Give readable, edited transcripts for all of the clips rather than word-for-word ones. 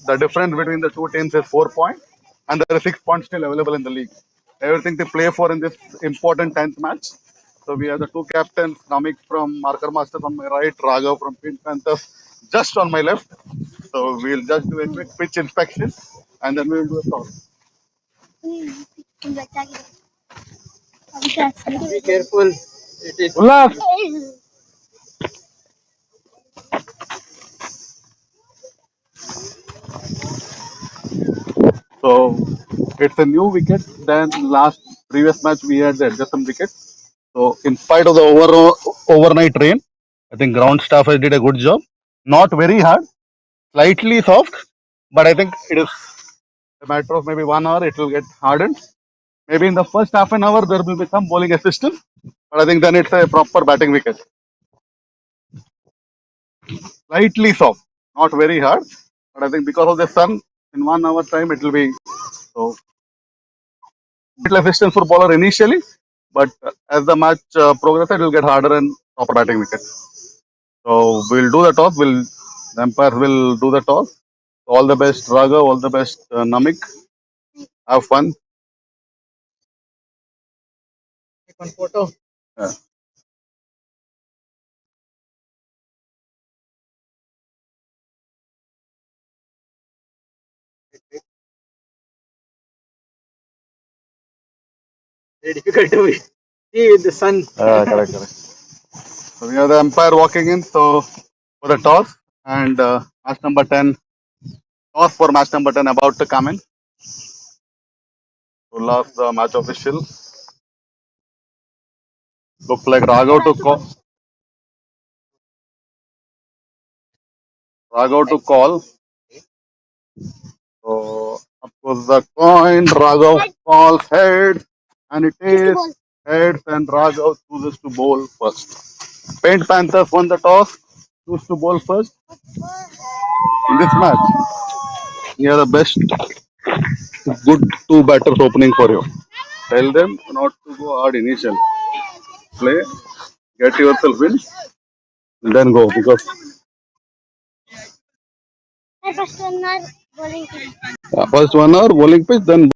The difference between the two teams is 4 points, and there are 6 points still available in the league. Everything to play for in this important 10th match. So we have the two captains, Namik from Marker Masters on my right, Raghav from Pink Panthers just on my left. So we'll just do a quick pitch inspection and then we'll do a toss. Be careful. It is. Ullas! So it's a new wicket. Then last previous match we had the adjustment wicket. So in spite of the overnight rain, I think ground staff has did a good job. Not very hard, slightly soft, but I think it is a matter of maybe 1 hour. It will get hardened. Maybe in the first half an hour there will be some bowling assistance, but I think then it's a proper batting wicket. Slightly soft, not very hard, but I think because of the sun, in 1 hour time it will be so little assistance for bowler initially, but as the match progresses, it will get harder and proper batting wicket. So we'll do the toss. The umpire will do the toss. All the best, Raga. All the best, Namik. Have fun. Take one photo. Yeah. Very difficult to see with the sun. Correct, correct. So we have the umpire walking in. So for the toss and match number 10, toss for match number 10 about to come in. So last the match official. Look like Raghav to call. Raghav to call. So of course the coin. Raghav calls heads, and it is heads, and Raghav chooses to bowl first. Paint Panthers won the toss. Choose to bowl first in this match. You are the best good two batters opening for you. Tell them not to go hard initial. Play, get yourself in, then go because first 1 hour bowling pitch, then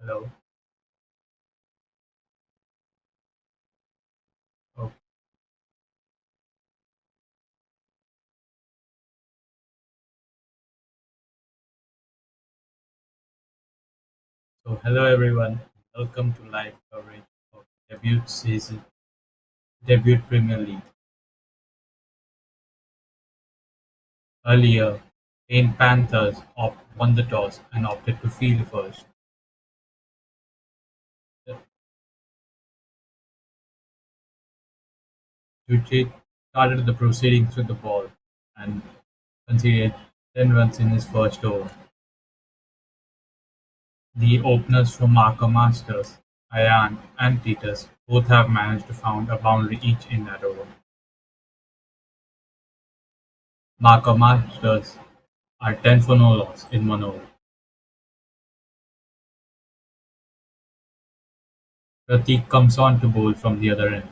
Hello. Oh, so hello everyone. Welcome to live coverage of debut Premier League. Earlier, Panthers won the toss and opted to field first. Duche started the proceedings with the ball and conceded 10 runs in his first over. The openers for Marco Masters, Ayan and Titus both have managed to found a boundary each in that over. Marco Masters are 10 for no loss in one over. Pratik comes on to bowl from the other end.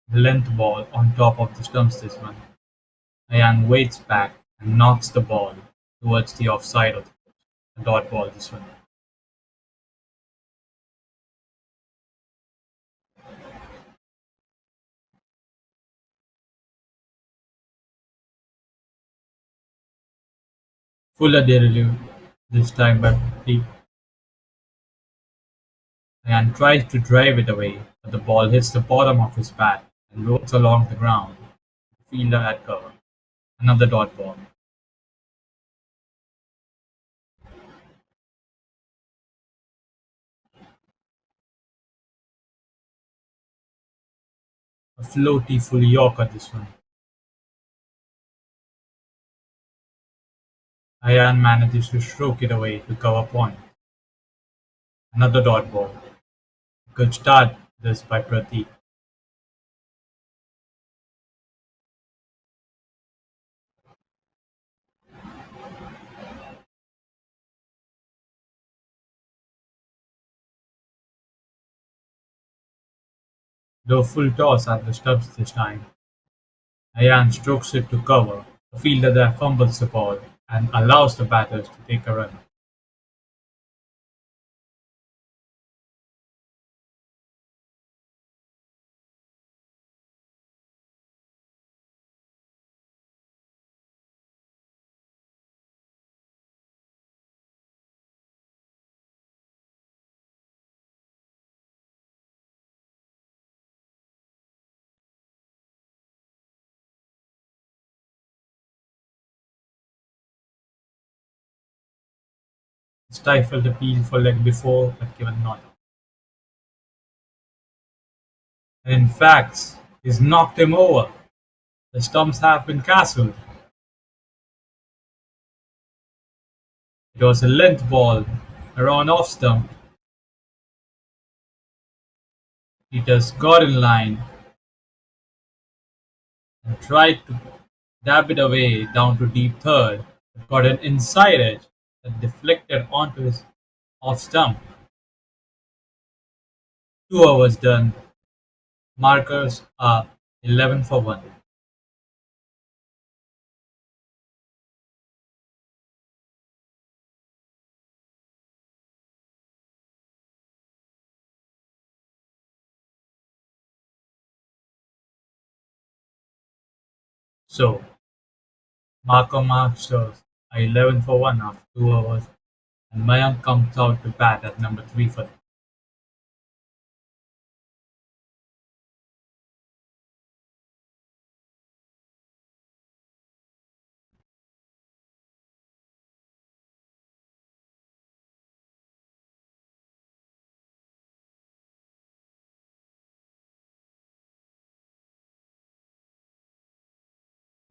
The length ball on top of the stumps this one. Ayan waits back and knocks the ball towards the offside of the pitch. A dot ball this one. Fuller delivery this time by Pratik. Ayan tries to drive it away, but the ball hits the bottom of his bat and rolls along the ground. The fielder at cover. Another dot ball. A floaty full Yorker this one. Ayan manages to stroke it away to cover point. Another dot ball. Good start this by Pratik. Though full toss at the stumps this time, Ayan strokes it to cover. The fielder there fumbles the ball and allows the batters to take a run. Stifled appeal for leg before but given not. And in fact, he's knocked him over. The stumps have been castled. It was a length ball around off stump. Peters got in line and tried to dab it away down to deep third, but got an inside edge that deflected onto his off stump. 2 overs done. Markers are 11 for 1. So, Marco Masters are 11 for 1 after 2 overs, and Mayank comes out to bat at number 3 for them.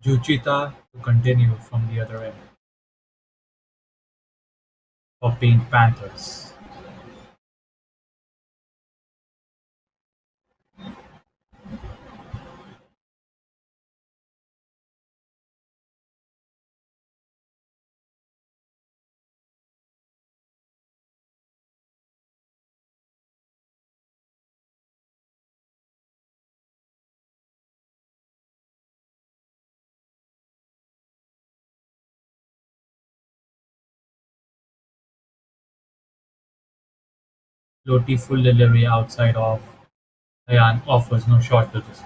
Juchita to continue from the other end for Panthers. Loti full delivery outside off. Ayan offers no shot to this.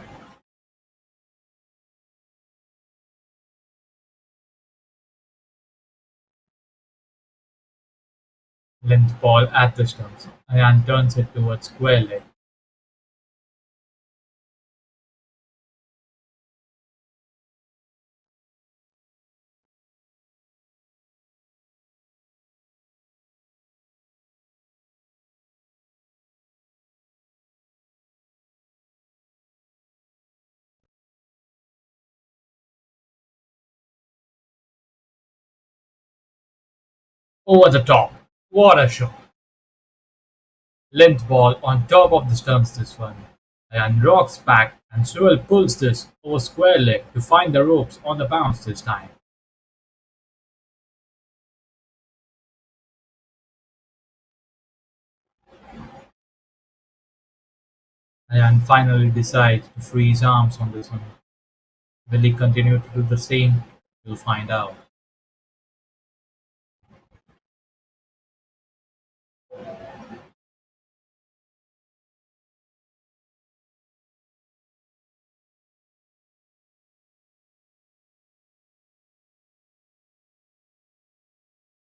Length ball at the stumps. Ayan turns it towards square leg. Over the top. What a shot. Length ball on top of the stumps this one. And rocks back and Sewell pulls this over square leg to find the ropes on the bounce this time. And finally decides to free his arms on this one. Will he continue to do the same? We'll find out.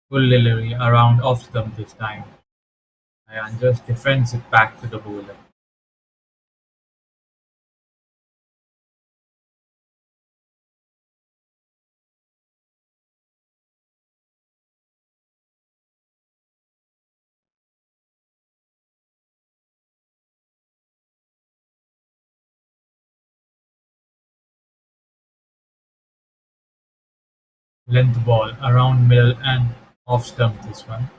Full delivery around off stump this time. And just defends it back to the bowler. Length ball around middle and off stump this one.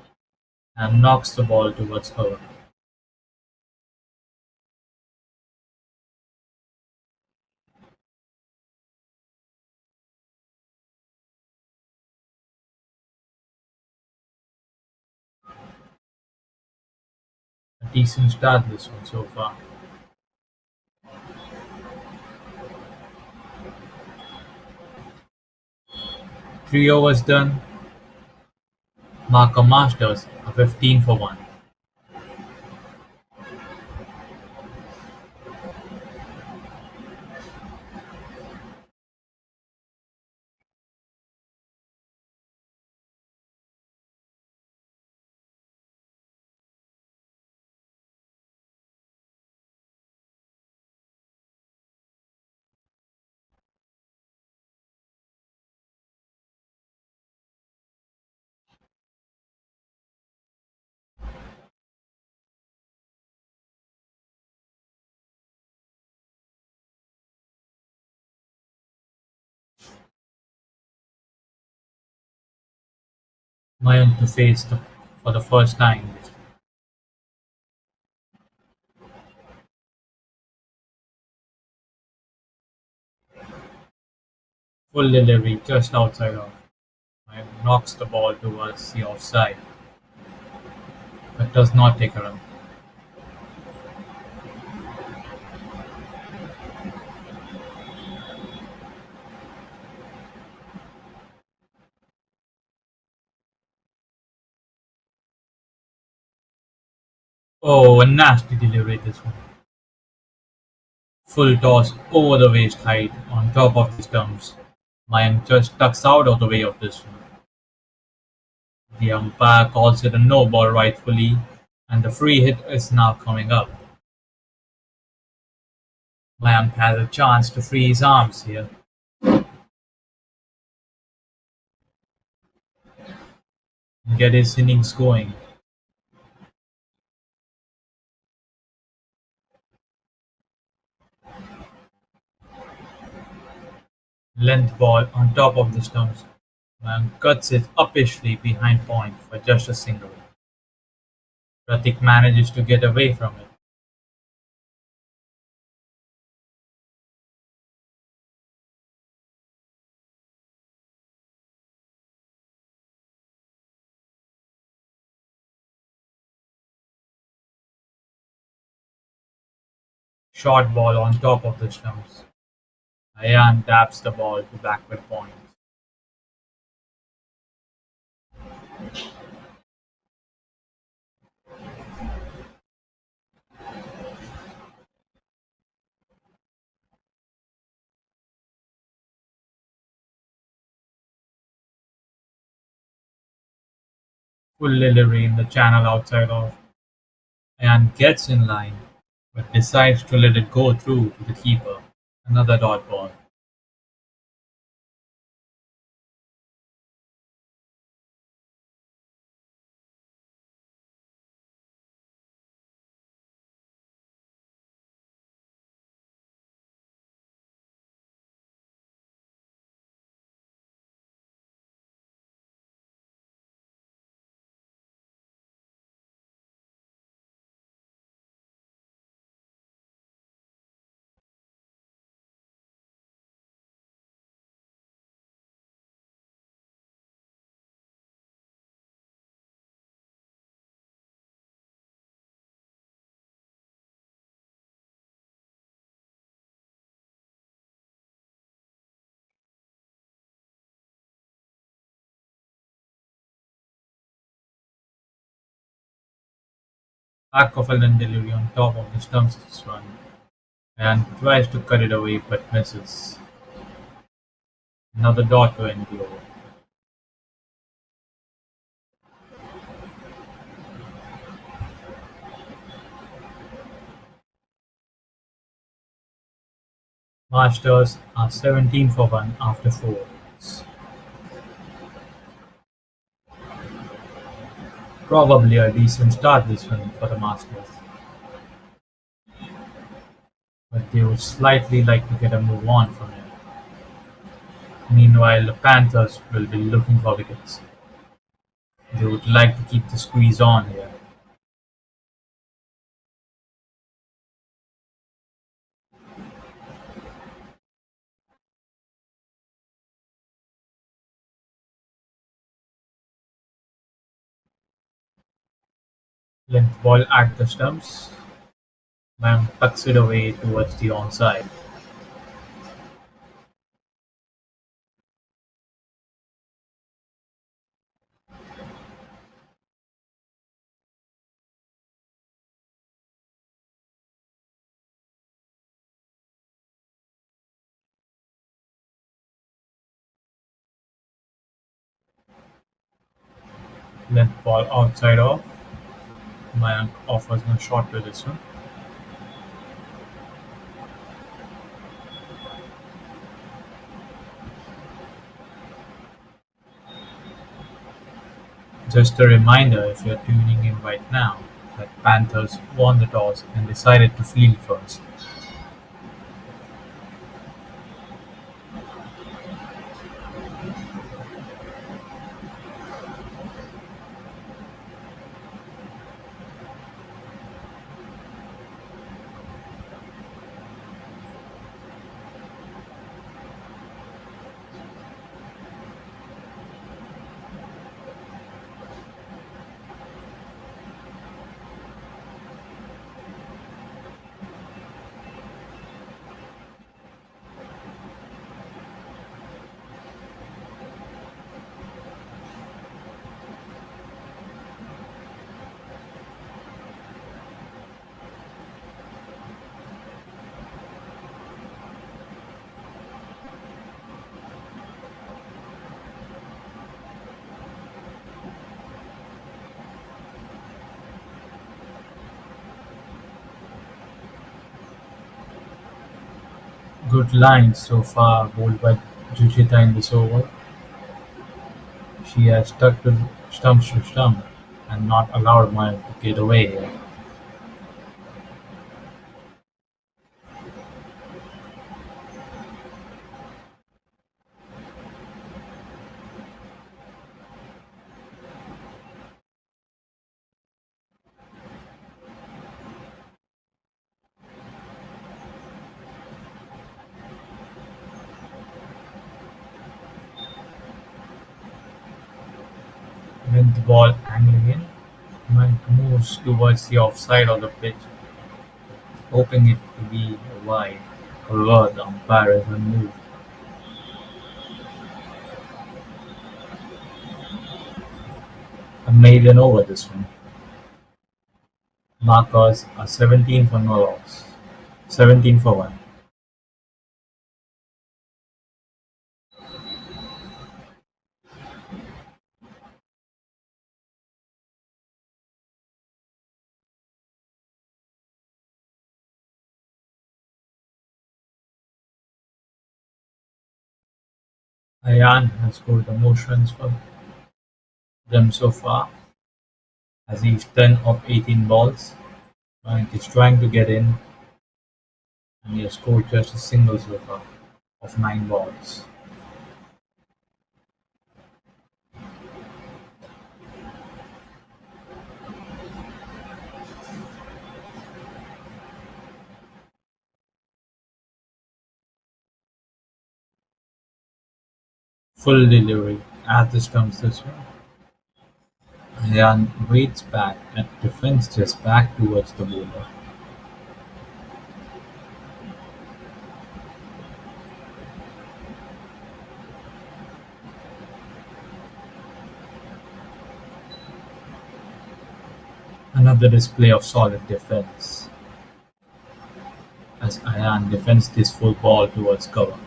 And knocks the ball towards her. A decent start this one so far. 3 overs done. Markham Masters a 15 for 1. Mayank to face for the first time. Full delivery just outside off. Mayank knocks the ball towards the offside, but does not take a run. Oh, a nasty delivery this one. Full toss over the waist height on top of the stumps. Mayank just ducks out of the way of this one. The umpire calls it a no ball rightfully, and the free hit is now coming up. Mayank has a chance to free his arms here. And get his innings going. Length ball on top of the stumps. Mayank cuts it uppishly behind point for just a single. Pratik manages to get away from it. Short ball on top of the stumps. Ayan taps the ball to backward point. full delivery in the channel outside of and gets in line, but decides to let it go through to the keeper. Another dot ball. Back of a delivery on top of the stumps this run and tries to cut it away but misses. Another dot to end the over. Masters are 17 for 1 after 4 overs. Probably a decent start this one for the Masters, but they would slightly like to get a move on from it. Meanwhile, the Panthers will be looking for wickets. They would like to keep the squeeze on here. Length ball at the stumps. Man tucks it away towards the onside. Length ball outside off. Mayank offers no shot to this one. Just a reminder if you're tuning in right now that Panthers won the toss and decided to field first. Good lines so far bowled by Juchita in this over. She has stuck to stump and not allowed Mayank to get away here. With the ball angling in, Mayank moves towards the offside of the pitch, hoping it to be a wide. However, the umpire is unmoved. A maiden over this one. Markers are 17 for no loss. 17 for 1. Ayan has scored the most runs for them so far, as he's 10 of 18 balls. And he's trying to get in, and he has scored just a single so far of 9 balls. Full delivery as this comes this way. Ayan waits back and defends just back towards the bowler. Another display of solid defense as Ayan defends this full ball towards cover.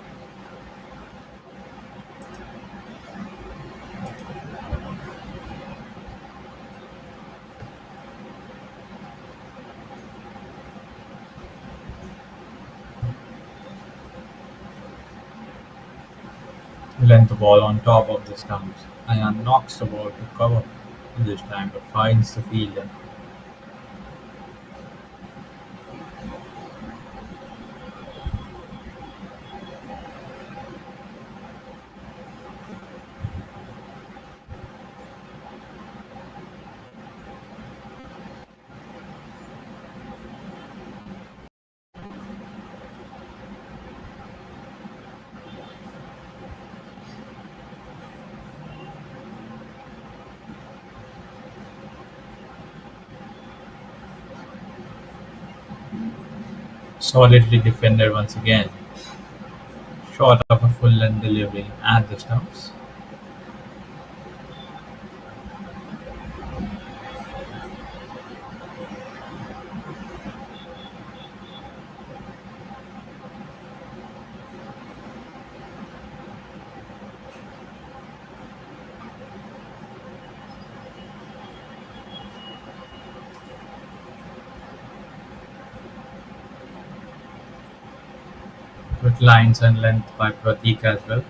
Length ball on top of the stumps. Ayan knocks the ball to cover this time but finds the fielder. Solidly defended once again, short of a full length delivery at the stumps. With lines and length by Pratik as well,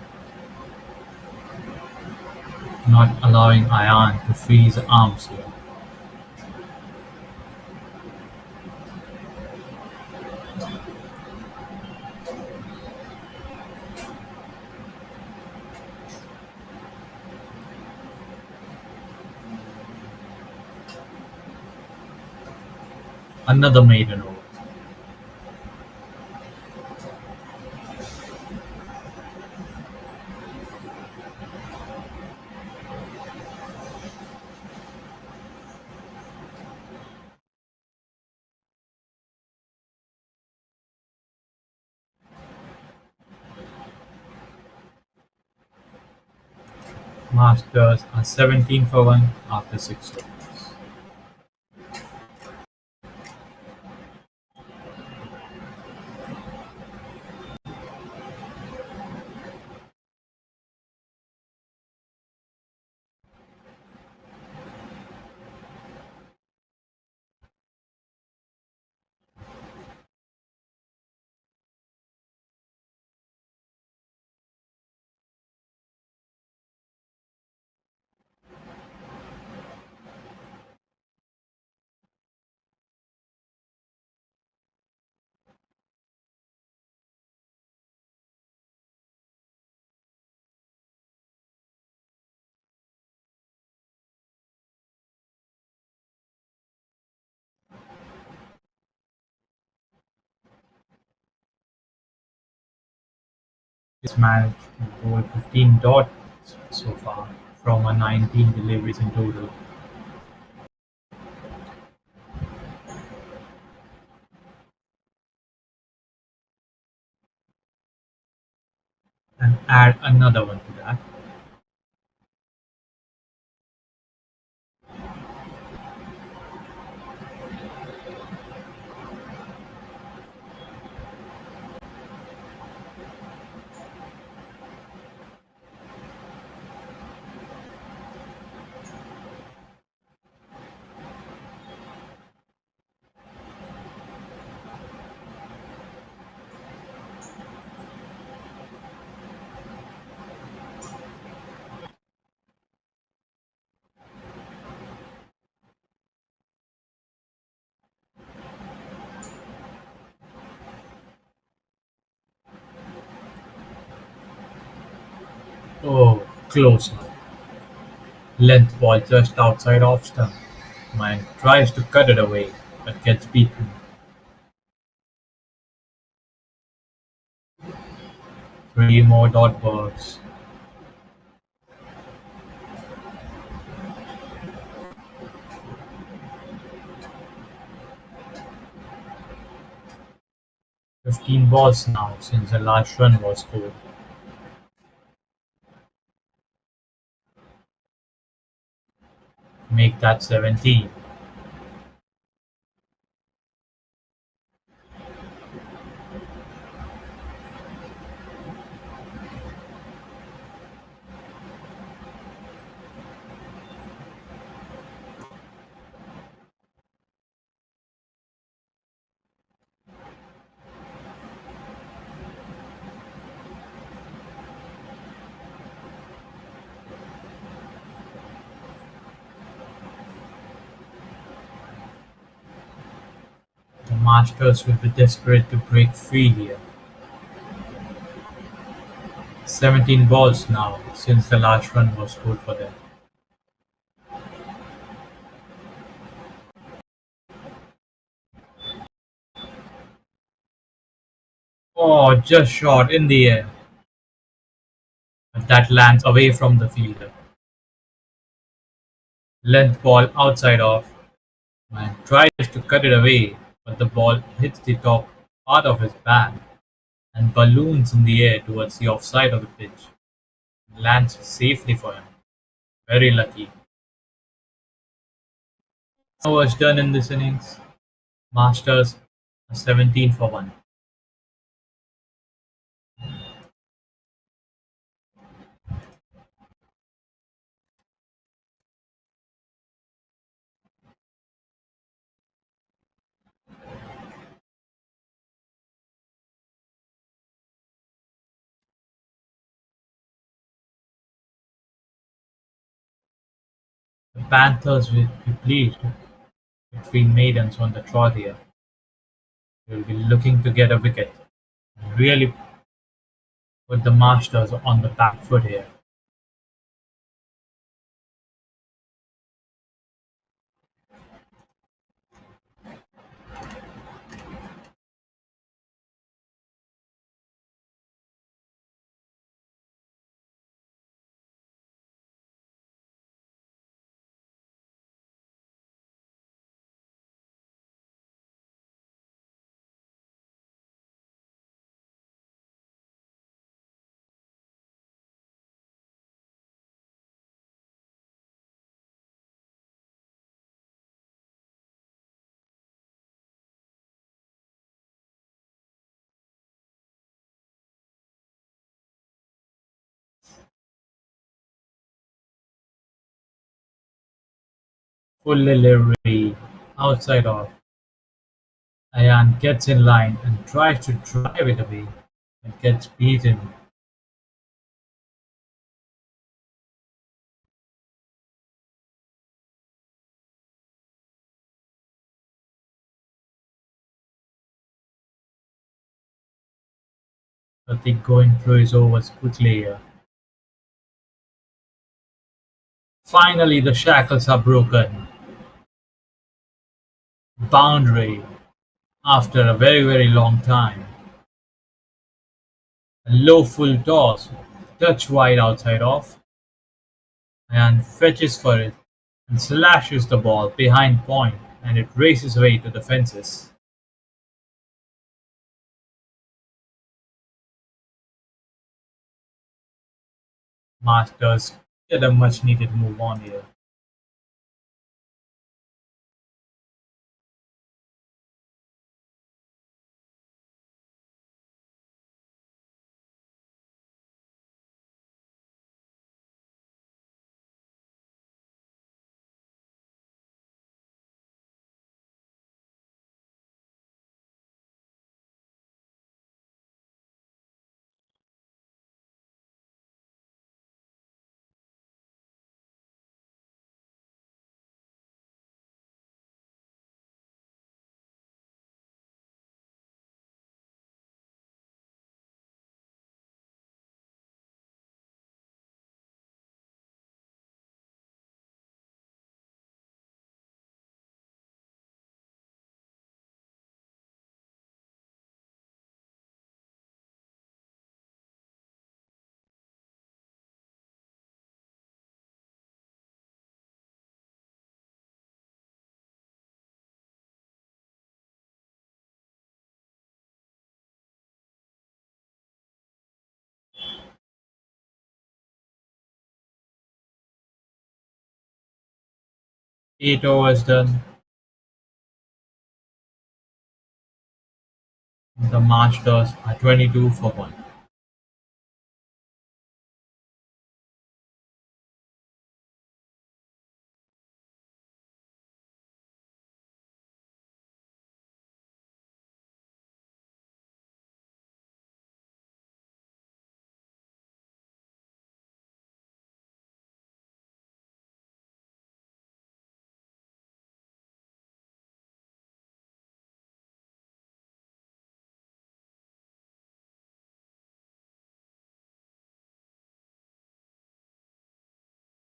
not allowing Ayan to free his arms here. Another maiden over. Masters are 17 for 1 after 6 overs. He's managed to bowl 15 dots so far from a 19 deliveries in total, and add another one to that. Oh, close now. Length ball just outside off stump. Mine tries to cut it away, but gets beaten. 3 more dot balls. 15 balls now since the last run was scored. Make that 17. The Masters will be desperate to break free here. 17 balls now since the last run was scored for them. Oh, just short in the air. But that lands away from the fielder. Length ball outside off. Man tries to cut it away, but the ball hits the top part of his bat and balloons in the air towards the offside of the pitch. Lands safely for him. Very lucky. Was done in this innings. Masters 17 for 1. The Panthers will be pleased with 3 maidens on the trot here. They will be looking to get a wicket. Really put the Masters on the back foot here. Full delivery outside off. Ayan gets in line and tries to drive it away, but gets beaten. Pratik going through his overs quickly here. Finally, the shackles are broken. Boundary after a very, very long time. A low full toss, touch wide outside off, and fetches for it and slashes the ball behind point and it races away to the fences. Masters get a much needed move on here. 8 overs done. The Masters are 22 for 1.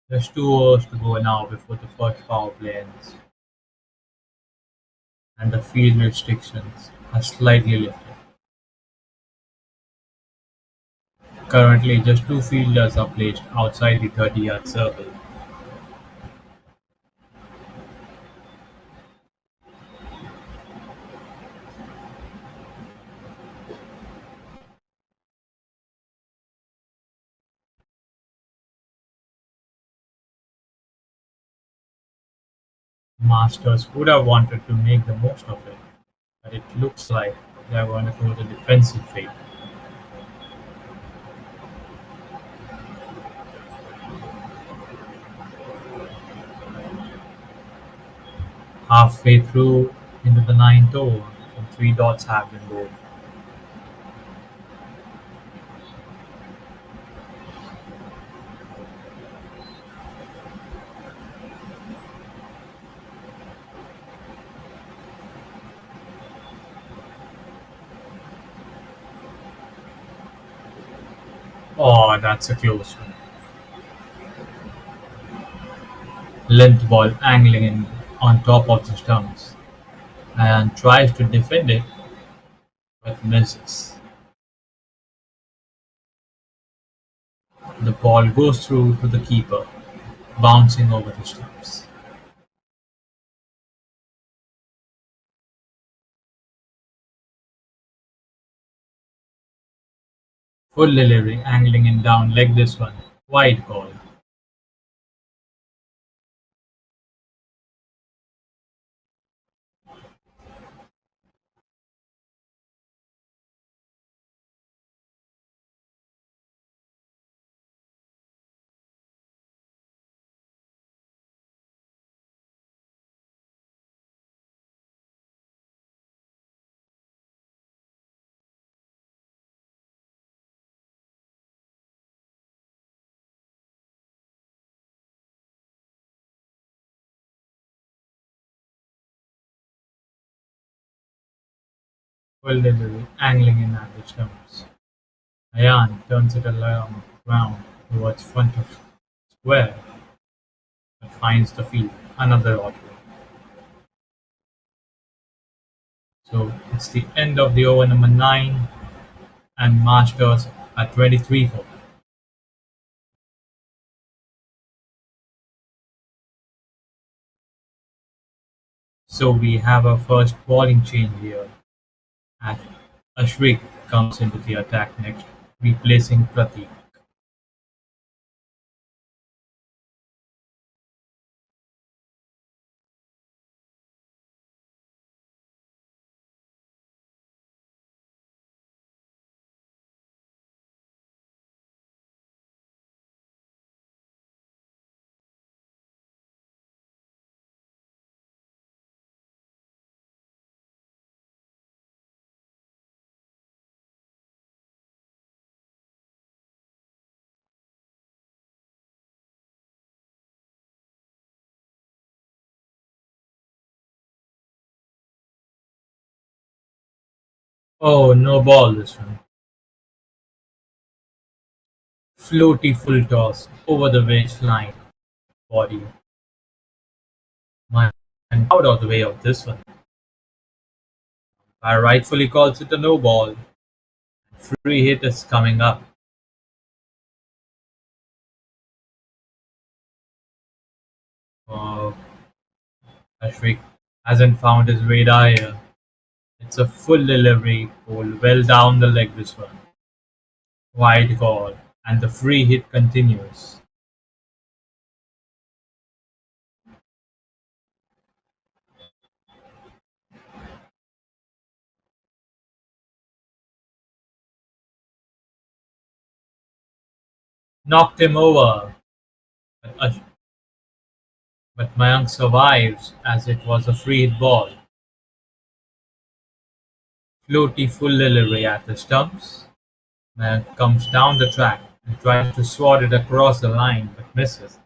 There's 2 overs to go now before the first power play ends, and the field restrictions are slightly lifted. Currently, just 2 fielders are placed outside the 30-yard circle. Masters would have wanted to make the most of it, but it looks like they are going to go the defensive fate. Halfway through into the ninth over, and 3 dots have been rolled. Oh, that's a close one. Length ball angling in on top of the stumps, and tries to defend it but misses. The ball goes through to the keeper, bouncing over the stumps. Full delivery angling in down leg this one. Wide ball. Full delivery angling in at the stumps. Ayan turns it around towards front of square but finds the field. Another auto. So it's the end of the over number 9 and Masters at 23 for. So we have our first bowling change here and Ashwik comes into the attack next, replacing Pratik. Oh, no ball this one. Floaty full toss over the waistline body. Man, out of the way of this one. I rightfully calls it a no ball. Free hit is coming up. Uh, Ashwik hasn't found his radar here. It's a full delivery, pulled well down the leg this one. Wide call, and the free hit continues. knocked him over, but, but Mayank survives as it was a free hit ball. Floaty full delivery at the stumps. Mayank comes down the track and tries to swat it across the line but misses.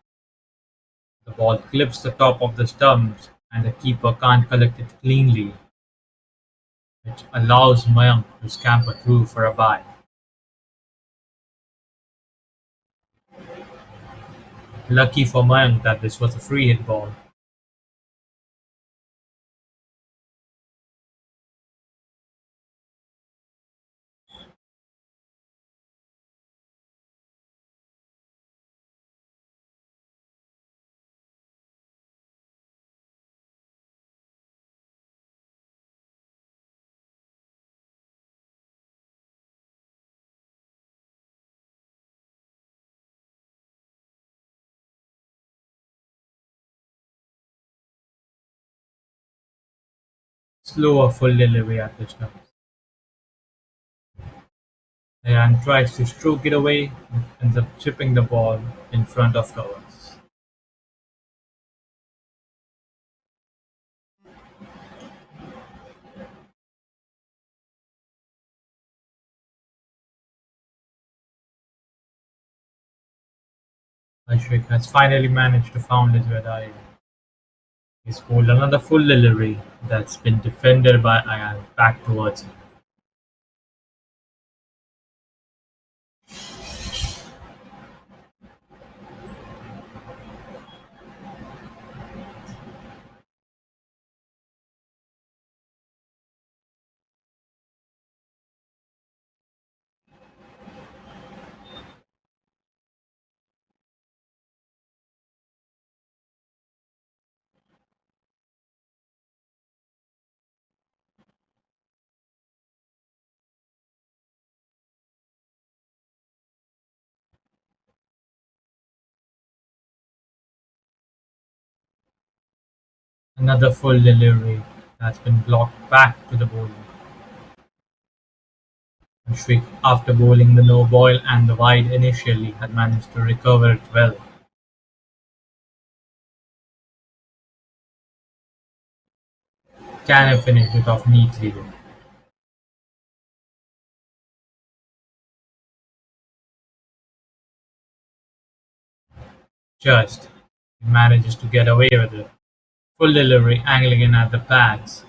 The ball clips the top of the stumps and the keeper can't collect it cleanly, which allows Mayank to scamper through for a bye. Lucky for Mayank that this was a free hit ball. Slower full delivery at the stumps. Mayank tries to stroke it away and ends up chipping the ball in front of covers. Ashwik has finally managed to found his red eye. He's pulled another full delivery that's been defended by Ayan back towards him. Another full delivery that's been blocked back to the bowler. Ashwik, after bowling the no ball and the wide initially, had managed to recover it well. Can have finished it off neatly though. Just he manages to get away with it. Full delivery angling in at the pads.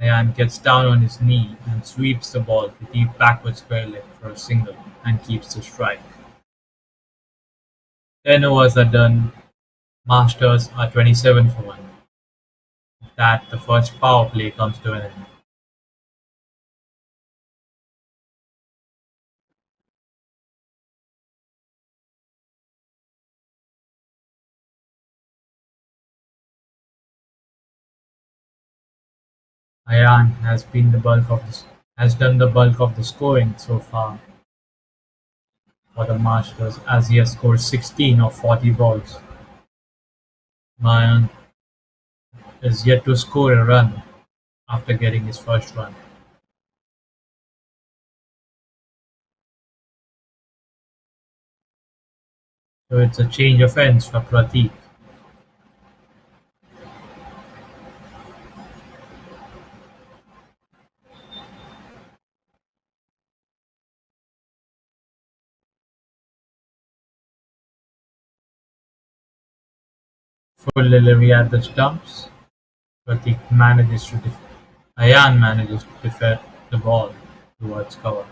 Ayan gets down on his knee and sweeps the ball to deep backward square leg for a single and keeps the strike. 10 overs are done. Masters are 27 for 1. With that, the first power play comes to an end. Ayan has done the bulk of the scoring so far for the Masters as he has scored 16 of 40 balls. Mayan is yet to score a run after getting his first run. So it's a change of ends for Prateek. Full delivery at the stumps. Prateek manages to Ayan manages to defend the ball towards cover.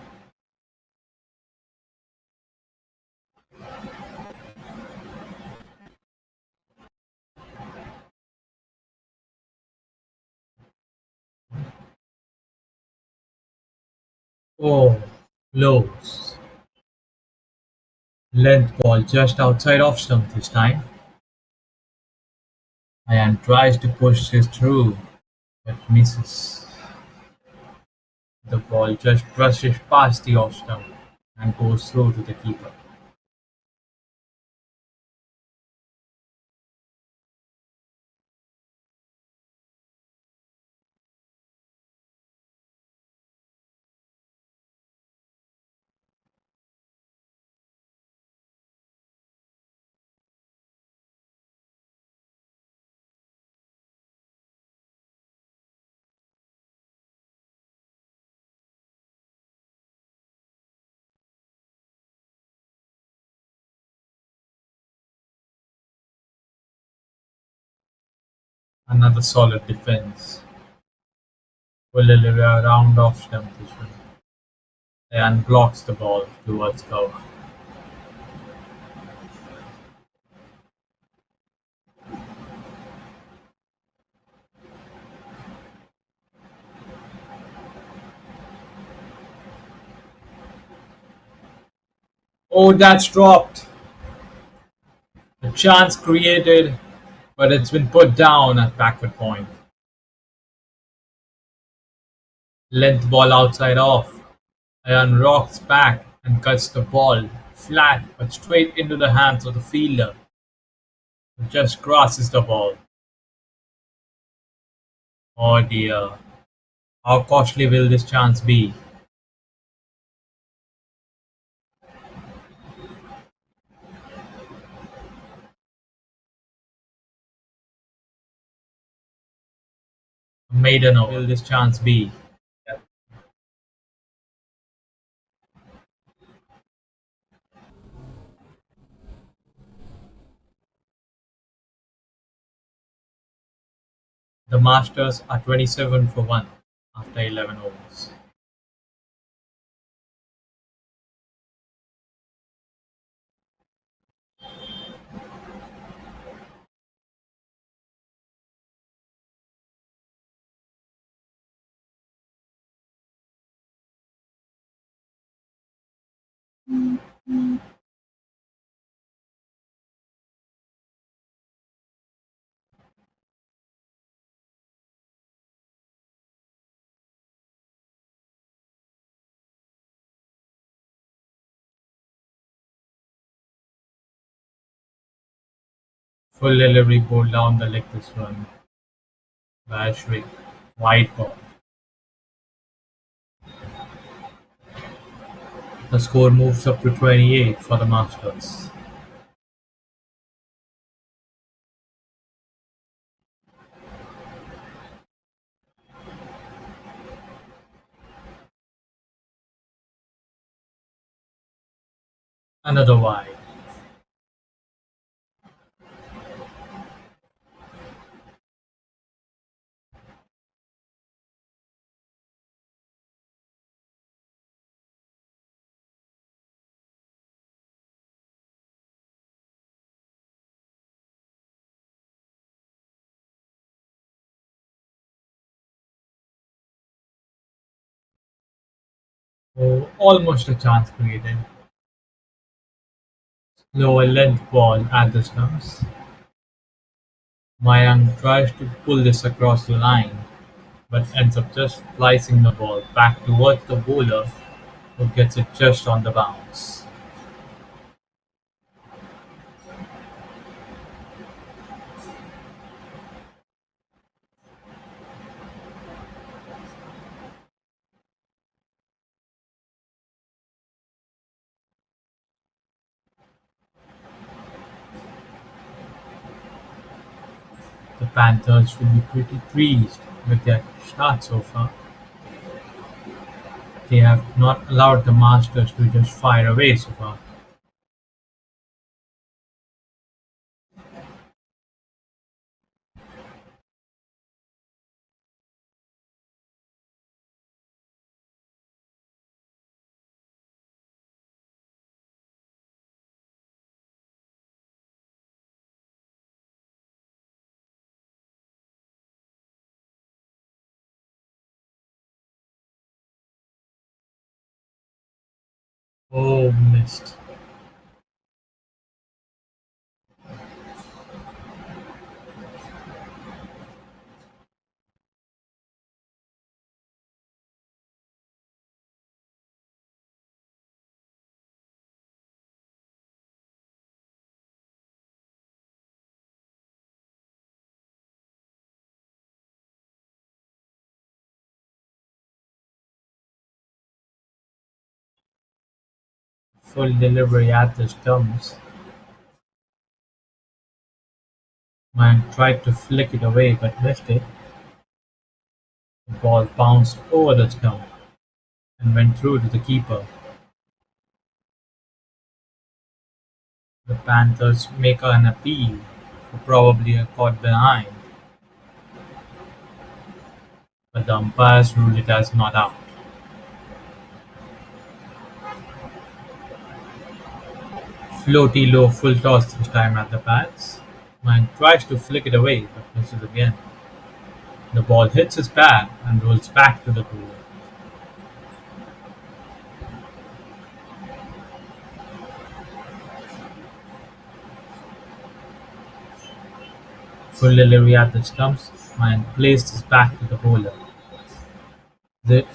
Oh, close. Length ball just outside off stump this time. Ayan tries to push this through, but misses. The ball just brushes past the off stump and goes through to the keeper. Another solid defense will deliver a round off stump position and blocks the ball towards cover. Oh, that's dropped. A chance created, but it's been put down at backward point. Length ball outside off. Iron rocks back and cuts the ball flat but straight into the hands of the fielder, who just crosses the ball. Oh dear. How costly will this chance be? A maiden over. Will this chance be? The Masters are 27 for 1 after 11 overs. Full delivery bowled down the leg this one by Ashwin. Wide ball. The score moves up to 28 for the Masters. Another wide. Oh, almost a chance created. Lower length ball at the stumps. Mayank tries to pull this across the line, but ends up just slicing the ball back towards the bowler, who gets it just on the bounce. The Panthers will be pretty pleased with their start so far. They have not allowed the Masters to just fire away so far. Oh, missed. Full delivery at the stumps. Mayank tried to flick it away but missed it. The ball bounced over the stump and went through to the keeper. The Panthers make an appeal for probably a caught behind. but the umpires ruled it as not out. Floaty low full toss this time at the bats. Mine tries to flick it away but misses again. The ball hits his bat and rolls back to the bowler. Full delivery at the stumps. Mine placed his back to the bowler.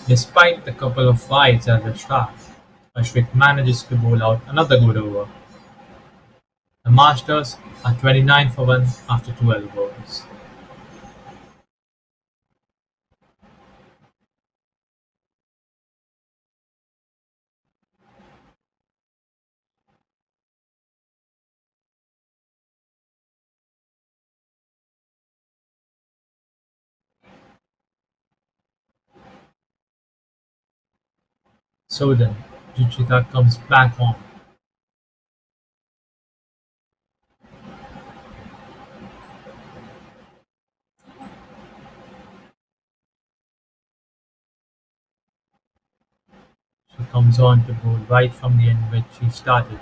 Despite the couple of fights at the start, Ashwik manages to bowl out another good over. The Masters are 29 for 1 after 12 overs. So then, Juchika comes back on. She comes on to bowl right from the end which she started.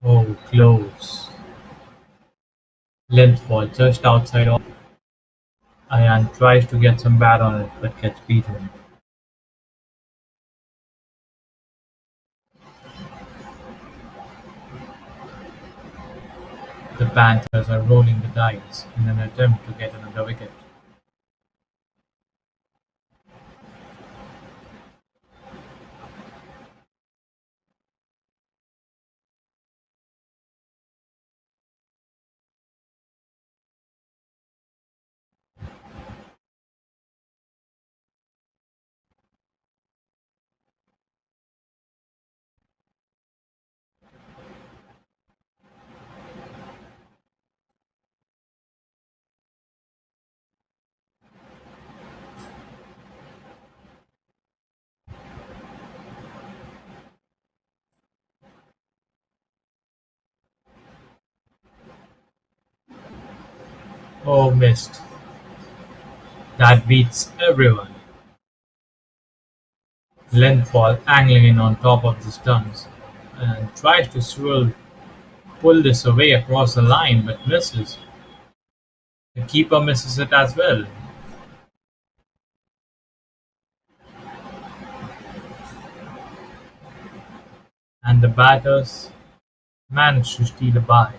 Oh, close. Length ball just outside off. Ayan tries to get some bat on it but gets beaten. The Panthers are rolling the dice in an attempt to get another wicket. Oh, missed. That beats everyone. Length ball angling in on top of the stumps and tries to pull this away across the line but misses. The keeper misses it as well. And the batters manage to steal a bye.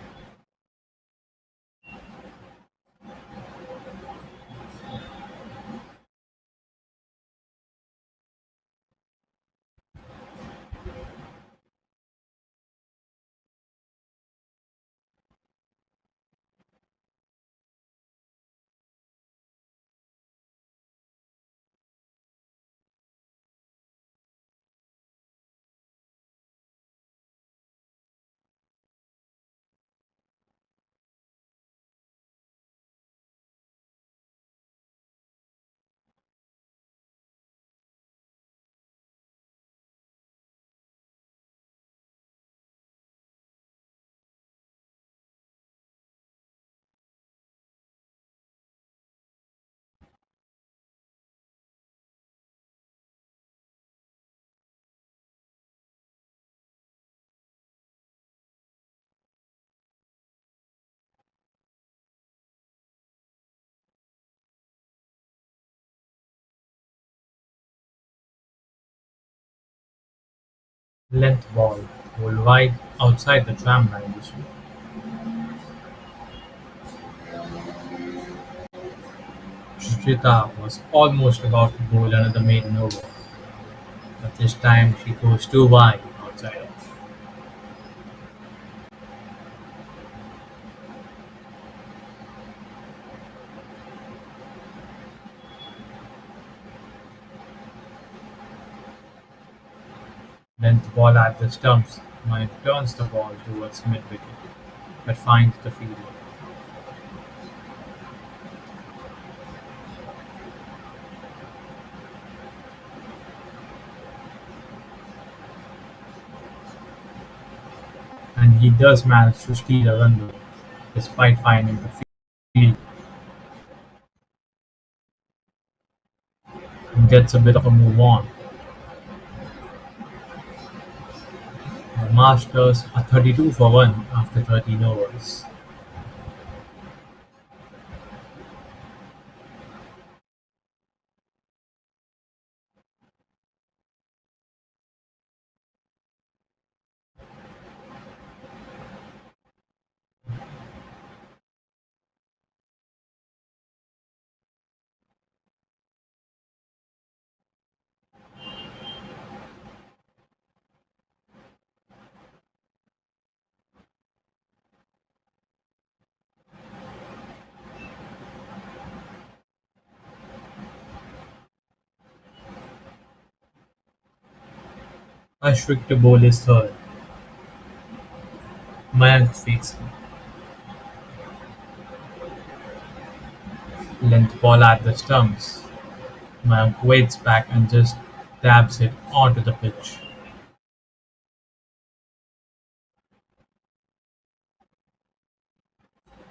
Length ball pulled wide outside the tram line this week. Shrita was almost about to bowl another maiden over, but this time she goes too wide outside off. Length ball at the stumps. Mayank turns the ball towards mid-wicket, but finds the fielder. And he does manage to steal a run though, despite finding the field and gets a bit of a move on. The Masters are 32 for 1 after 13 overs. Ashwik to bowl is third. Mayank fakes length ball at the stumps. Mayank waits back and just dabs it onto the pitch.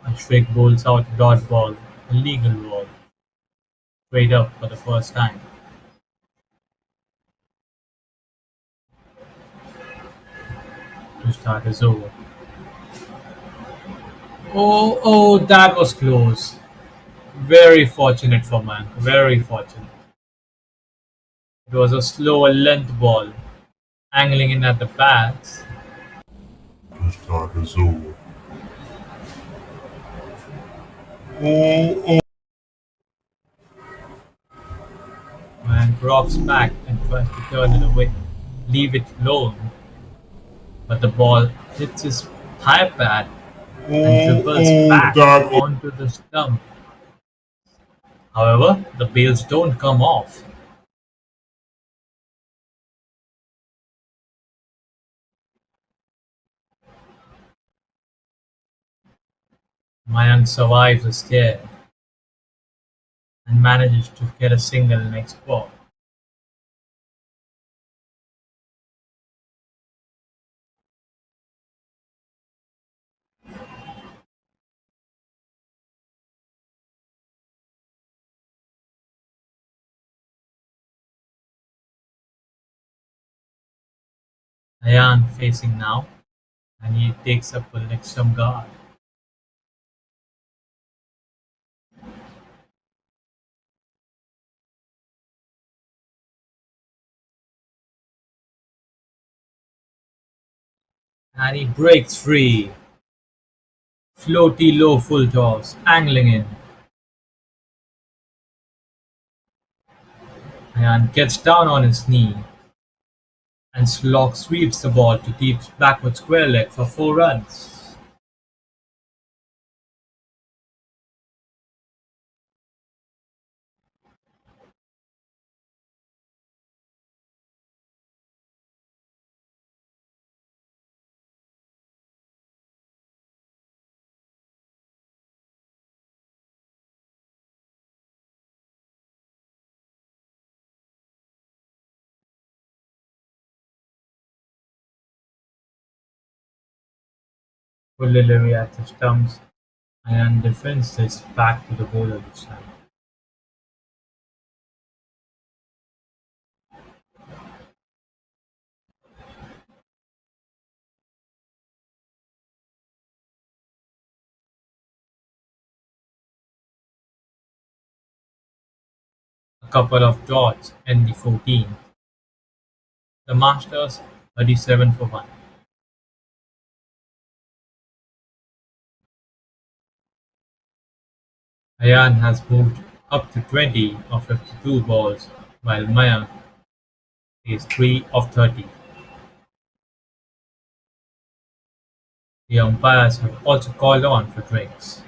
Ashwik bowls out a dot ball, a legal ball, straight up for the first time to start his over. Oh, that was close. Very fortunate for Mayank, very fortunate. It was a slower length ball, angling in at the pads. To start is over. Oh, Mayank rocks back and tries to turn it away, leave it alone, but the ball hits his thigh pad and dribbles back that was onto the stump. However, the bails don't come off. Mayank survives the scare and manages to get a single next ball. Ayan facing now, and he takes up a leg stump guard. And he breaks free. Floaty low full toss, angling in. Ayan gets down on his knee and Slock sweeps the ball to Deep's backward square leg for 4 runs. Full delivery at the stumps, and defends this back to the bowler this time. A couple of dots in the 14th. The Masters 37 for 1. Ayan has moved up to 20 of 52 balls, while Mayank is 3 of 30. The umpires have also called on for drinks.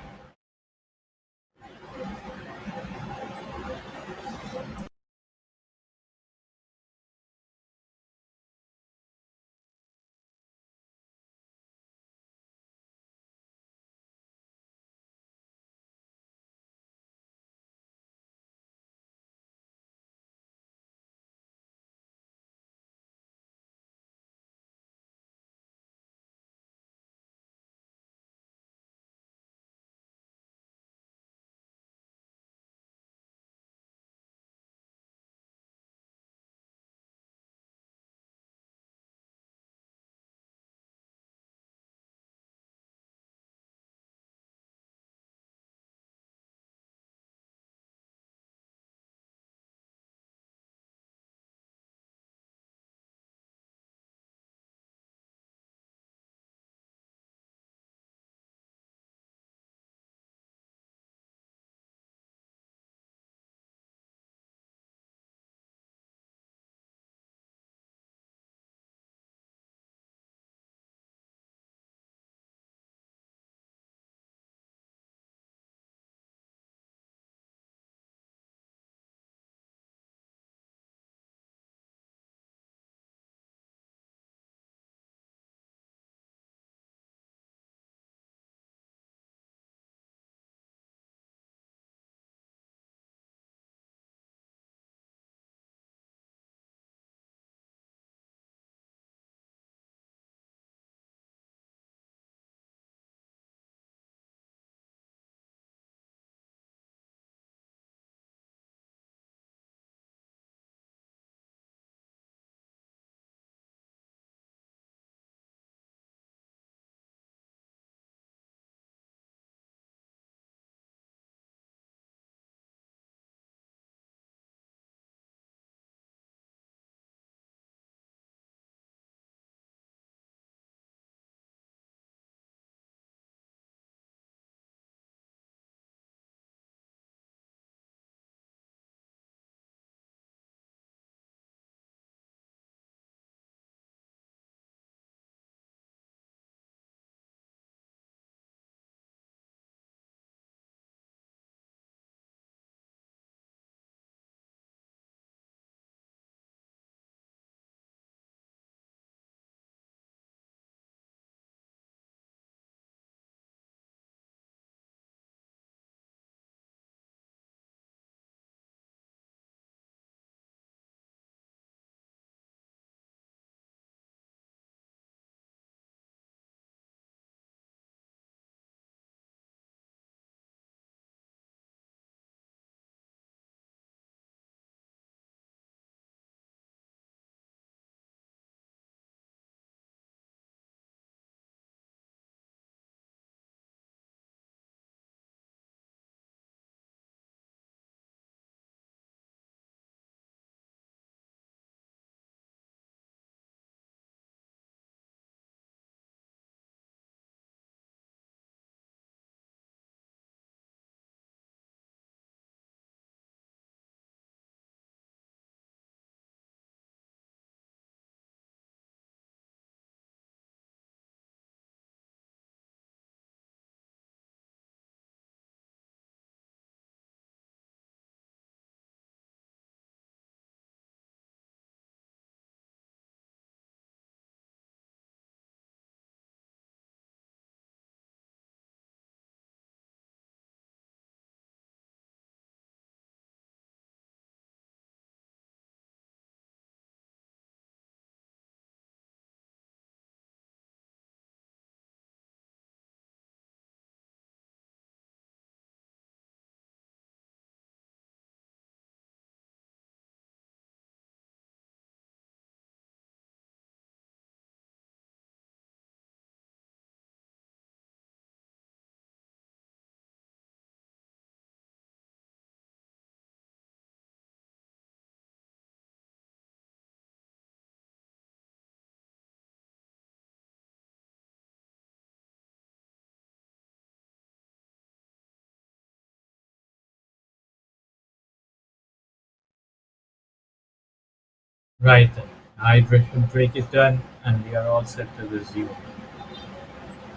Right then, hydration break is done and we are all set to resume.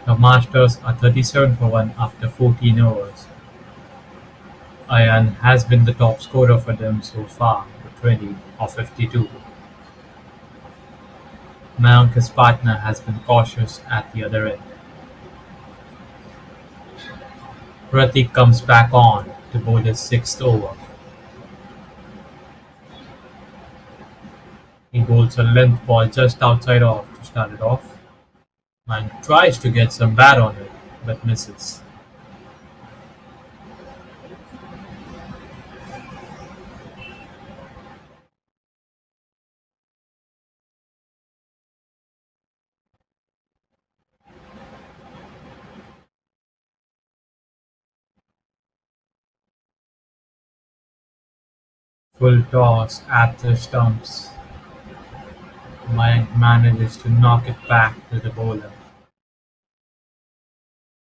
The Masters are 37 for 1 after 14 overs. Ayan has been the top scorer for them so far with 20 of 52. Mayank's partner has been cautious at the other end. Pratik comes back on to bowl his sixth over. He bowls a length ball just outside off to start it off. Mayank tries to get some bat on it but misses. Full toss at the stumps. Mayank manages to knock it back to the bowler.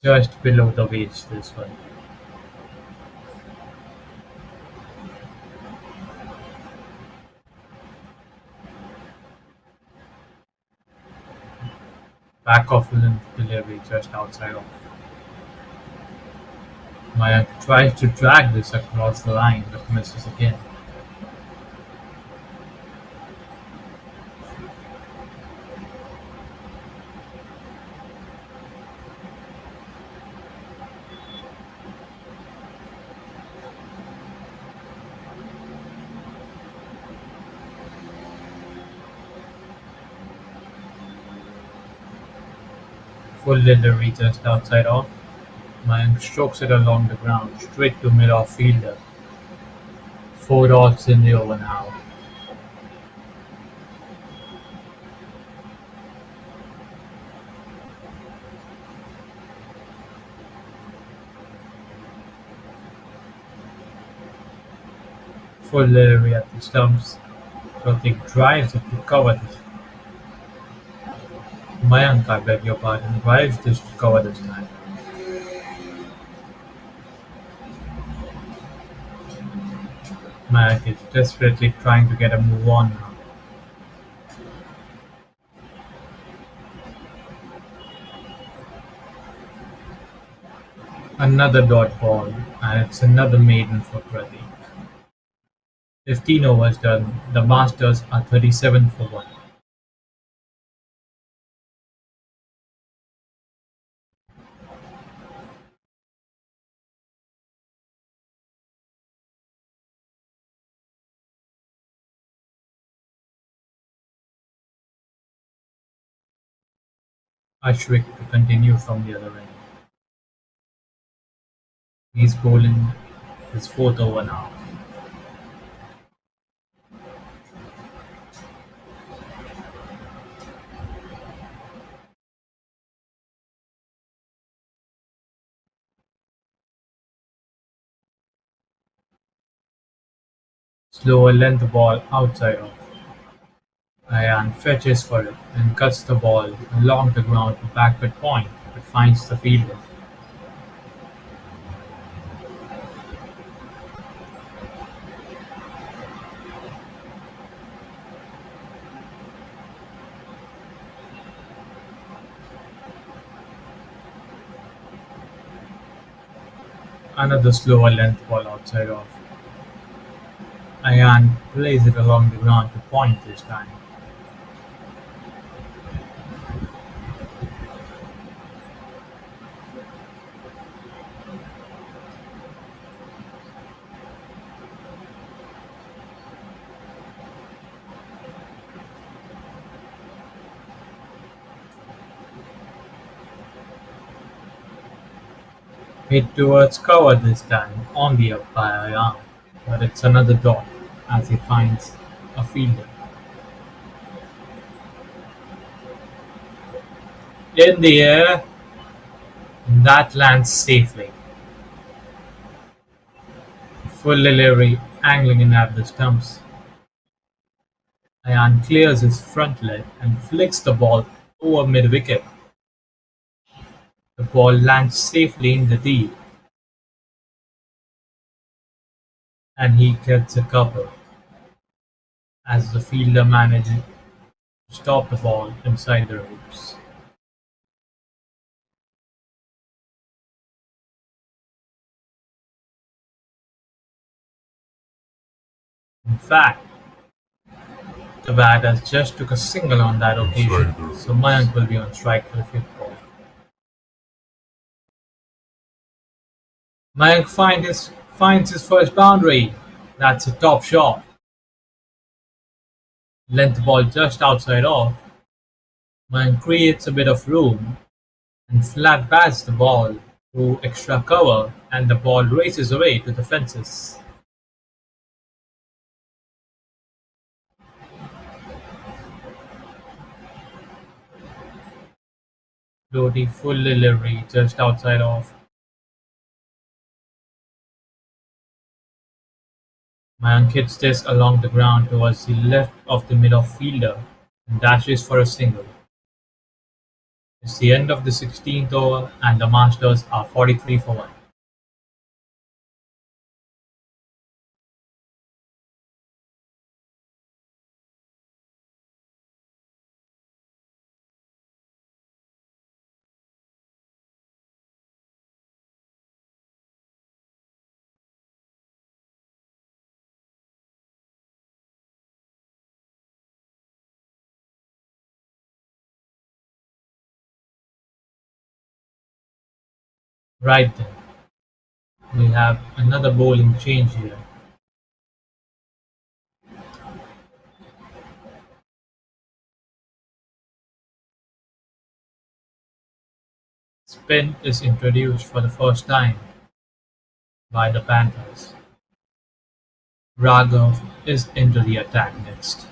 Just below the waist this one. Back of length delivery just outside off. Mayank tries to drag this across the line but misses again. Full delivery just outside off. Mayank strokes it along the ground straight to mid-off fielder. Four dots in the over now. Full delivery at the stumps. Pratik drives it to cover this. Mayank, I beg your pardon, drives this to cover this time. Mayank is desperately trying to get a move on now. Another dot ball, and it's another maiden for Pradeep. 15 overs done, the Masters are 37 for 1. Ashwik to continue from the other end. He's bowling his fourth over now. Slower length ball outside off. Ayan fetches for it and cuts the ball along the ground to backward point but finds the fielder. Another slower length ball outside off. Ayan plays it along the ground to point this time. Hit towards cover this time on the up by Ayan, but it's another dot as he finds a fielder. In the air, that lands safely. Full delivery, angling in at the stumps. Ayan clears his front leg and flicks the ball over mid-wicket. The ball lands safely in the deep, and he gets a cover. as the fielder managed to stop the ball inside the ropes. In fact, the bat has just took a single on that occasion, Inside the so ropes. Mayank will be on strike for the fifth ball. Mayank finds his first boundary. That's a top shot. Length ball just outside off. Mayank creates a bit of room and flat bats the ball through extra cover, and the ball races away to the fences. Floating full delivery just outside off. Mayank hits this along the ground towards the left of the mid-off fielder and dashes for a single. It's the end of the 16th over and the Masters are 43 for 1. Right then, we have another bowling change here. Spin is introduced for the first time by the Panthers. Raghav is into the attack next.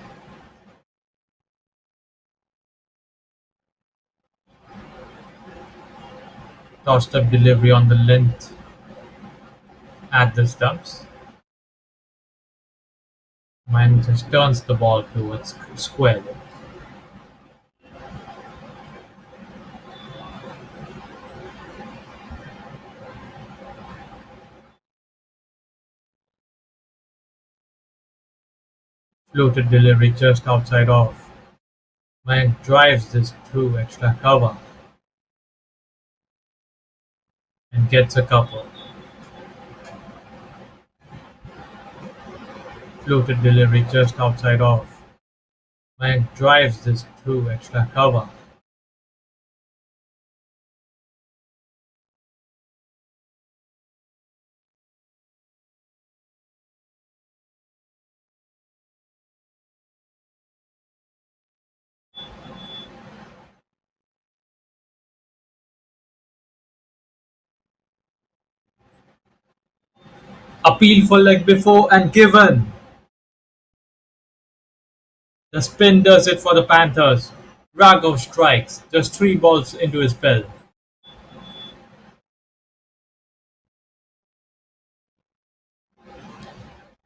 Tossed up delivery on the length at the stumps. Mine just turns the ball towards square leg. Floated delivery just outside off. Mine drives this through extra cover and gets a couple. Floated delivery just outside off. Mine drives this through extra cover. Appeal for leg before and given. The spin does it for the Panthers. Raghav strikes, just 3 balls into his bell.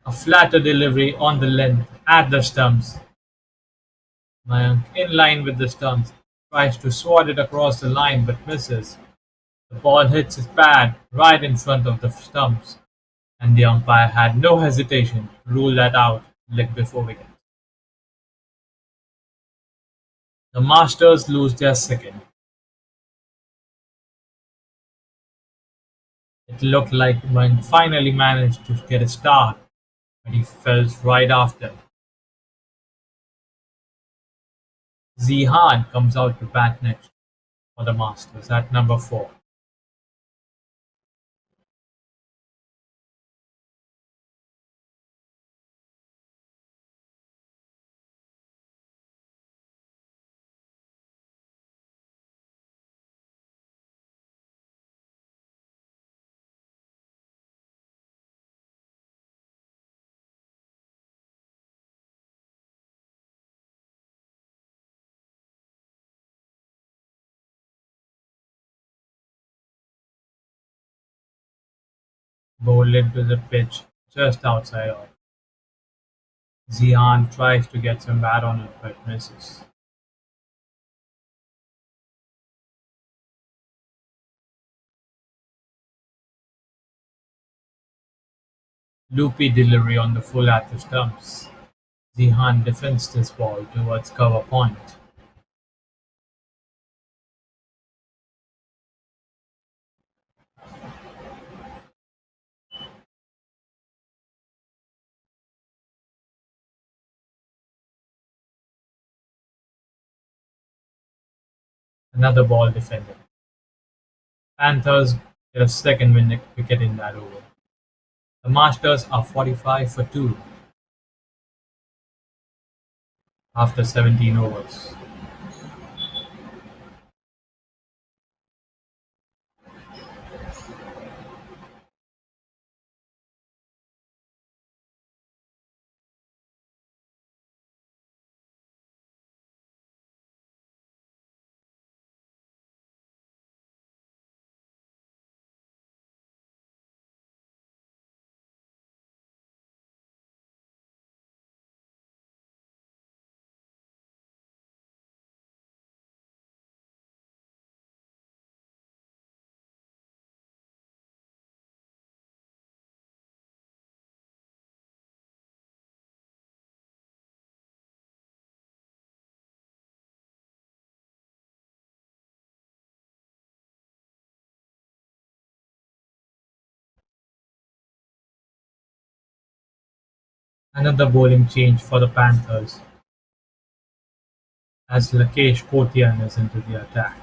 A flatter delivery on the length at the stumps. Mayank, in line with the stumps, tries to swat it across the line but misses. The ball hits his pad right in front of the stumps, and the umpire had no hesitation to rule that out leg before wicket. The Masters lose their second. It looked like Mayank finally managed to get a start, but he fell right after. Zihan comes out to bat next for the Masters at number 4. Bowled into the pitch just outside off. Zihan tries to get some bat on it but misses. Loopy delivery on the full at the stumps. Zihan defends this ball towards cover point. Another ball defended. Panthers get a second wicket in that over. The Masters are 45 for 2 after 17 overs. Another bowling change for the Panthers as Lakesh Kotian is into the attack.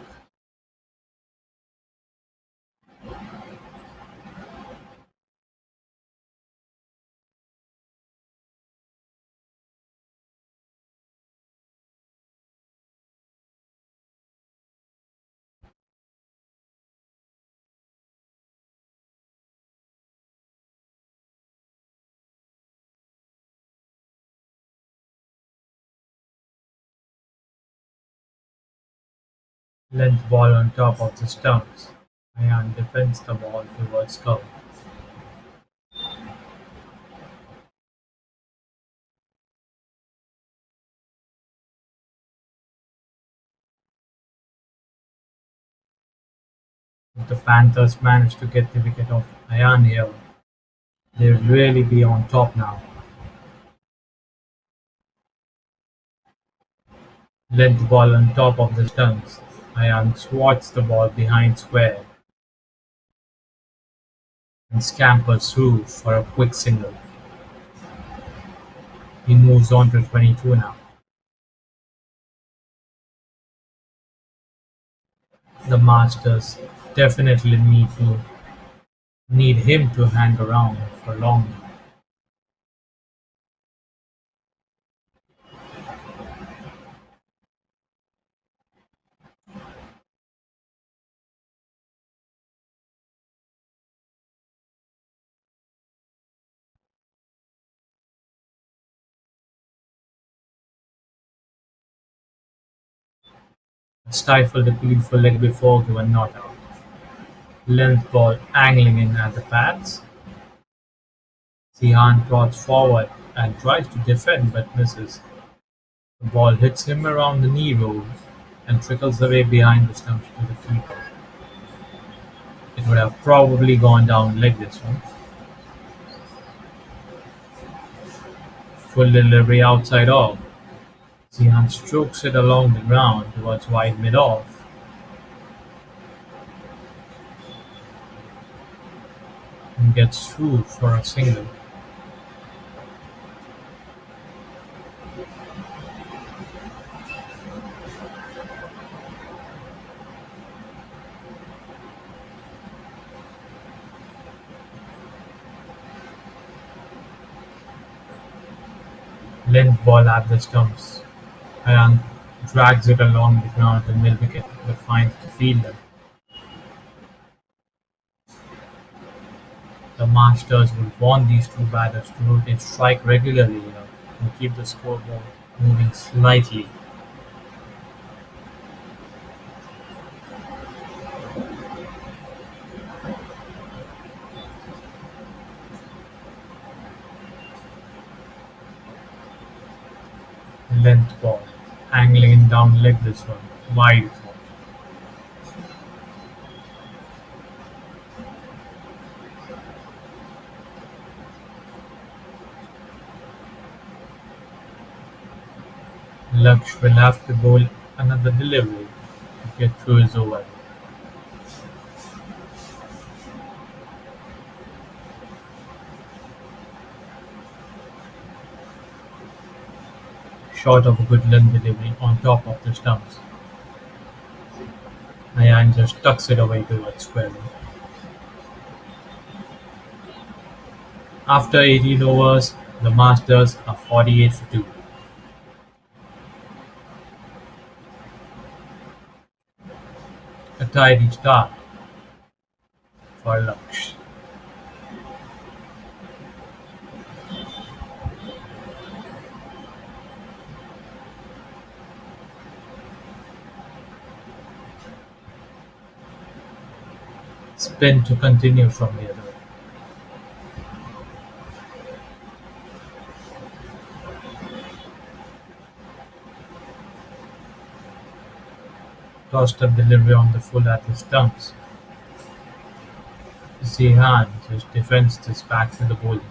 Length ball on top of the stumps. Ayan defends the ball towards cover. If the Panthers manage to get the wicket off Ayan here, they'll really be on top now. Length ball on top of the stumps. Ayan swats the ball behind square and scampers through for a quick single. He moves on to 22 now. The Masters definitely need him to hang around for long. Stifled appeal for leg before given not out. Length ball angling in at the pads. Zihan plods forward and tries to defend but misses. The ball hits him around the knee roll and trickles away behind the stumps to the keeper. It would have probably gone down like this one. Full delivery outside off. Zihan strokes it along the ground towards wide mid-off and gets through for a single. Length ball at the stumps. Ayan drags it along the ground to mill wicket but finds the fielder. The Masters would want these two batters to rotate strike regularly here and keep the scoreboard moving slightly. Length ball, angling down leg this one, wide thought. Lux will have to bowl another delivery to get through his over. Short of a good length delivery on top of the stumps, Ayan just tucks it away towards square. After 18 overs, the Masters are 48 for 2. A tidy start for Lux. Spin to continue from the other. Tossed up delivery on the full at the stumps. Zihan just defends this back to the bowler.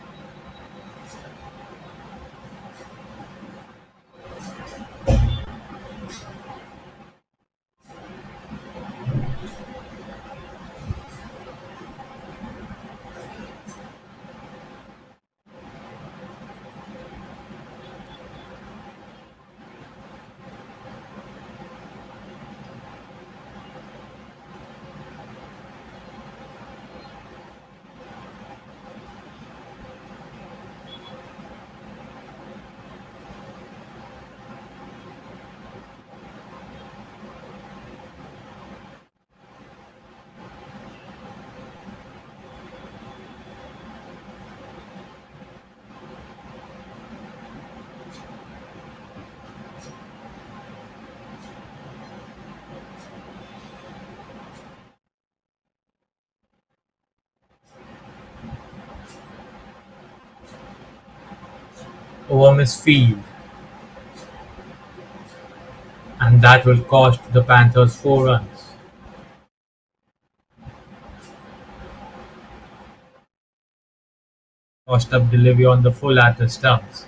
Over misfield, and that will cost the Panthers 4 runs. Tossed up delivery on the full at the stumps.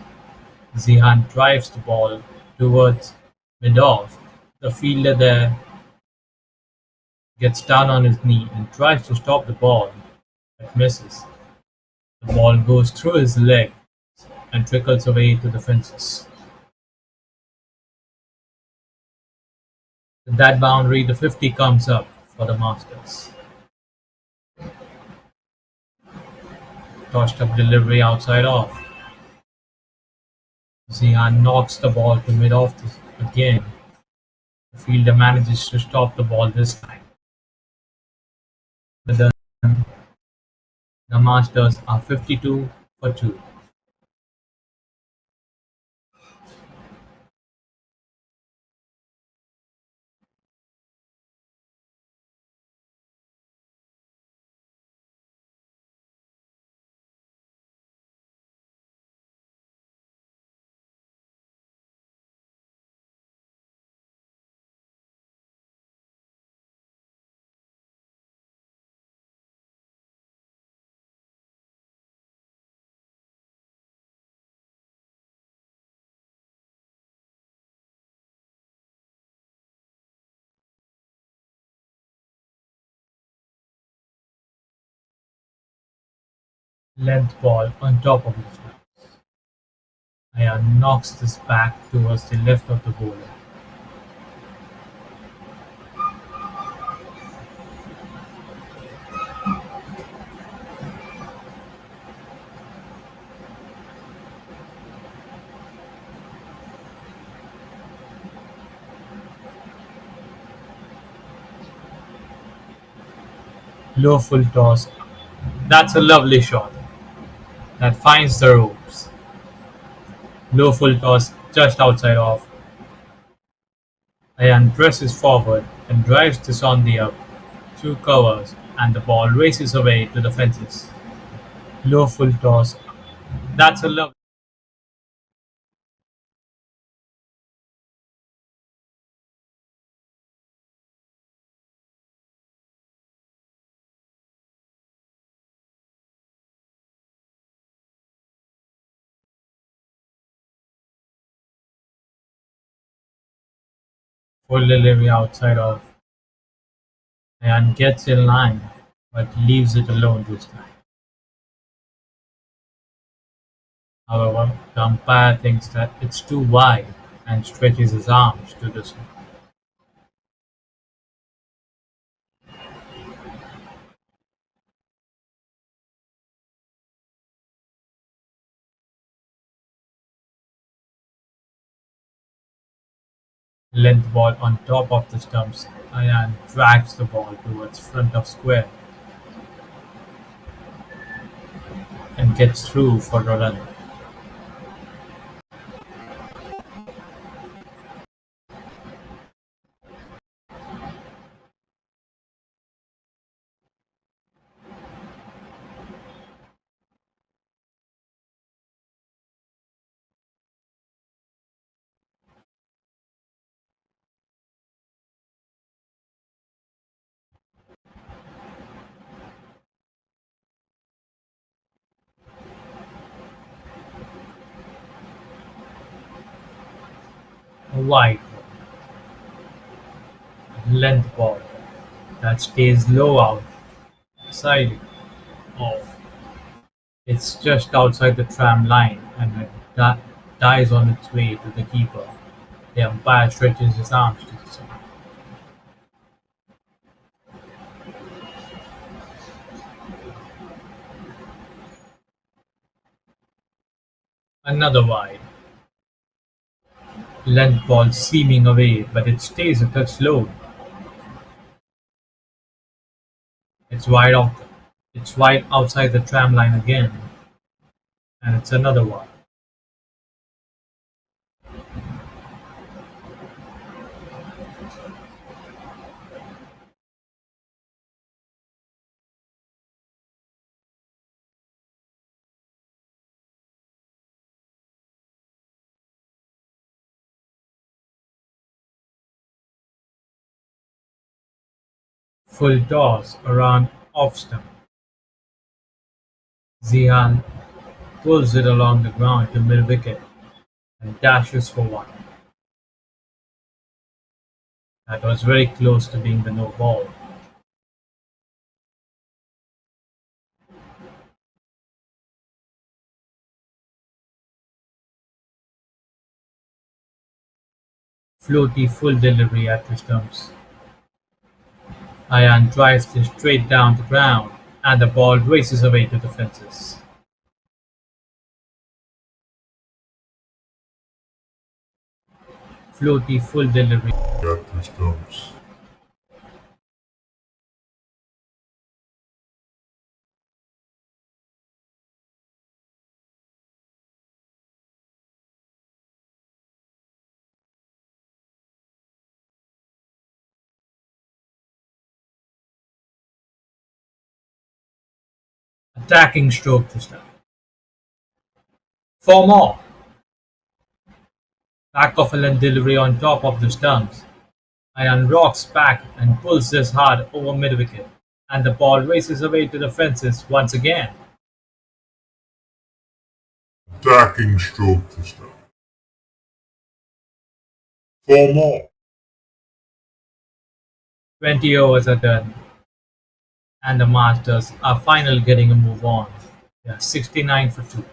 Zihan drives the ball towards mid-off. The fielder there gets down on his knee and tries to stop the ball, but misses. The ball goes through his leg and trickles away to the fences. With that boundary, the 50 comes up for the Masters. Tossed up delivery outside off. Zihan knocks the ball to mid-off again. The fielder manages to stop the ball this time. But the Masters are 52 for 2. Length ball on top of this one. Aya knocks this back towards the left of the bowler. Low full toss. That's a lovely shot that finds the ropes. Low full toss just outside off. Ayan presses forward and drives this on the up. Two covers and the ball races away to the fences. Low full toss. That's a lovely Full delivery outside of and gets in line, but leaves it alone this time. However, the umpire thinks that it's too wide and stretches his arms to this one. Length ball on top of the stumps. Ayan drags the ball towards front of square and gets through for a run. A wide length ball that stays low outside of. It's just outside the tram line and it dies on its way to the keeper. The umpire stretches his arms to the side. Another wide length ball seaming away, but it stays a touch low. It's wide off. It's wide outside the tram line again, and it's another one. Full toss around off stump. Zihan pulls it along the ground to mid wicket and dashes for one. That was very close to being the no ball. Floaty full delivery at the stumps. Ayan drives this straight down the ground, and the ball races away to the fences. Floaty full delivery. At the stumps. Attacking stroke this time. Four more. Back of a length delivery on top of the stumps. Ayan rocks back and pulls this hard over mid wicket, and the ball races away to the fences once again. Attacking stroke this time. Four more. 20 overs are done, and the Masters are finally getting a move on. They are 69 for 2.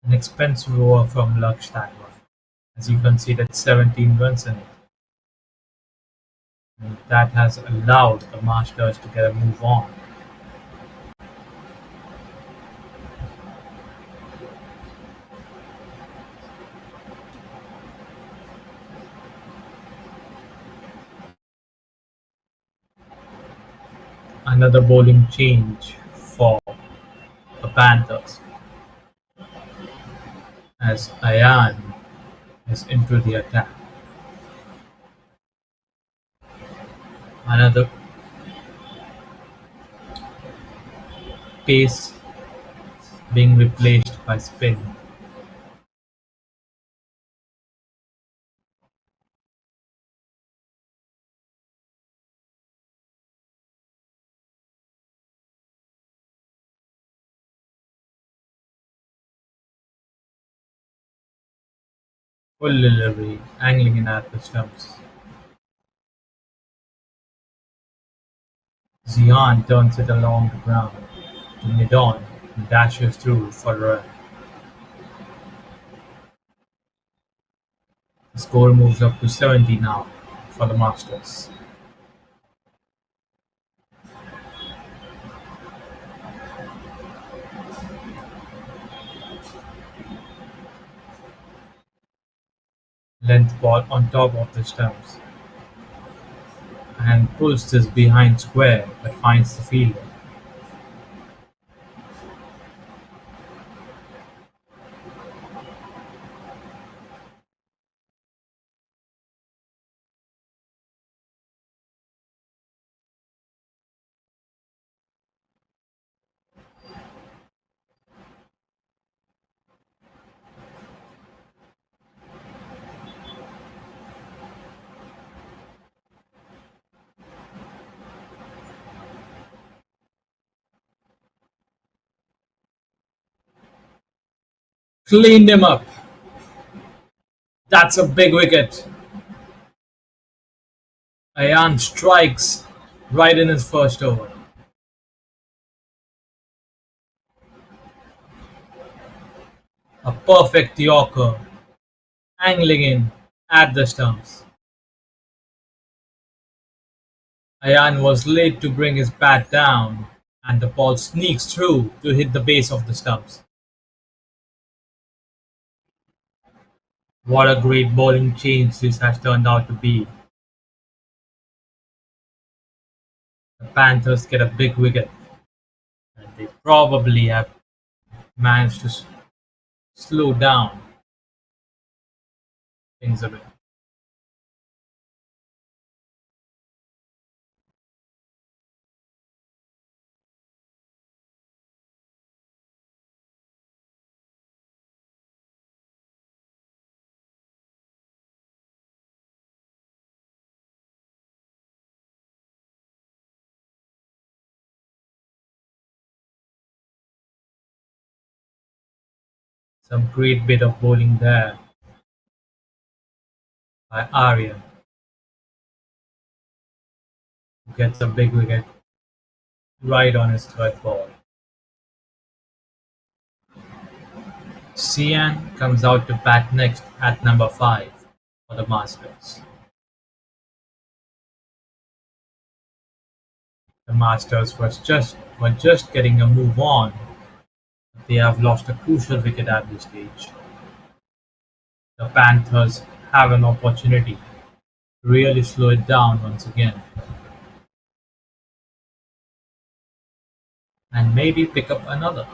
An expensive over from Laksh that one, as you conceded 17 runs in it. And that has allowed the Masters to get a move on. Another bowling change for the Panthers as Ayan is into the attack. Another pace being replaced by spin. Full delivery, angling in at the stumps. Xian turns it along the ground to mid-on and dashes through for a run. The score moves up to 70 now for the Masters. Length ball on top of the stumps and pulls this behind square but finds the fielder. Cleaned him up. That's a big wicket. Ayan strikes right in his first over. A perfect Yorker, angling in at the stumps. Ayan was late to bring his bat down, and the ball sneaks through to hit the base of the stumps. What a great bowling change this has turned out to be. The Panthers get a big wicket, and they probably have managed to slow down things a bit. Some great bit of bowling there by Arya, who gets a big wicket right on his third ball. Cian comes out to bat next at number 5 for the Masters. The Masters were just getting a move on, but they have lost a crucial wicket at this stage. The Panthers have an opportunity to really slow it down once again and maybe pick up another.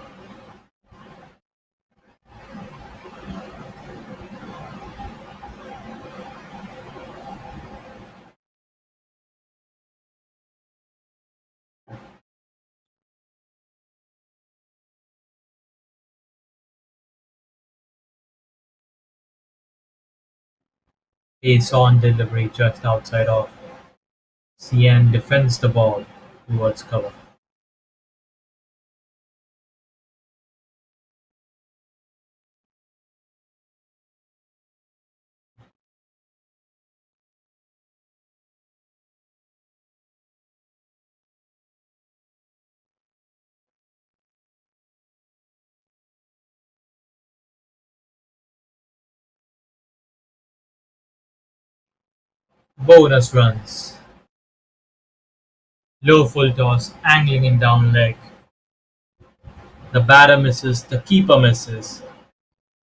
Ace on delivery just outside off. Cian defends the ball towards cover. Bonus runs. Low full toss, angling in down leg. The batter misses, the keeper misses,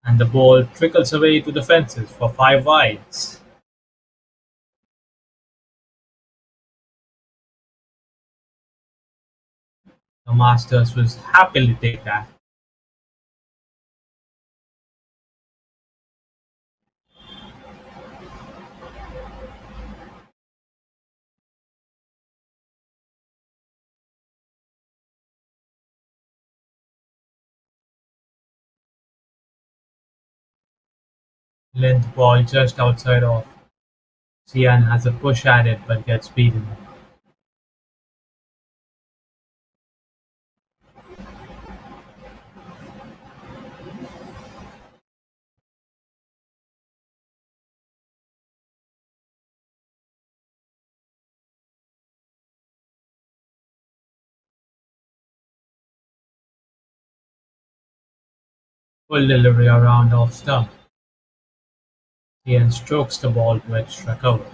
and the ball trickles away to the fences for 5 wides. The Masters will happily take that. Length ball just outside off. Cian has a push at it but gets beaten. Full delivery around off stump. Ian strokes the ball to extra cover.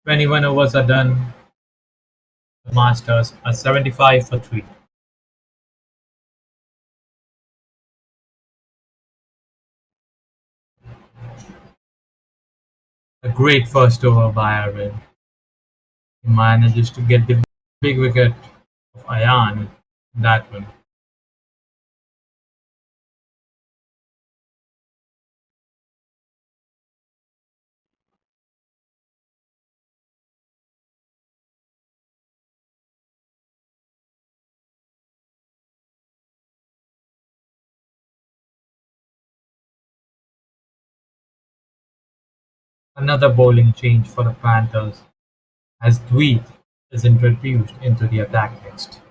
21 overs are done. The Masters are 75 for 3. A great first over by Aaron. He manages to get the big wicket of Ayan in that one. Another bowling change for the Panthers as Dweet is introduced into the attack next.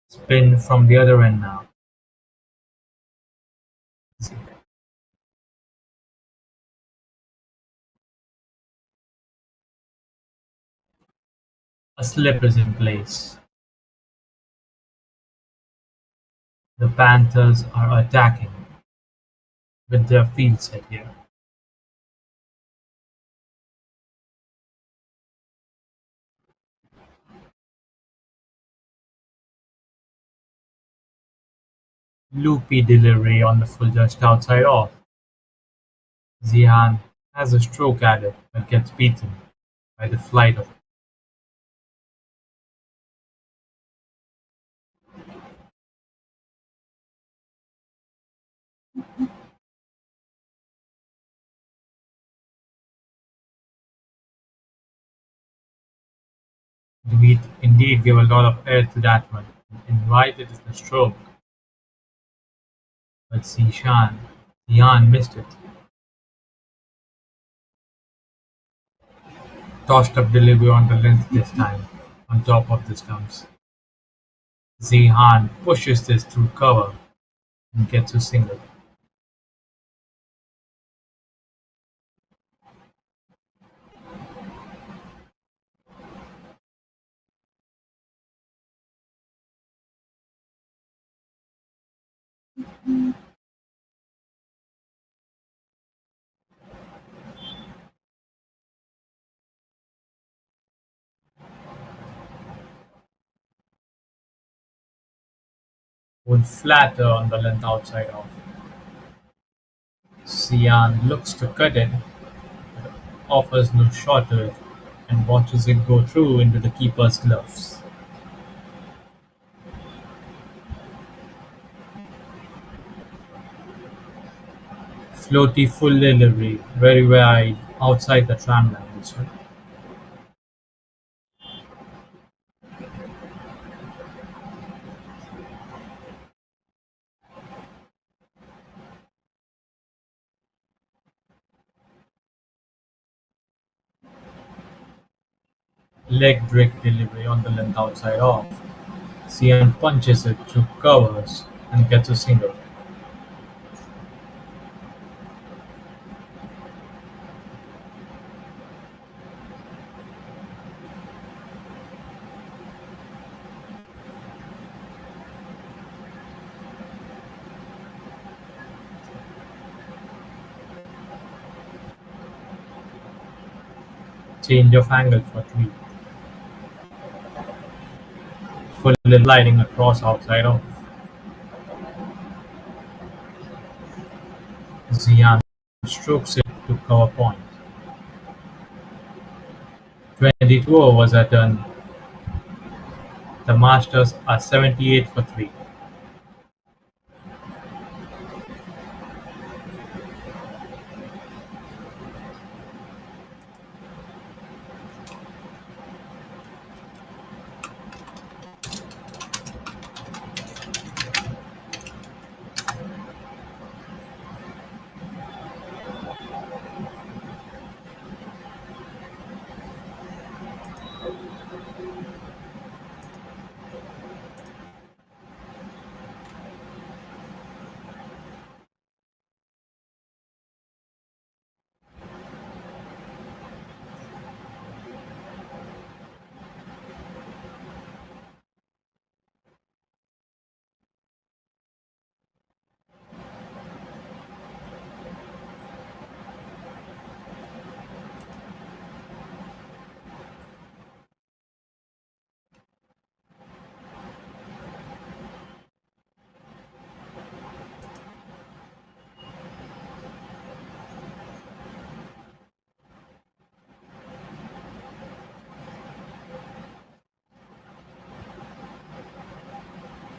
Spin from the other end now. A slip is in place. The Panthers are attacking with their field set here. Loopy delivery on the full just outside off. Zihan has a stroke at it but gets beaten by the flight of it. Dweet indeed gave a lot of air to that one and invited the stroke, but Zihan missed it. Tossed up delivery on the length this time, on top of the stumps. Zihan pushes this through cover and gets a single. Would flatter on the length outside off. Zihan looks to cut it, but offers no shot to it and watches it go through into the keeper's gloves. Floaty full delivery, very wide outside the tram line this one. Leg break delivery on the length outside off. Cian punches it through covers and gets a single. Change of angle for three. Full sliding across outside off. Zian strokes it to cover point. 22 overs are done. The Masters are 78 for 3.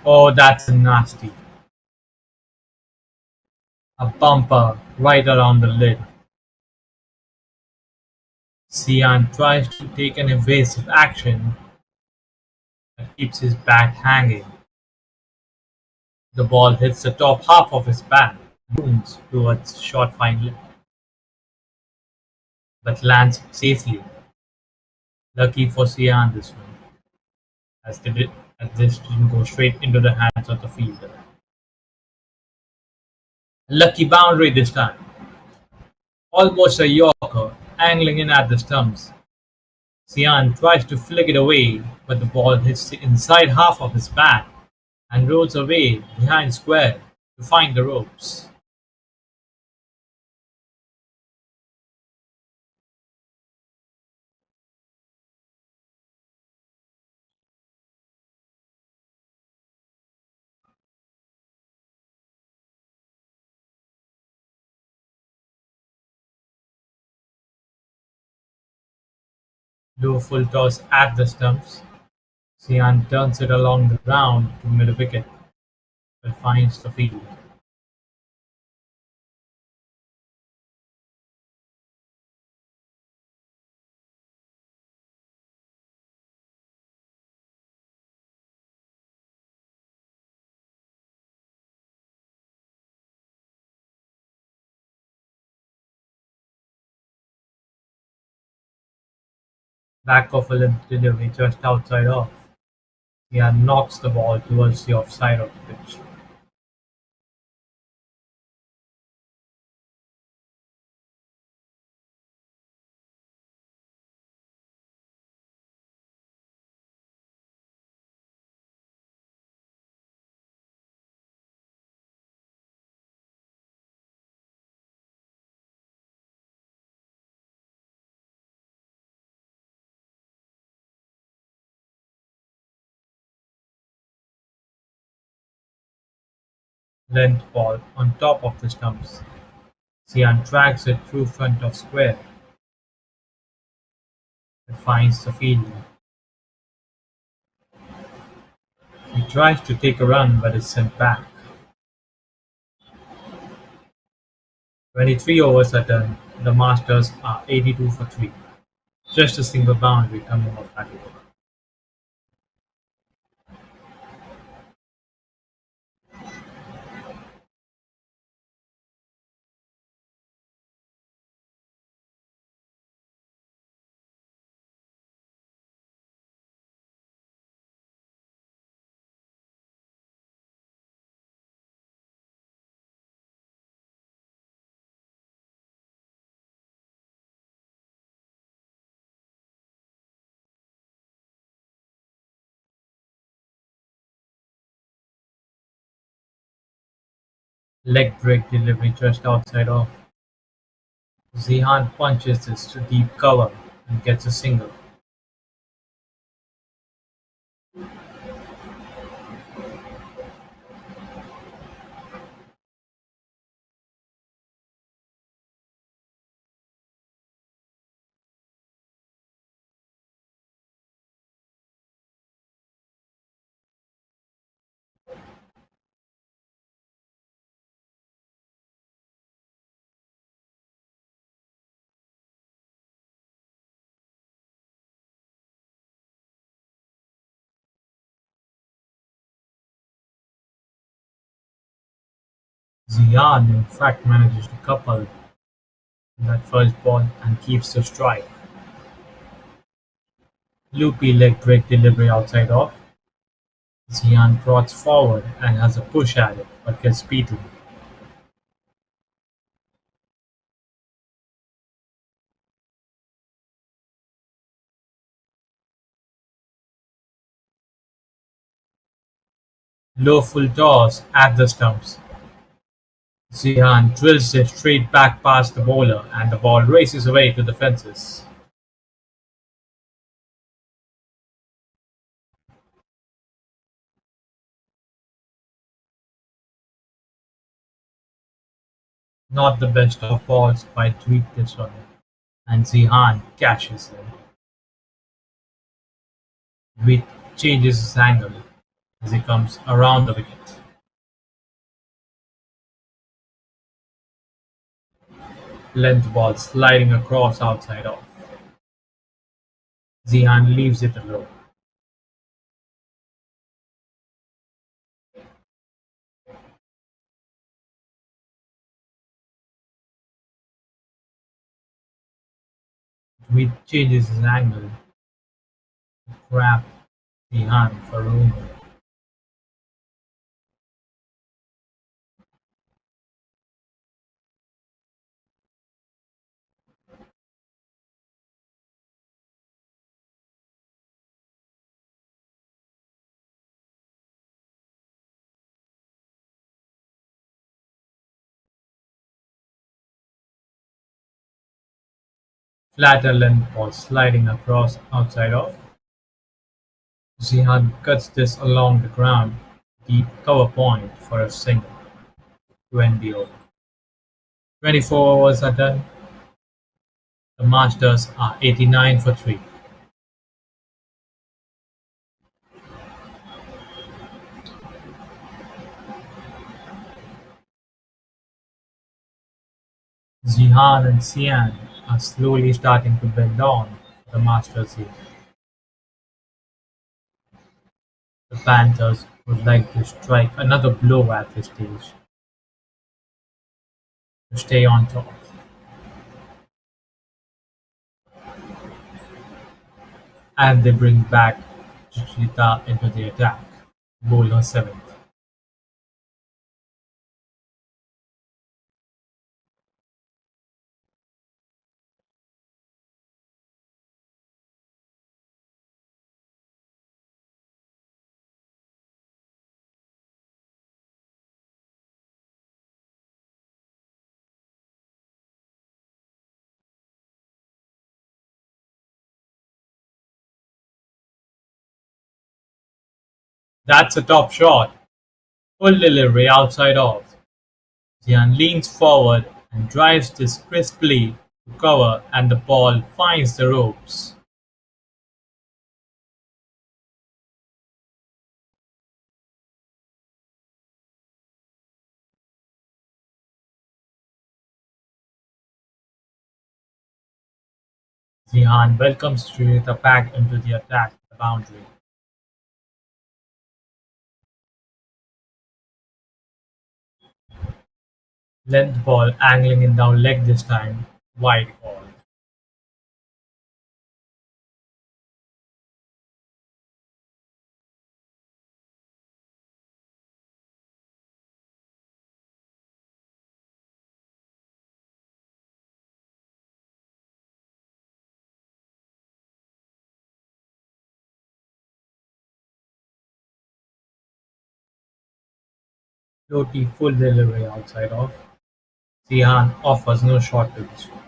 Oh, that's nasty. A bumper right around the lid. Cian tries to take an evasive action but keeps his bat hanging. The ball hits the top half of his bat and booms towards short fine lip, but lands safely. Lucky for Cian this one, as, as this didn't go straight into the hands of the fielder. Lucky boundary this time. Almost a Yorker, angling in at the stumps. Cian tries to flick it away, but the ball hits the inside half of his bat and rolls away behind square to find the ropes. Low full toss at the stumps. Cian turns it along the ground to mid wicket, but finds the field. Back of a limp delivery just outside off. Cian knocks the ball towards the offside of the pitch. Length ball on top of the stumps. Cian tracks it through front of square, but finds the fielder. He tries to take a run but is sent back. 23 overs are done. The Masters are 82 for 3. Just a single boundary coming off that over. Leg break delivery just outside off. Zihan punches this to deep cover and gets a single. Zihan in fact manages to couple that first ball and keeps the strike. Loopy leg break delivery outside off. Zihan trots forward and has a push at it but gets beaten. Low full toss at the stumps. Zihan drills it straight back past the bowler and the ball races away to the fences. Not the best of balls by Tweet this one, and Zihan catches it. Tweet changes his angle. as he comes around the wicket. Length ball sliding across outside off. Zihan leaves it alone. Smith changes his angle to grab Zihan for room. Flatter length ball sliding across outside off. Zihan cuts this along the ground, deep cover point for a single to end the over. 24 overs are done. The Masters are 89 for 3. Zihan and Sian are slowly starting to bend on for the Masters here. The Panthers would like to strike another blow at this stage to stay on top. And they bring back Chichita into the attack, bowler 7th. That's a top shot. Full delivery outside off. Zian leans forward and drives this crisply to cover, and the ball finds the ropes. Zihan welcomes Chichita back into the attack at the boundary. Length ball angling in down leg this time, wide ball. Loti full delivery outside off. Zihan offers no shot to this one.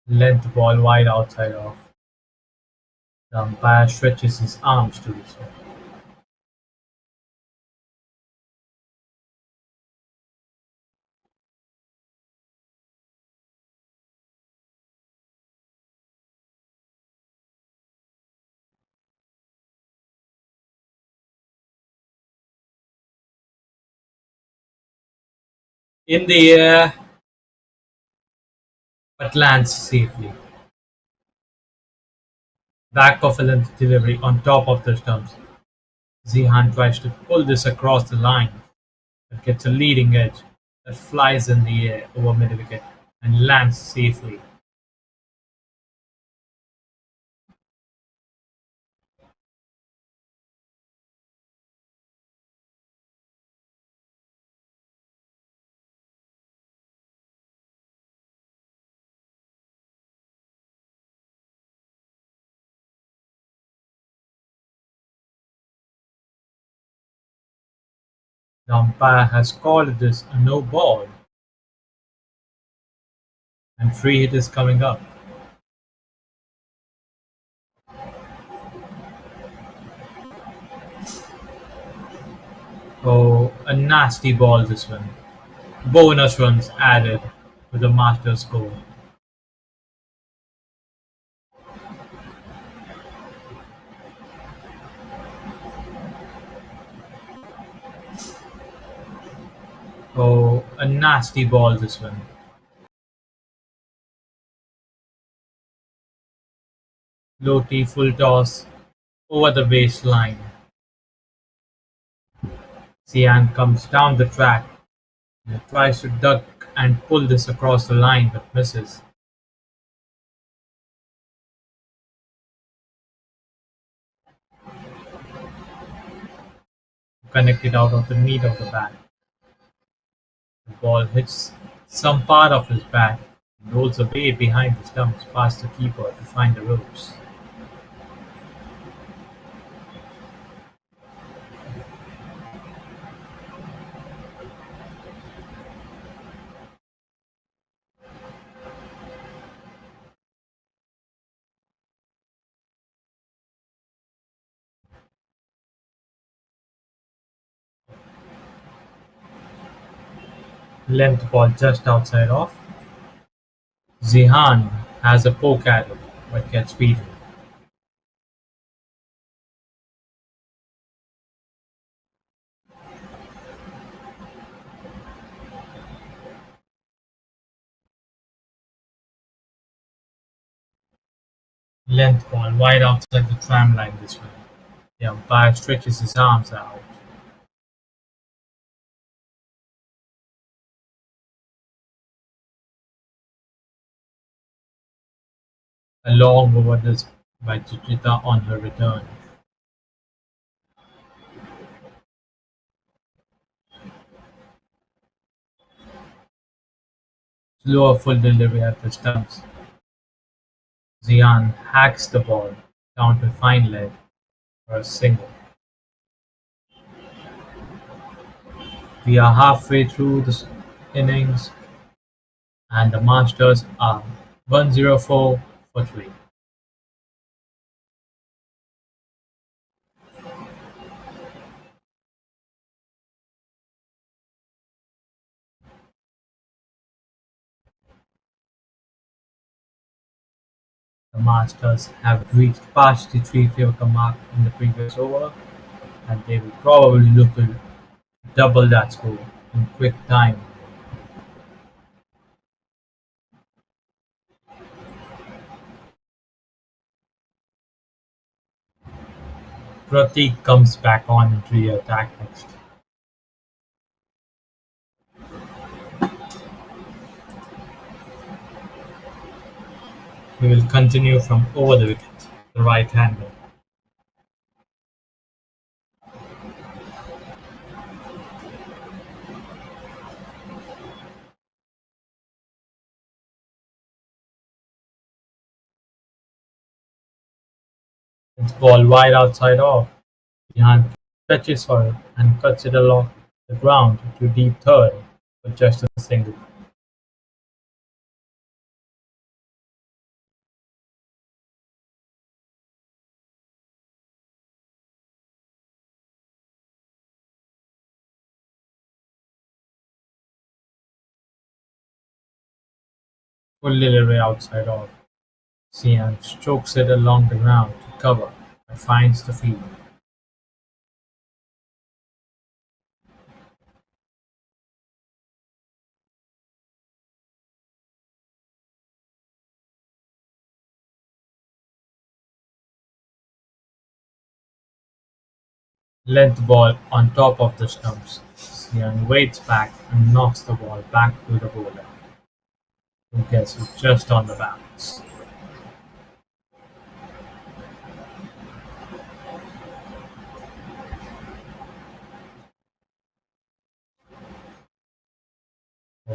Length ball wide outside off. The umpire stretches his arms to this one. In the air, but lands safely. Back of a length delivery on top of the stumps. Zihan tries to pull this across the line, but gets a leading edge that flies in the air over mid-wicket and lands safely. The umpire has called this a no ball, and free hit is coming up. Oh, a nasty ball this one. Bonus runs added to the master score. Oh, a nasty ball this one. Low T full toss over the baseline. Sian comes down the track and tries to duck and pull this across the line but misses. Connected out of the meat of the bat. The ball hits some part of his bat and rolls away behind the stumps past the keeper to find the ropes. Length ball just outside off. Zihan has a poke at it but gets beaten. Length ball wide outside the tram line this way. The umpire stretches his arms out. A long over this by Suchita on her return. Slower full delivery at the stumps. Zian hacks the ball down to fine leg for a single. We are halfway through the innings and the Masters are 104 for 3. The Masters have reached past the 3 fielder mark in the previous over and they will probably look to double that score in quick time. Pratik comes back on into the attack next. He will continue from over the wicket, the right-hander. It's ball wide outside off. Behind fetches for it and cuts it along the ground to deep third for just a single. Full delivery outside off. Sian strokes it along the ground to cover but finds the field. Length ball on top of the stumps. Sian waits back and knocks the ball back to the bowler, who gets it just on the bounce.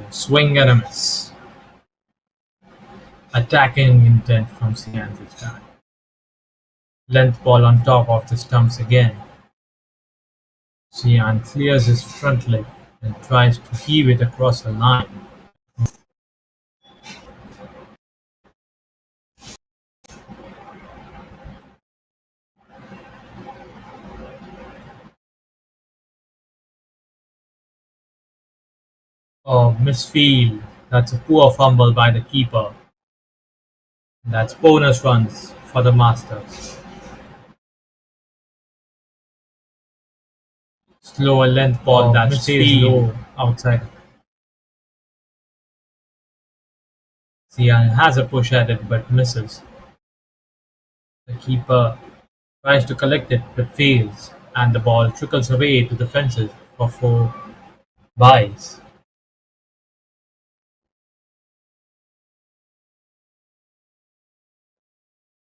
Swing and a miss. Attacking intent from Sian this time. Length ball on top of the stumps again. Sian clears his front leg and tries to heave it across the line. Oh, misfield. That's a poor fumble by the keeper. That's bonus runs for the Masters. Slower length ball that stays low outside. Sian has a push at it but misses. The keeper tries to collect it but fails, and the ball trickles away to the fences for four byes.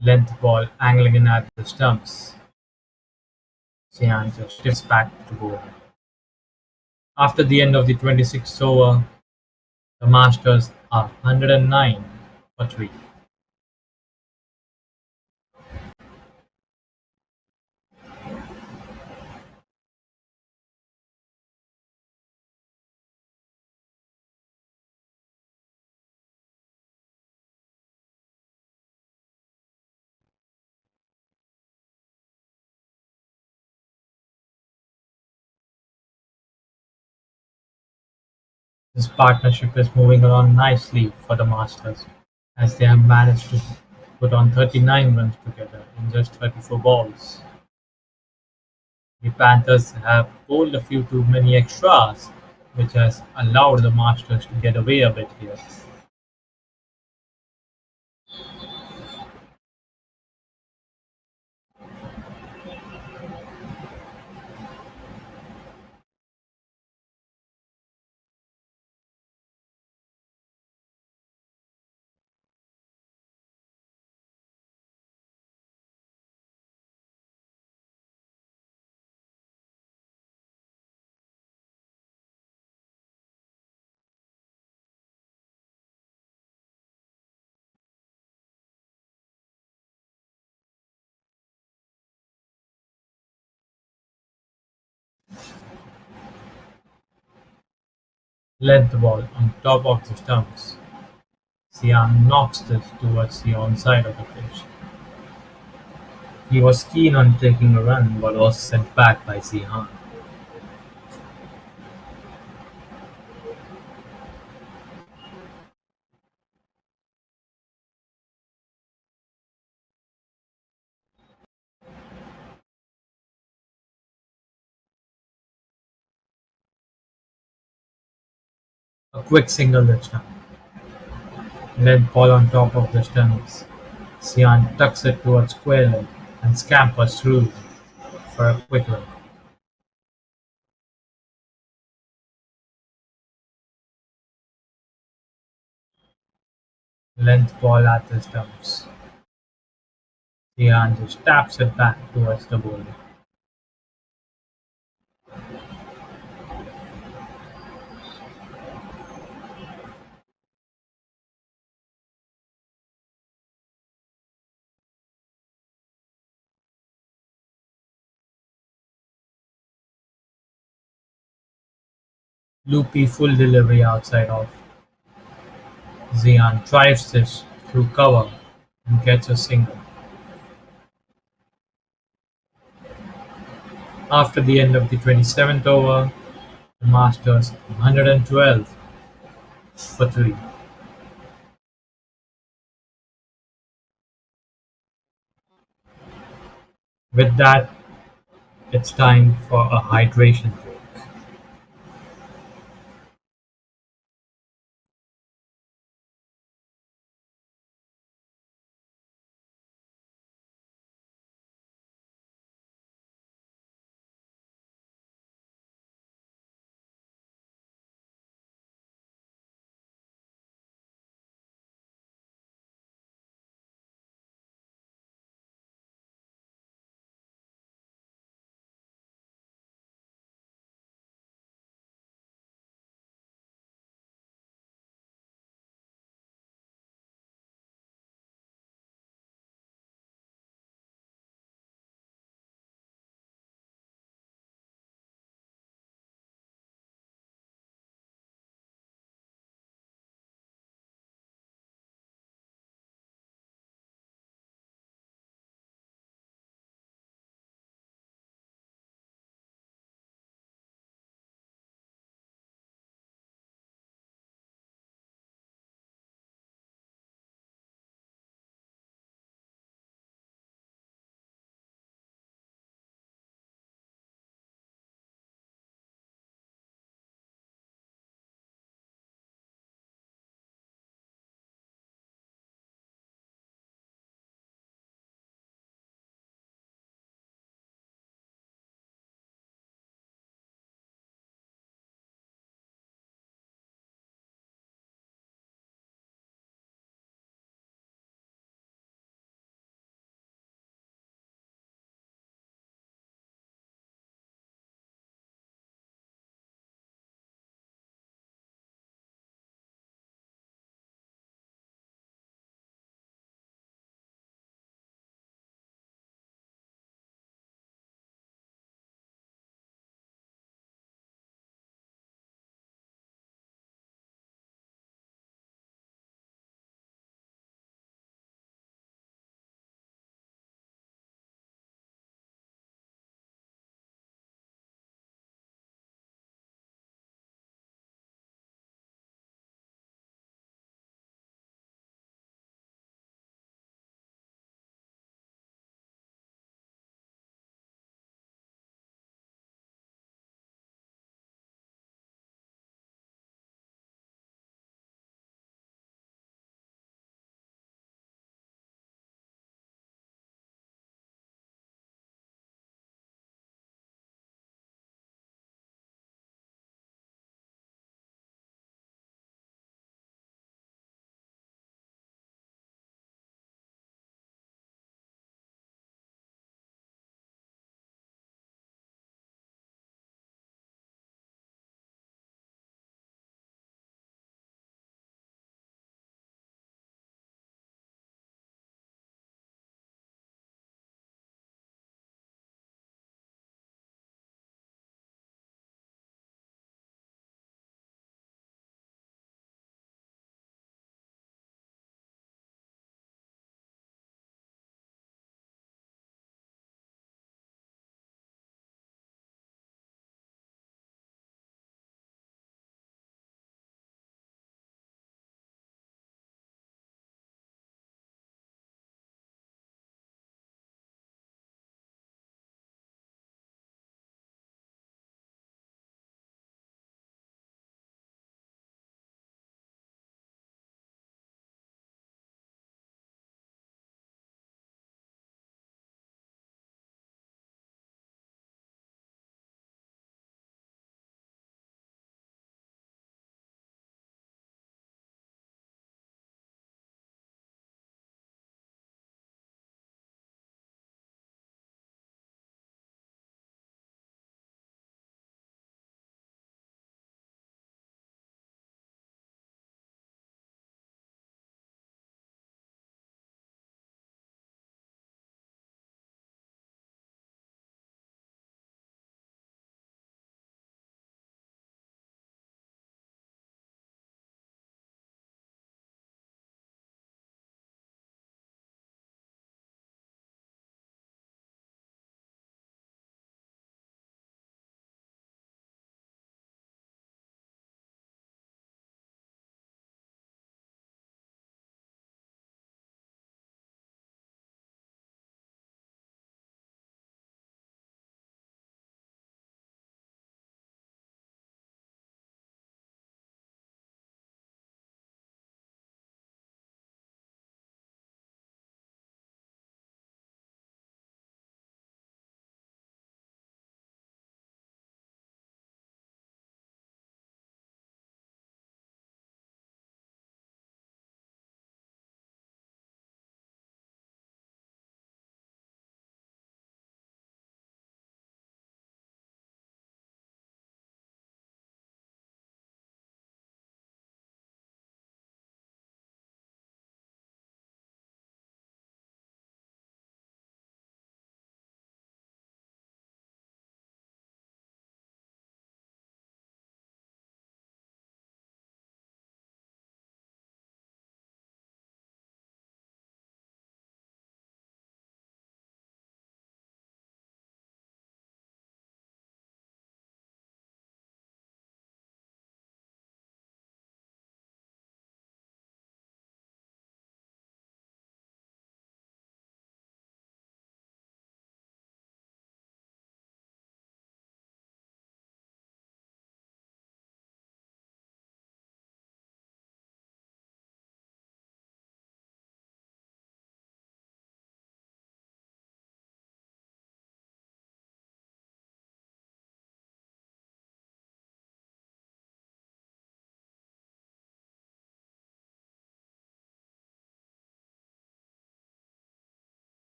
Length ball angling in at the stumps. Sian just shifts back to bowl. After the end of the 26th over, the Masters are 109 for 3. This partnership is moving along nicely for the Masters, as they have managed to put on 39 runs together in just 34 balls. The Panthers have bowled a few too many extras, which has allowed the Masters to get away a bit here. Length ball on top of the stumps. Sian knocks this towards the onside of the pitch. He was keen on taking a run but was sent back by Sihan. A quick single this time. Length ball on top of the stumps. Sian tucks it towards square leg and scampers through for a quick run. Length ball at the stumps. Sian just taps it back towards the bowler. Loopy full delivery outside off. Zian drives this through cover and gets a single. After the end of the 27th over, the Masters 112 for 3. With that, it's time for a hydration break.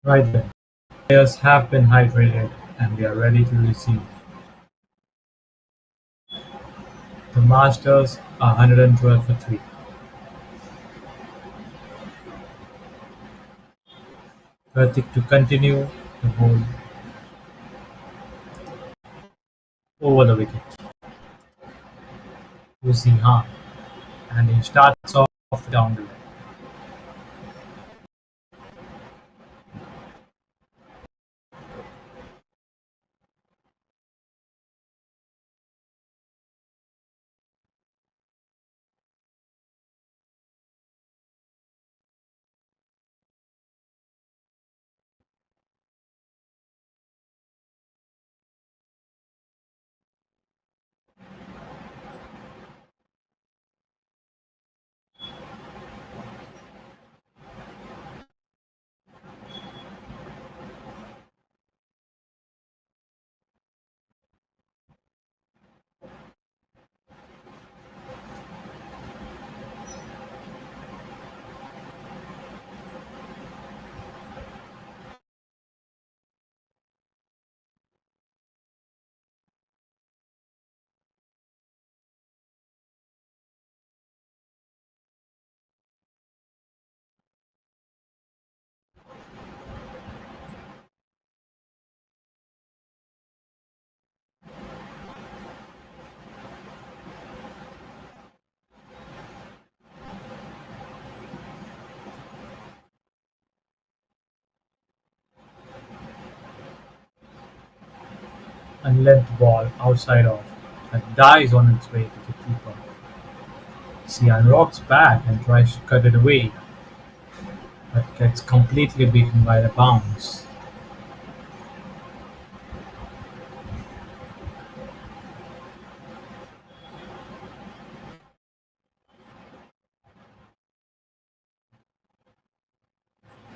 Right then, players have been hydrated and we are ready to receive. The Masters are 112 for 3. Karthik to continue the ball over the wicket to Zihan, and he starts off down the leg. And length ball outside off that dies on its way to the keeper. Sian rocks back and tries to cut it away, but gets completely beaten by the bounce.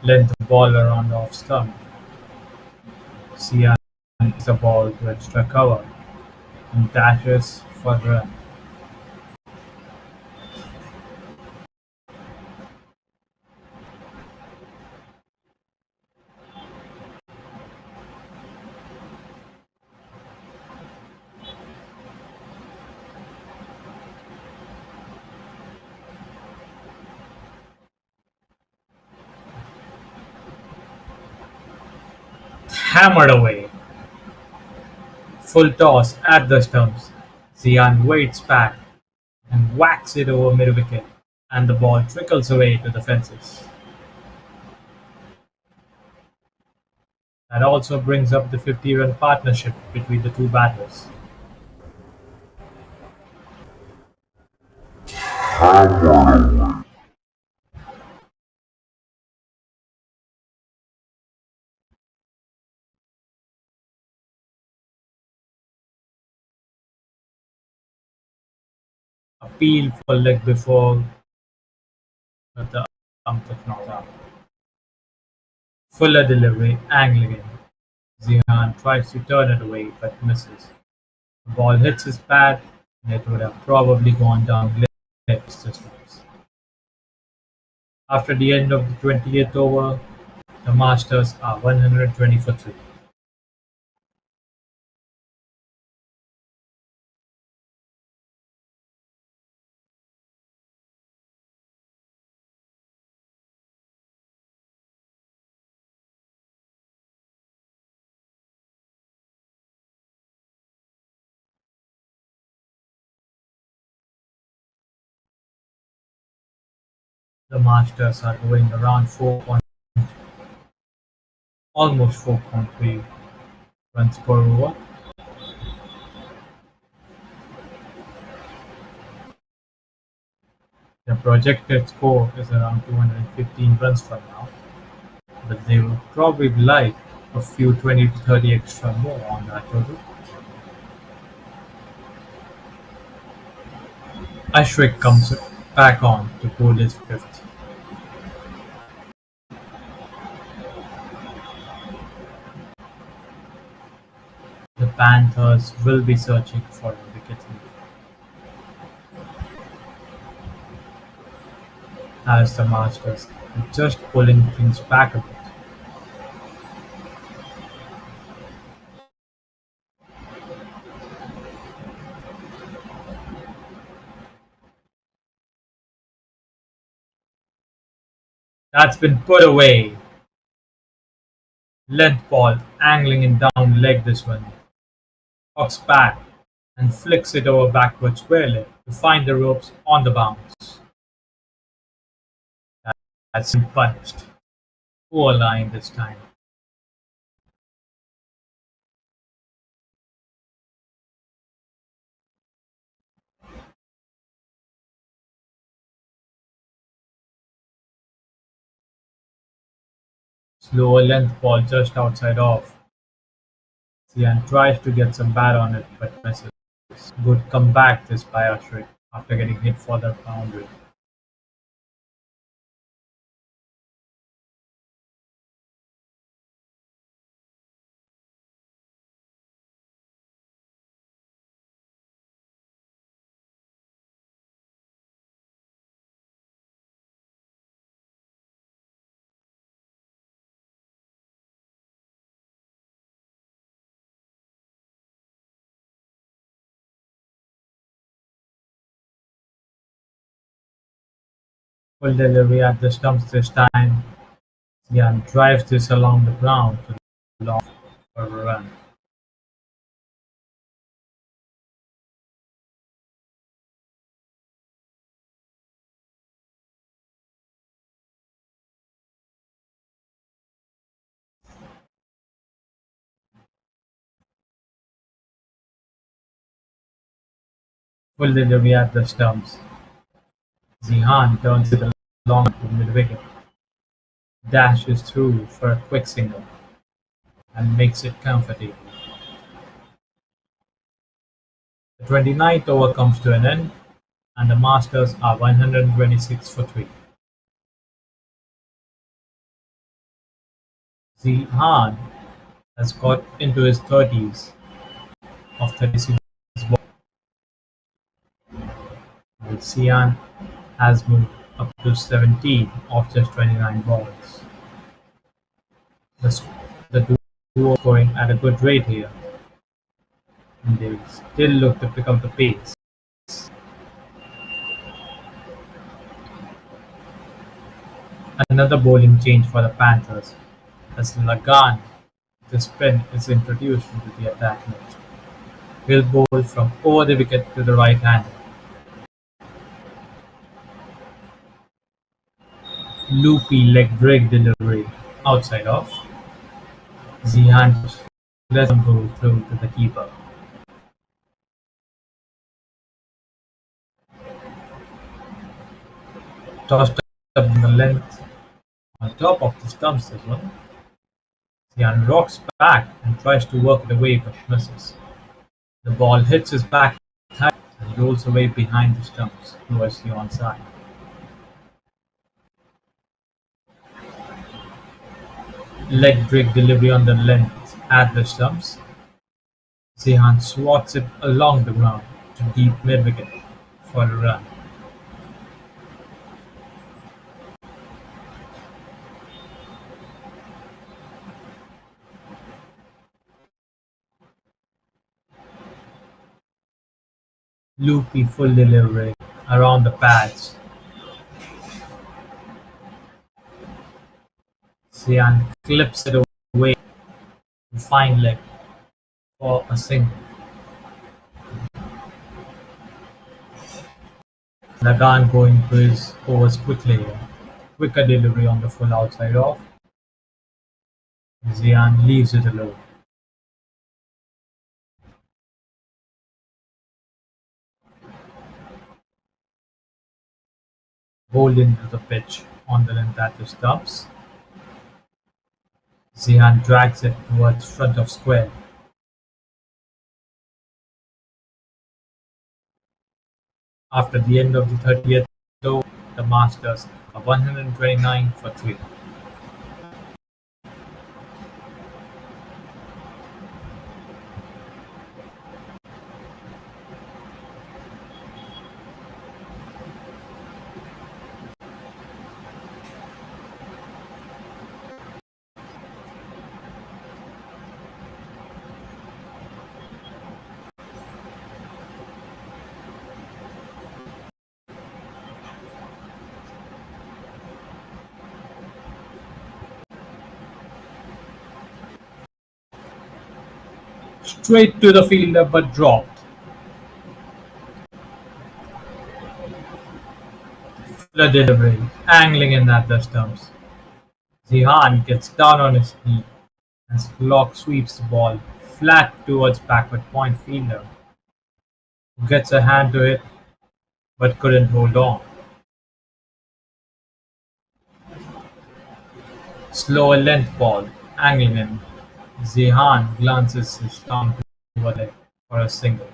Length ball around off stump. Sian takes the ball to extra cover and dashes for the run. Hammered away. Full toss at the stumps. Zian waits back and whacks it over mid-wicket, and the ball trickles away to the fences. That also brings up the 50-run partnership between the two batters. Appeal for leg before but the ump is not out. Fuller delivery, angling in. Zihan tries to turn it away but misses. The ball hits his pad and it would have probably gone down leg systems. After the end of the 20th over, the Masters are 120 for 3. The Masters are going around 4 point, almost 4.3 runs per over. Their projected score is around 215 runs for now, but they would probably like a few 20 to 30 extra more on that total. Ashwick comes back on to bowl his fifth. The Panthers will be searching for a wicket lead as the Masters are just pulling things back a bit. That's been put away. Length ball angling in down leg this one. Hawks back and flicks it over backward squarely to find the ropes on the bounce. That's been punished. Poor line this time. Slower length ball just outside off. Sian tries to get some bat on it but misses. Good comeback this by Ashrik after getting hit for the boundary. Full delivery at the stumps this time. Sian drives this along the ground to the long for a run. Full delivery at the stumps. Zihan turns it along to mid-wicket, dashes through for a quick single, and makes it comfortable. The 29th over comes to an end, and the Masters are 126 for 3. Zihan has got into his 30s of 36 balls, while Sian has moved up to 17 of just 29 balls. The, the duo scoring at a good rate here, and they still look to pick up the pace. Another bowling change for the Panthers as Lagan, the spin is introduced into the attack mode. He'll bowl from over the wicket to the right-hander. Loopy leg break delivery outside off. Zihan lets him go through to the keeper. Tossed up in the length on top of the stumps as well. Zihan rocks back and tries to work it away but misses. The ball hits his back thigh and rolls away behind the stumps towards the onside. Leg break delivery on the length at the stumps. Zihan swats it along the ground to deep mid-wicket for a run. Loopy full delivery around the pads. Zihan clips it away to fine leg for a single. Lagan going to his overs quickly here. Quicker delivery on the full outside off. Zihan leaves it alone. Bowled into the pitch on the length at the stumps. Zihan drags it towards front of square. After the end of the 30th over, the Masters are 129 for 3. Straight to the fielder but dropped. The delivery, angling in at the stumps. Zihan gets down on his knee and Slock sweeps the ball flat towards backward point fielder, who gets a hand to it but couldn't hold on. Slower length ball, angling in. Zihan glances his thumb to a leg for a single.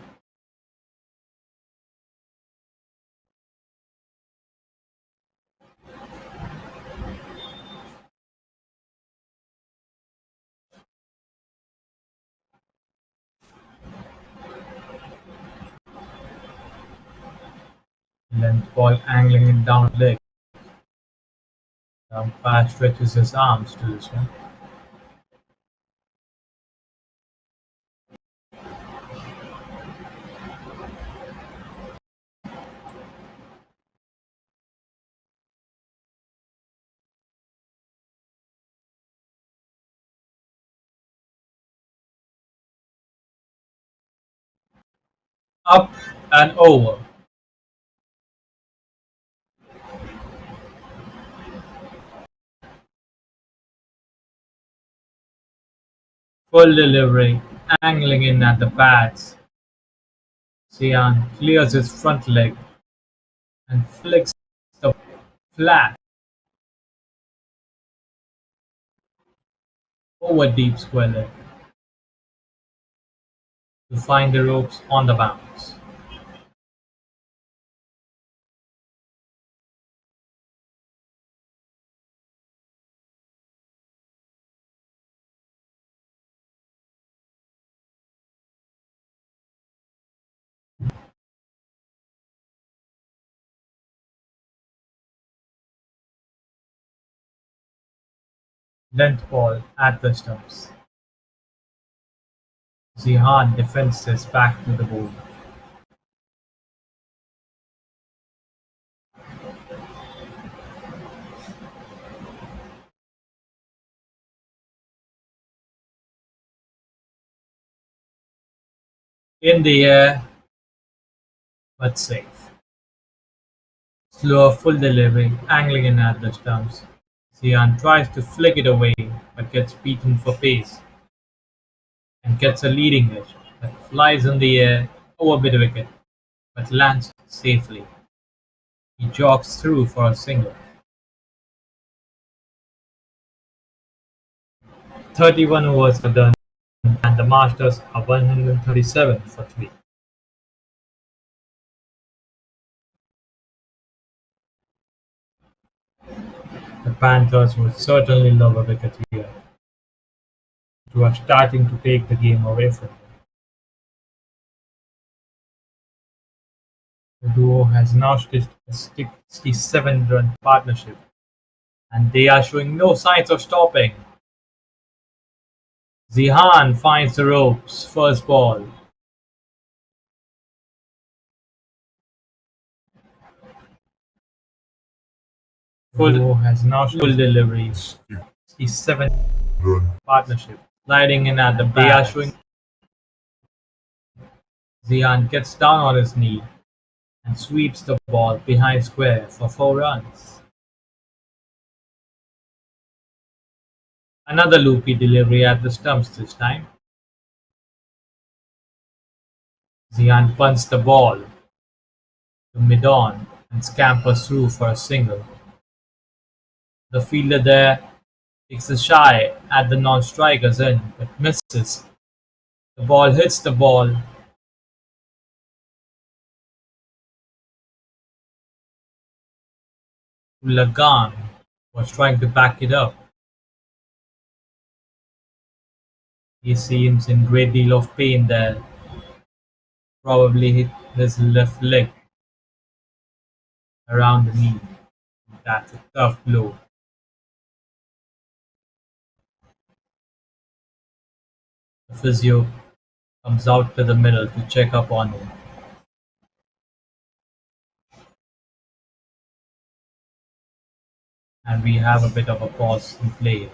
Length ball angling in down leg. The umpire stretches his arms to this one. Up and over. Full delivery, angling in at the pads. Sian clears his front leg and flicks the flat over deep square leg to find the ropes on the bounce. Length ball at the stumps. Zihan defends his back to the ball. In the air, but safe. Slower full delivery, angling in at the stumps. Zihan tries to flick it away, but gets beaten for pace and gets a leading edge that flies in the air over mid wicket, but lands safely. He jogs through for a single. 31 overs are done, and the Masters are 137 for 3. The Panthers would certainly love a wicket here, who are starting to take the game away from them. The duo has now stitched a 67-run partnership, and they are showing no signs of stopping. Zihan finds the ropes, first ball. The duo has now full delivery, 67 Run. partnership, sliding in at the bat. They are showing. Zihan gets down on his knee and sweeps the ball behind square for 4 runs. Another loopy delivery at the stumps this time. Zihan punts the ball to mid-on and scampers through for a single. The fielder there takes a shy at the non-striker's end but misses. The ball hits the ball. Lagan was trying to back it up. He seems in great deal of pain there. Probably hit his left leg around the knee. That's a tough blow. The physio comes out to the middle to check up on him. And we have a bit of a pause in play.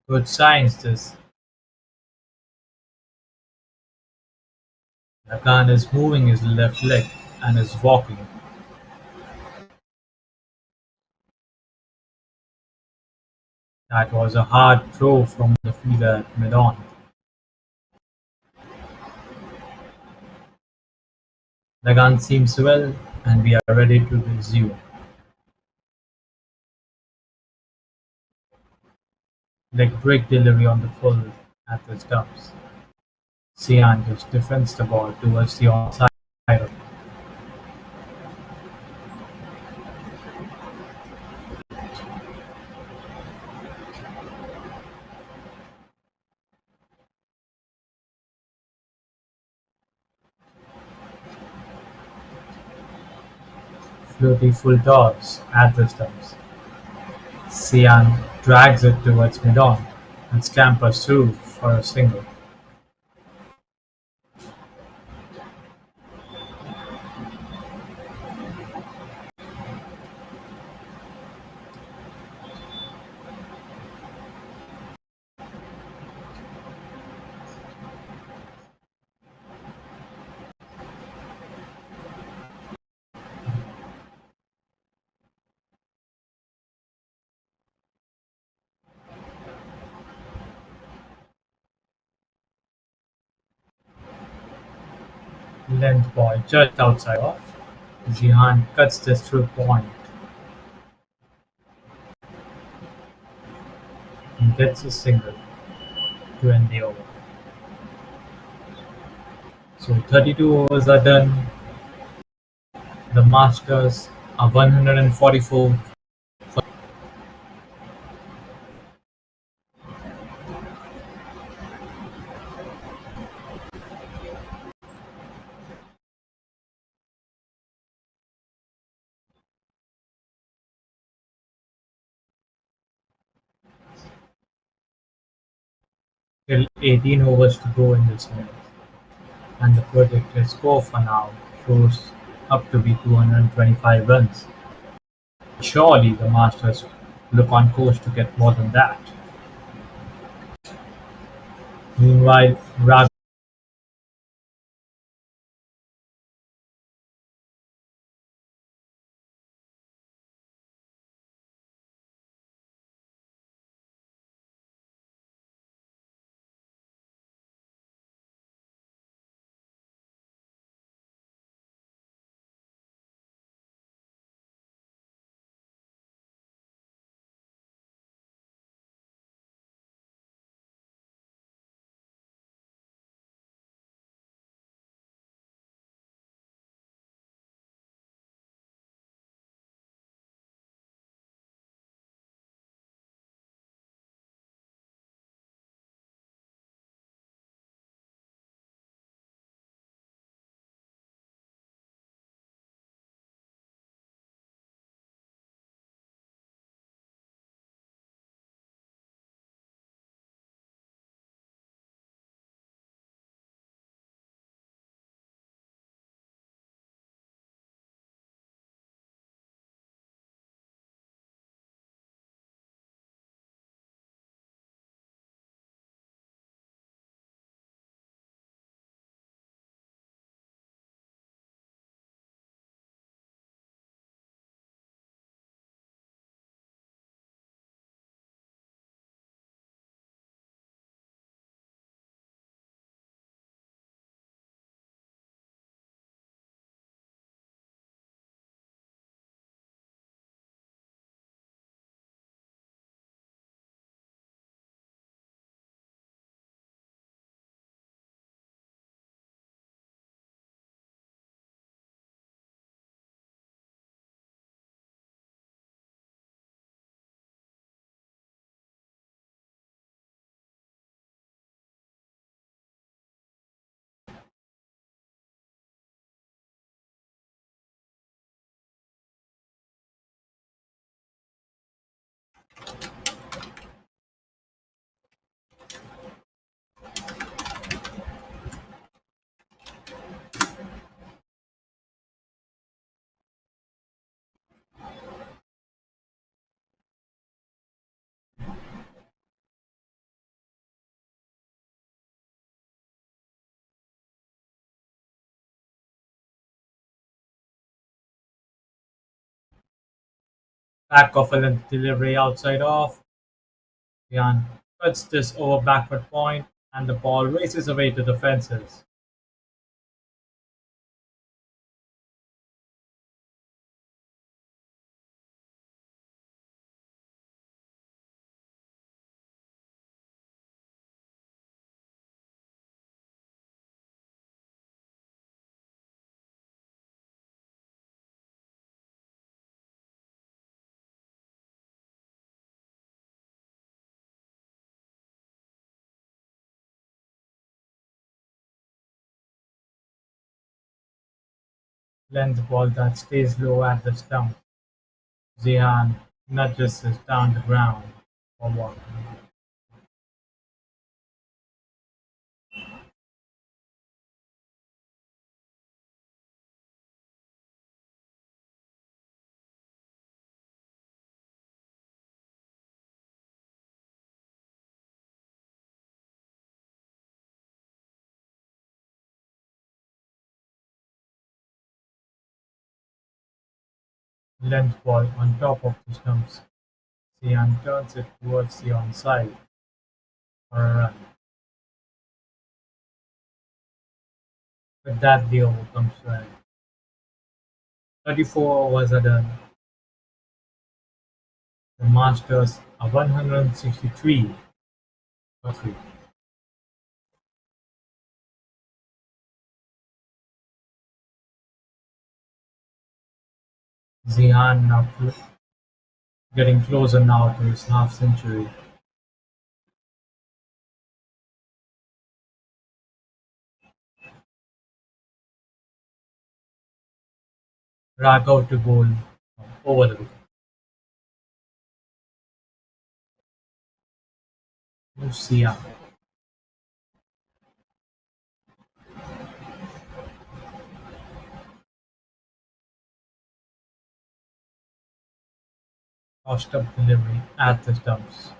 Good signs this. Lagan is moving his left leg and is walking. That was a hard throw from the fielder at mid-on. Lagan seems well and we are ready to resume. Leg break delivery on the full at the stumps. Sian just defends the ball towards the onside of floaty full toss at the stumps. Sian drags it towards mid-on and scampers through for a single. Length ball just outside off. Zihan cuts this through point and gets a single to end the over. So 32 overs are done. The Masters are 144 till 18 overs to go in this match, and the projected score for now shows up to be 225 runs. Surely the Masters look on course to get more than that. Meanwhile, Back of a length delivery outside off. Jan cuts this over backward point, and the ball races away to the fences. Length ball that stays low at the stump. Zihan nudges it down the ground for one. Length ball on top of the stumps. Zihan turns it towards the onside for a run. With that, the over comes to an end. 34 overs are done. The Masters are 163 for 3. Zihan now getting closer now to his half century. Raghav to bowl over the wicket. Lucia tossed up delivery at the stumps.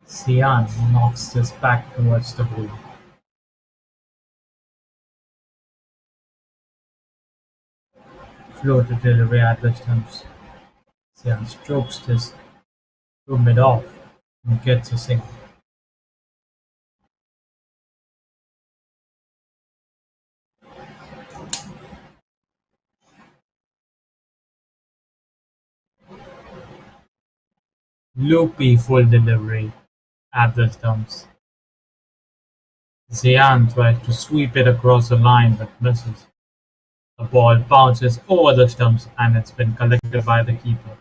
Sian knocks this back towards the goal. Floated delivery at the stumps. Sian strokes this to mid-off and gets a single. Loopy full delivery at the stumps. Zian tries to sweep it across the line but misses. The ball bounces over the stumps and it's been collected by the keeper.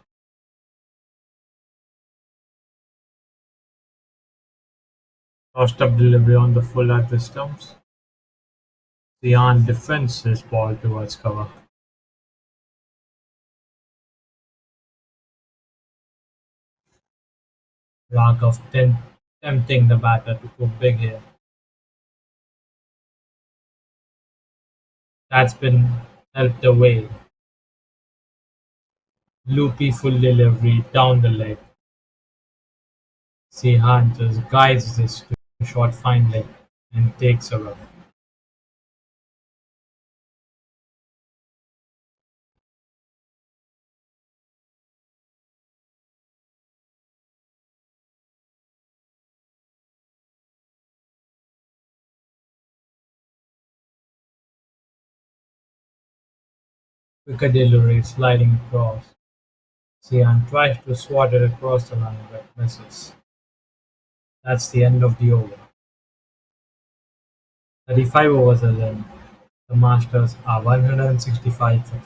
Tossed up delivery on the full at the stumps. Zian defends his ball towards cover. Raghav tempting the batter to go big here. That's been helped away. Loopy full delivery down the leg. Sihan just guides this to a short fine leg and takes a run. Quicker delivery sliding across. Sihan tries to swat it across the line but misses. That's the end of the over. 35 overs are done. The Masters are 165 for 3.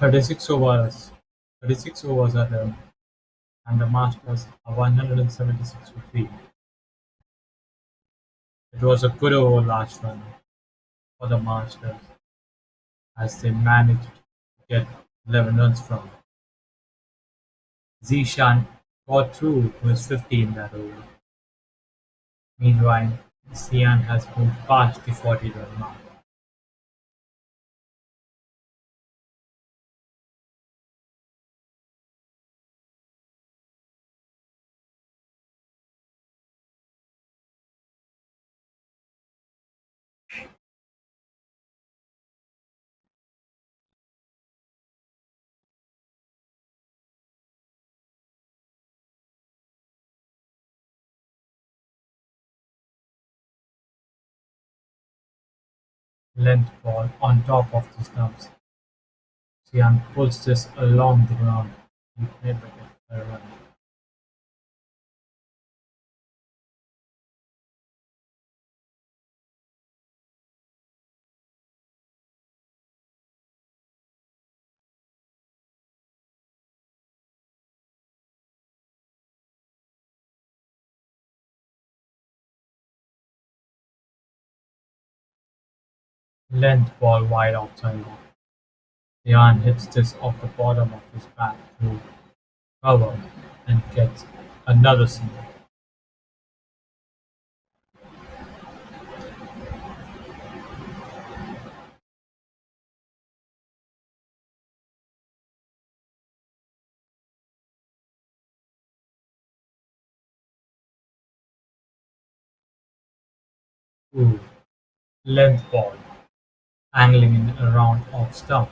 36 overs. 36 overs are done, and the Masters are 176 for 3. It was a good over last run for the Masters as they managed to get 11 runs from it. Zishan got through to his 50 in that over. Meanwhile, Sian has moved past the 40-run mark. Length ball on top of the stumps. Sian pulls this along the ground and never gets a run. Length ball wide outside off. Sian hits this off the bottom of his bat through cover and gets another single. Ooh, length ball, angling in around off stump.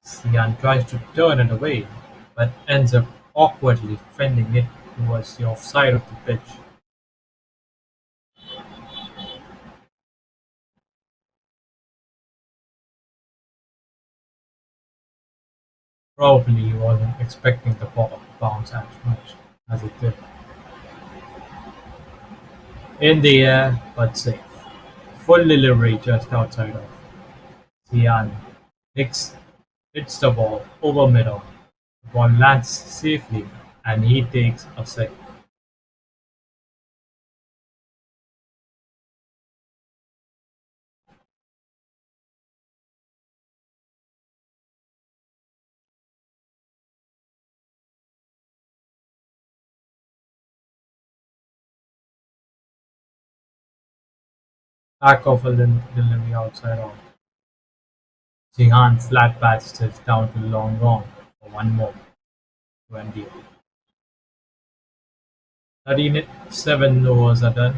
Sian tries to turn it away, but ends up awkwardly fending it towards the offside of the pitch. Probably he wasn't expecting the ball to bounce as much as it did. In the air, but safe. Full delivery just outside of. Sian hits, hits the ball over middle. The ball lands safely and he takes a second. Back of a delivery outside off. Sihan flat patched it down to long wrong for one more to end the over. 37 overs are done.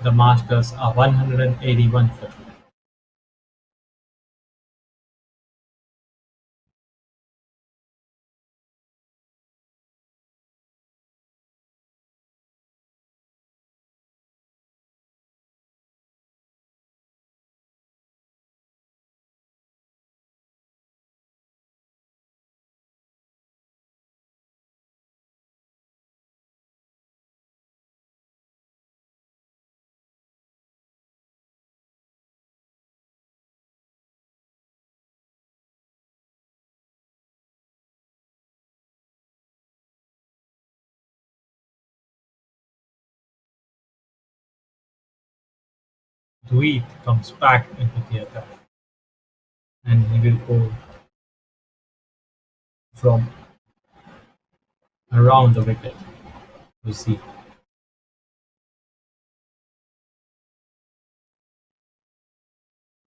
The Masters are 181 for 2. Dweet comes back into the attack, and he will go from around the wicket to see.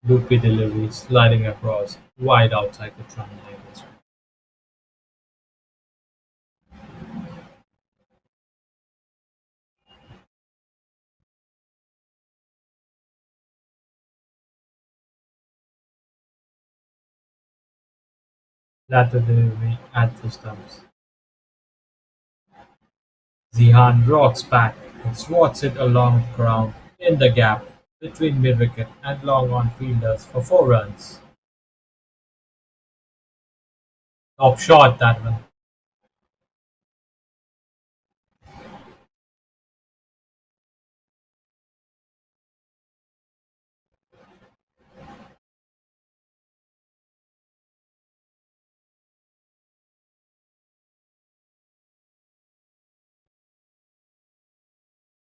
Loopy delivery sliding across wide outside the trunk line as well. Latter delivery at the stumps. Zihan rocks back and swats it along the ground in the gap between mid-wicket and long on fielders for 4 runs. Top shot that one.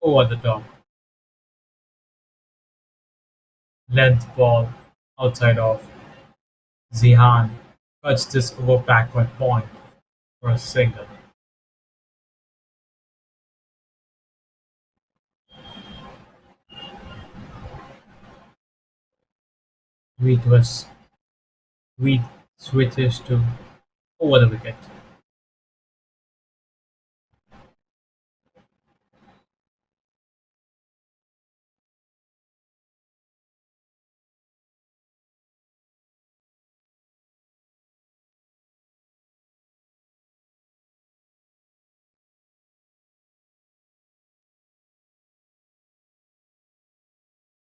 over the top. Length ball outside of Zihan cuts this over backward point for a single. Wheat was Wheat switches to over the wicket.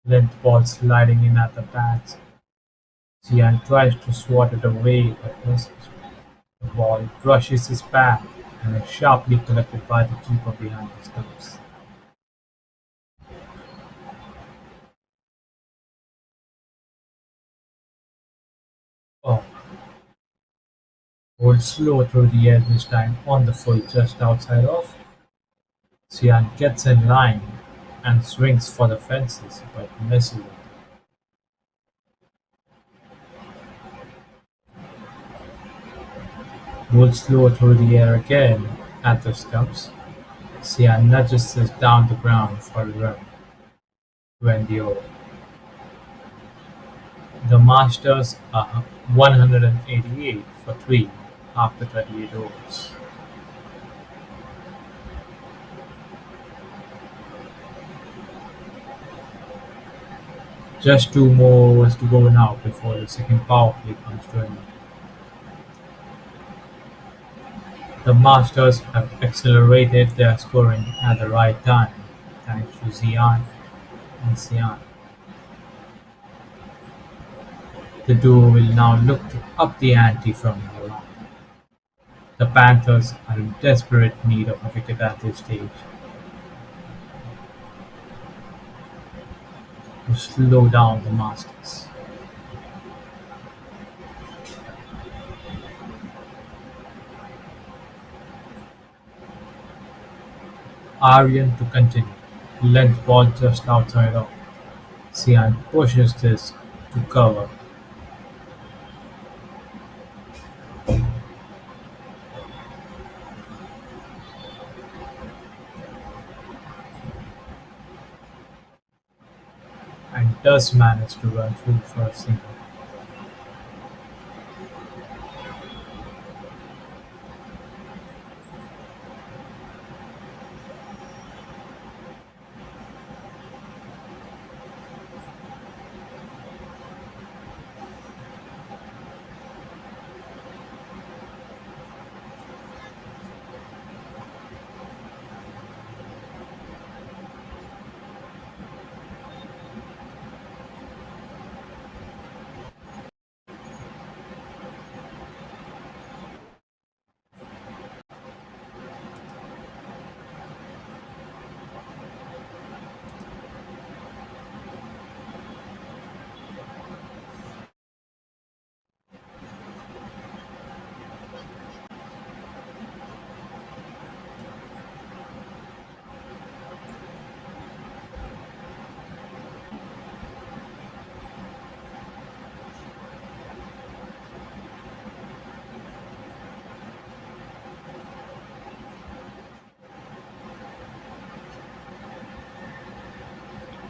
Length ball sliding in at the bats. Zihan tries to swat it away but misses. The ball brushes his bat and is sharply collected by the keeper behind the stumps. Oh, bowled slow through the air this time on the full just outside off. Zihan gets in line and swings for the fences but misses it. Bowled slow through the air again at the stumps. Zihan nudges this down the ground for a run to end the over. The Masters are 188 for 3 after 38 overs. Just 2 more overs to go now before the second power play comes to an end. The Masters have accelerated their scoring at the right time thanks to Zian and Sian. The duo will now look to up the ante from here on. The Panthers are in desperate need of a wicket at this stage to slow down the Masters. Aryan to continue. Length ball just outside of. Sian pushes this to cover and does manage to run through for a single.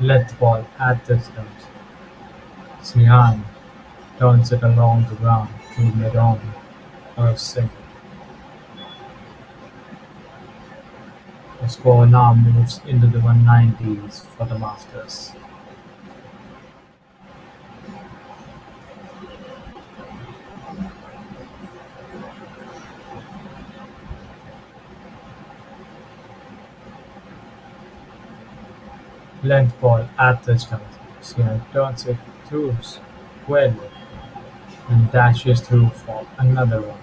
Length ball at the stumps. Sian turns it along the ground to mid-on for a single. The score now moves into the 190s for the Masters. Length ball at the stumps. Sian turns it through squarely and dashes through for another one.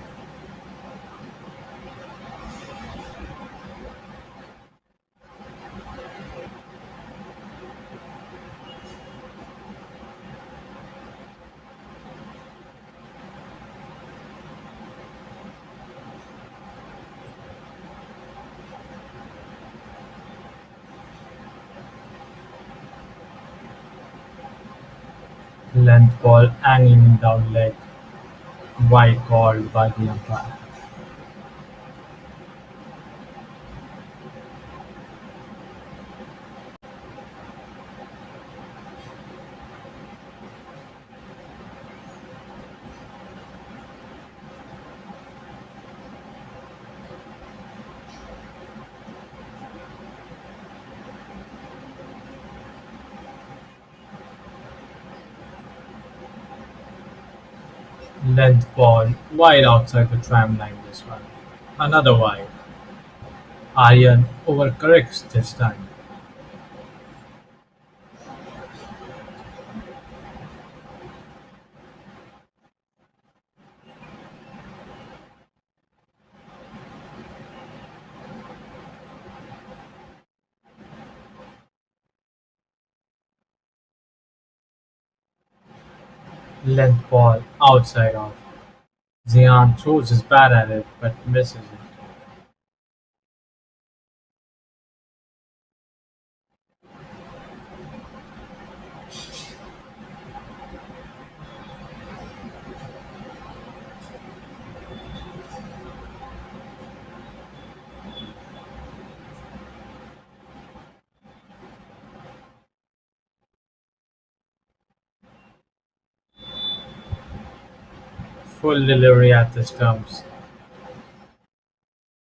Length ball angling down leg, wide called by the umpire. Length ball wide outside the tram line this one. Another wide. Aryan overcorrects this time. Length ball outside off. Zian throws his bat at it but misses it. Full delivery at the stumps.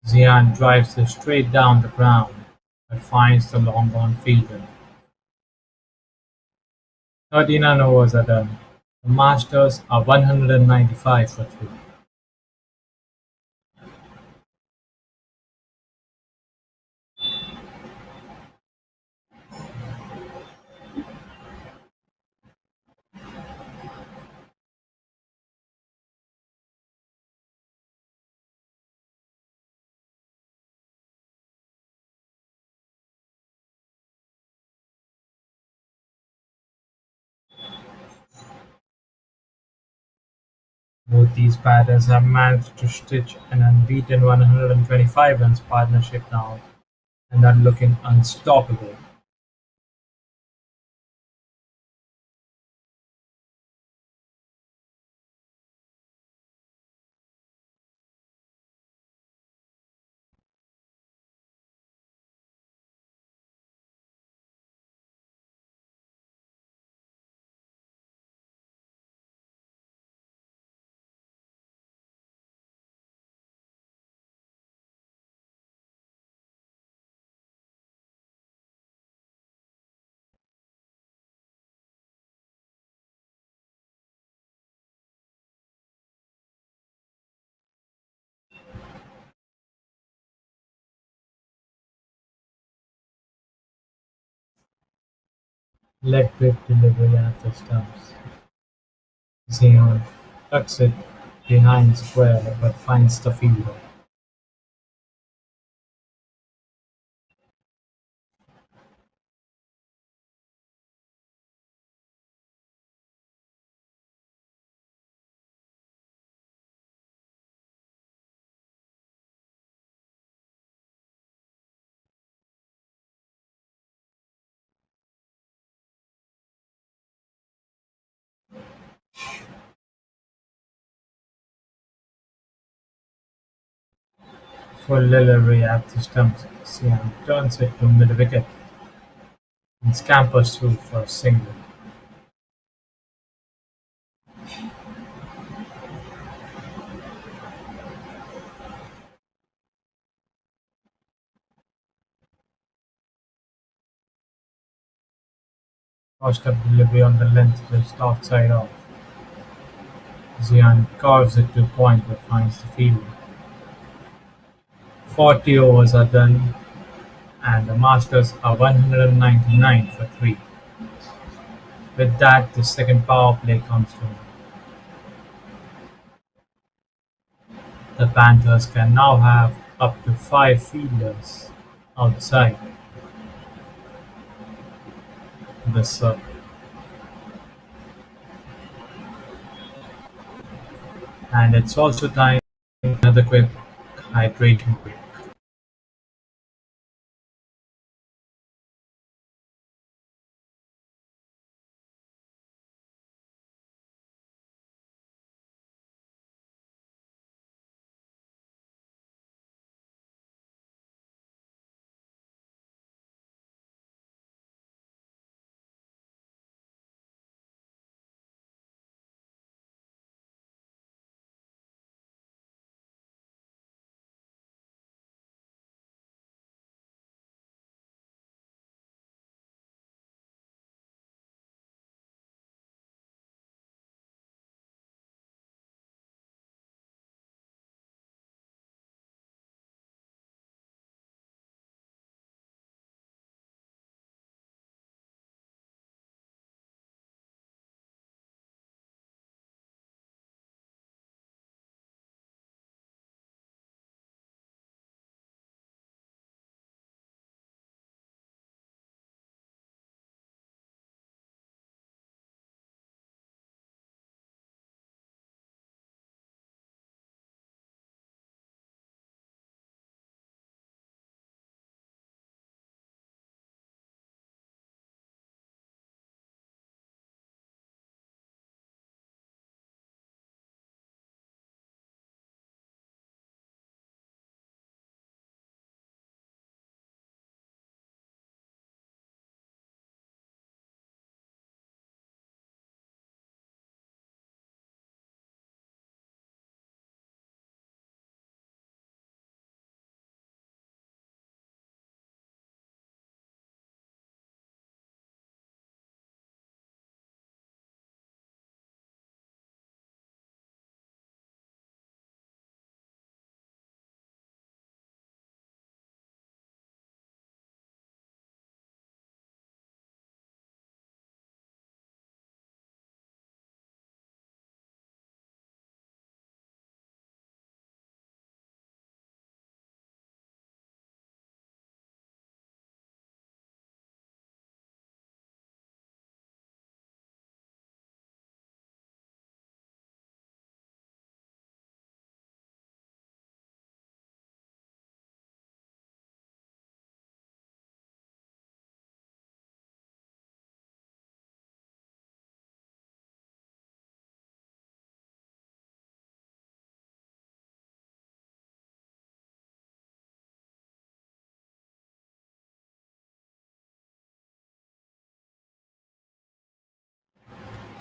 Zian drives it straight down the ground but finds the long gone fielder. 39 overs are done. The Masters are 195 for 3. Both these batters have managed to stitch an unbeaten 125 runs partnership now and are looking unstoppable. Leg break delivery at the stumps. Zion tucks it behind square but finds the fielder. Full delivery at the stumps. Zion turns it to mid-wicket and scampers through for a single. Crossed up delivery on the length just outside off. Zian carves it to point but finds the fielder. 40 overs are done and the Masters are 199 for 3. With that, the second power play comes to an end. The Panthers can now have up to 5 fielders outside the circle. And it's also time for another quick hydration break.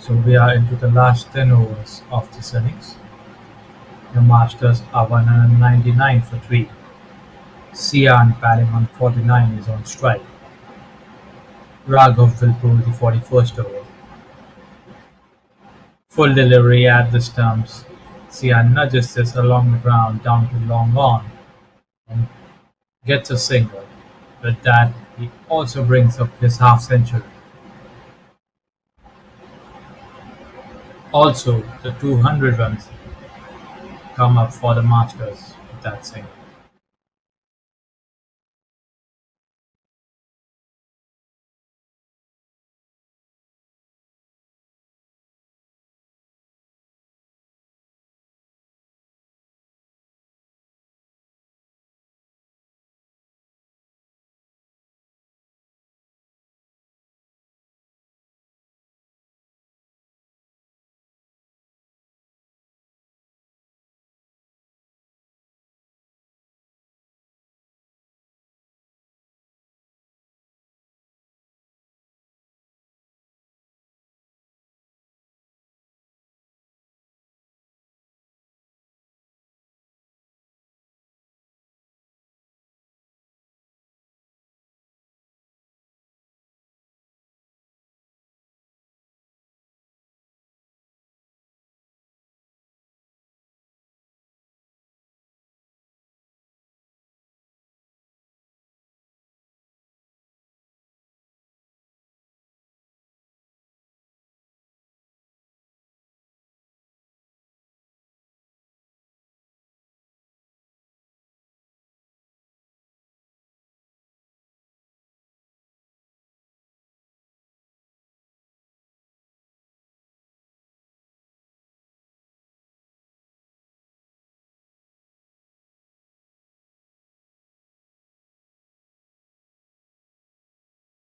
So we are into the last 10 overs of this innings. The Masters are 199 for 3. Sian batting on 49 is on strike. Raghav will bowl the 41st over. Full delivery at the stumps. Sian nudges this along the ground down to long on and gets a single. With that, he also brings up his half century. Also, the 200 runs come up for the Masters with that single.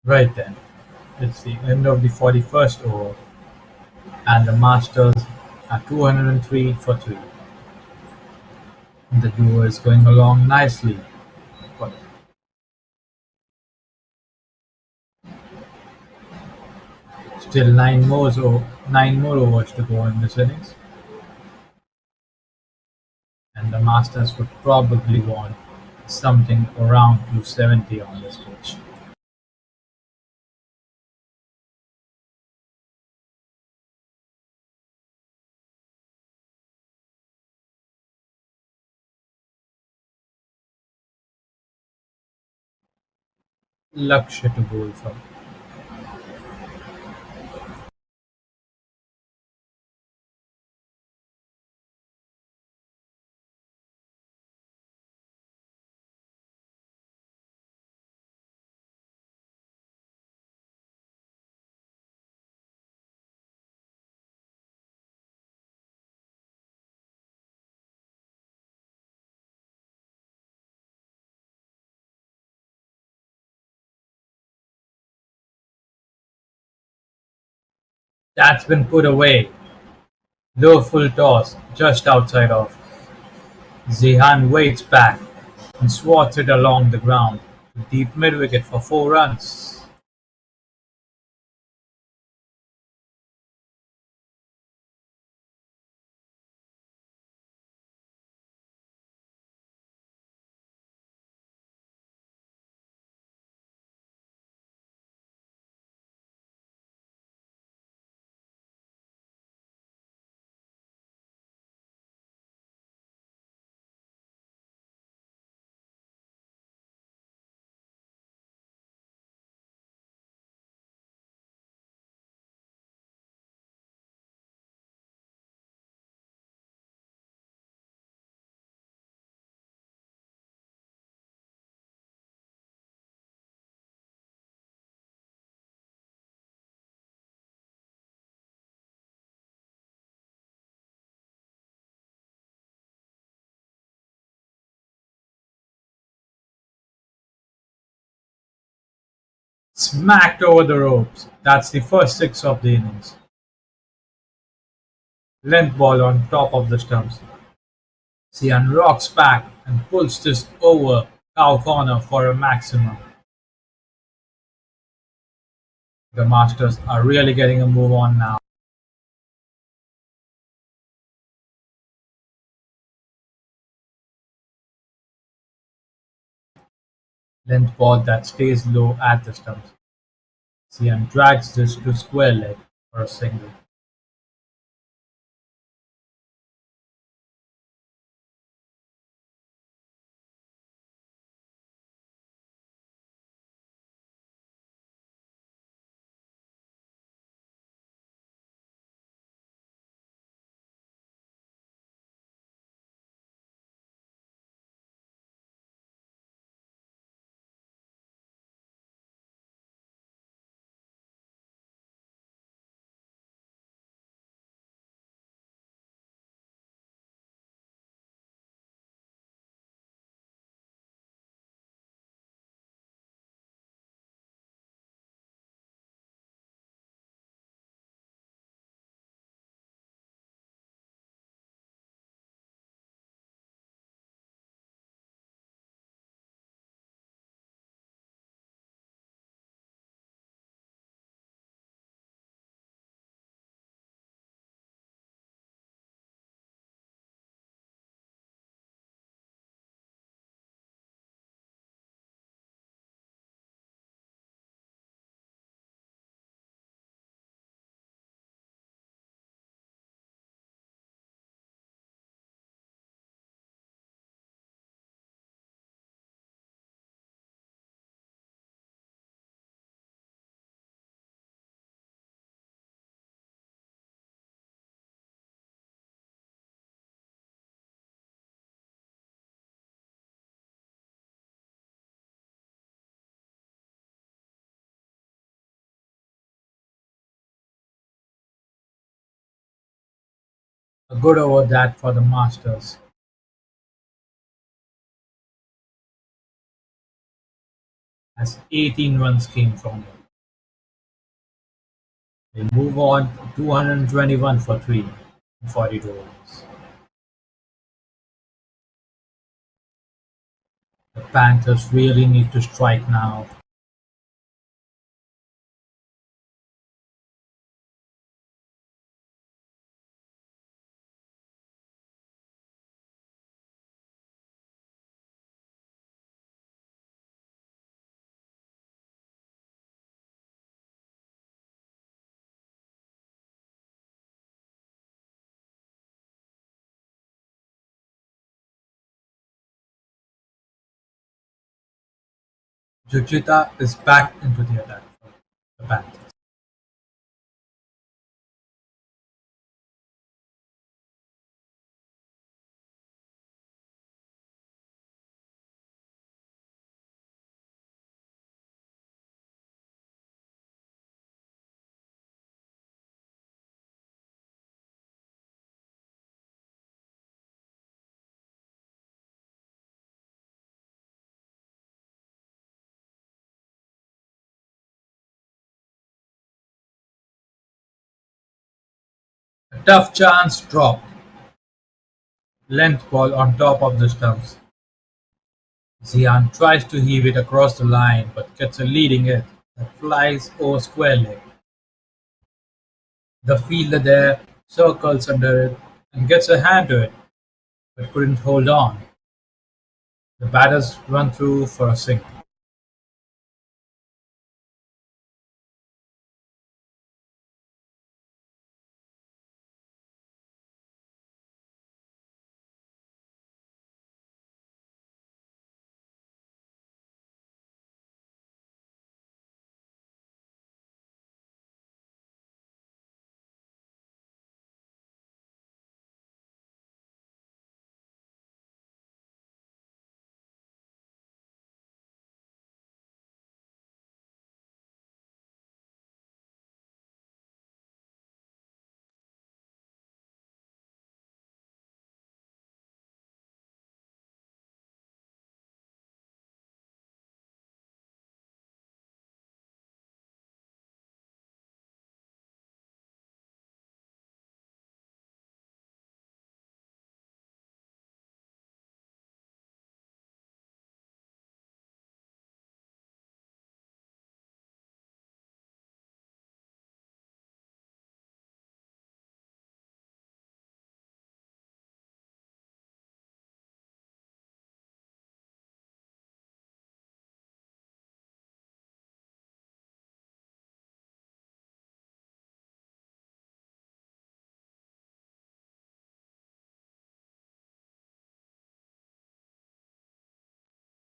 Right then, it's the end of the 41st over, and the Masters are 203 for 3. The duo is going along nicely, but still 9 more overs to go in this innings, and the Masters would probably want something around 270 on this pitch. Lakshya to bowl for. That's been put away. Low full toss, just outside off. Zihan waits back and swats it along the ground to deep mid-wicket for 4 runs. Smacked over the ropes. That's the first 6 of the innings. Length ball on top of the stumps. Sian rocks back and pulls this over cow corner for a maximum. The Masters are really getting a move on now. Length ball that stays low at the stumps. Sian drags this to square leg for a single. A good over that for the Masters, as 18 runs came from it. They move on to 221 for 3 in 42 overs. The Panthers really need to strike now. Juchita is back into the attack for the Panthers. A tough chance dropped. Length ball on top of the stumps. Zian tries to heave it across the line but gets a leading hit that flies over square leg. The fielder there circles under it and gets a hand to it but couldn't hold on. The batters run through for a single.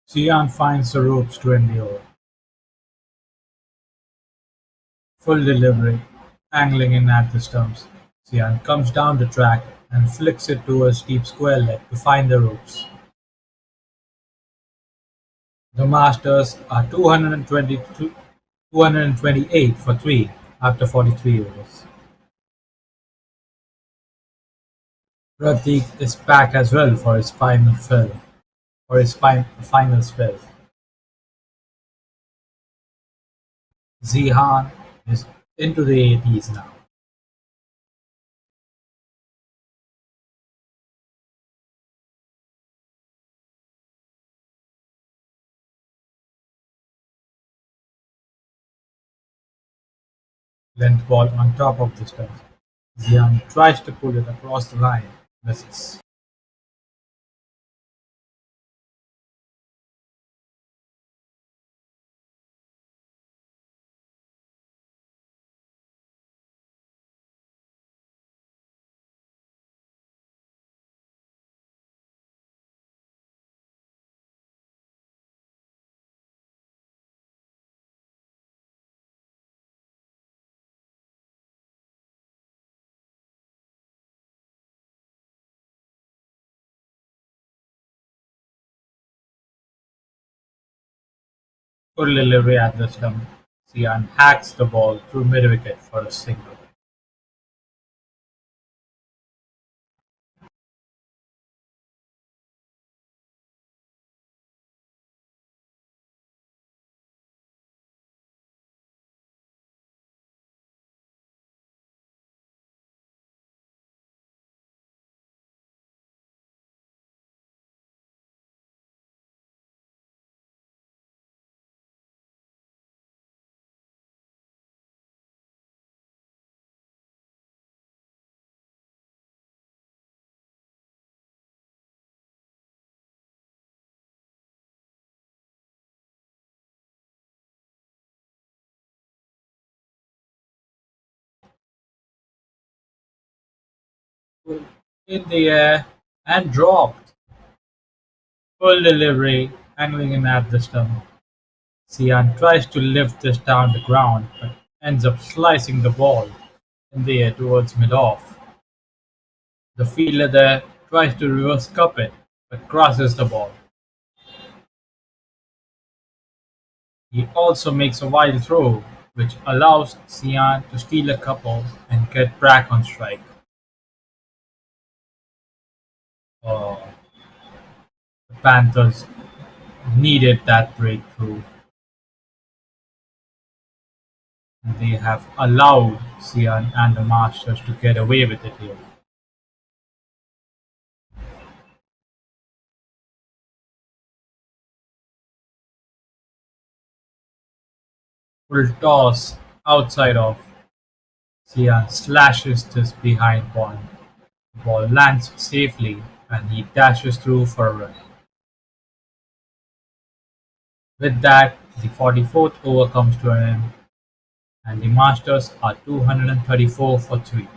Xian finds the ropes to endure. Full delivery, angling in at the stumps. Xian comes down the track and flicks it to a steep square leg to find the ropes. The Masters are 228 for 3 after 43 overs. Pratik is back as well for his final spell. Zihan is into the 80s now. Length ball on top of the stumps. Zihan tries to pull it across the line, misses. Full delivery at the stump. Zihan hacks the ball through mid-wicket for a single. In the air and dropped. Full delivery, angling in at the stump. Sian tries to lift this down the ground but ends up slicing the ball in the air towards mid-off. The fielder there tries to reverse cup it but crosses the ball. He also makes a wild throw which allows Sian to steal a couple and get back on strike. Uh, the Panthers needed that breakthrough. They have allowed Sian and the Masters to get away with it here. Full toss outside of Sian slashes this behind point. The ball lands safely and he dashes through for a run. With that, the 44th over comes to an end and the Masters are 234 for 3.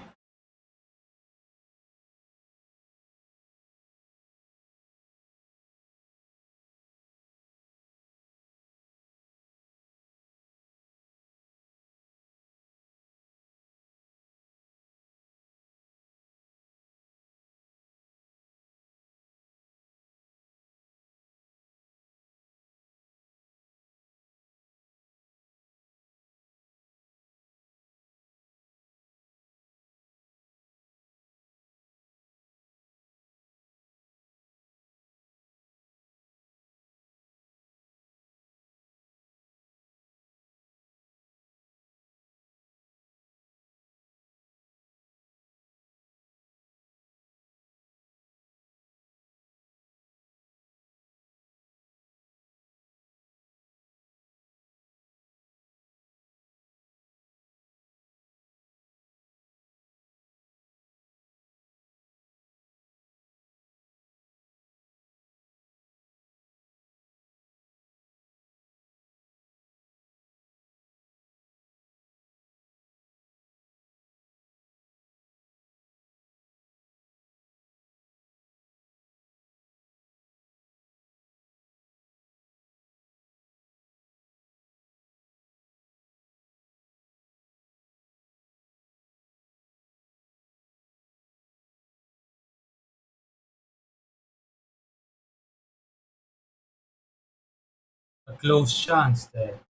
close chance there,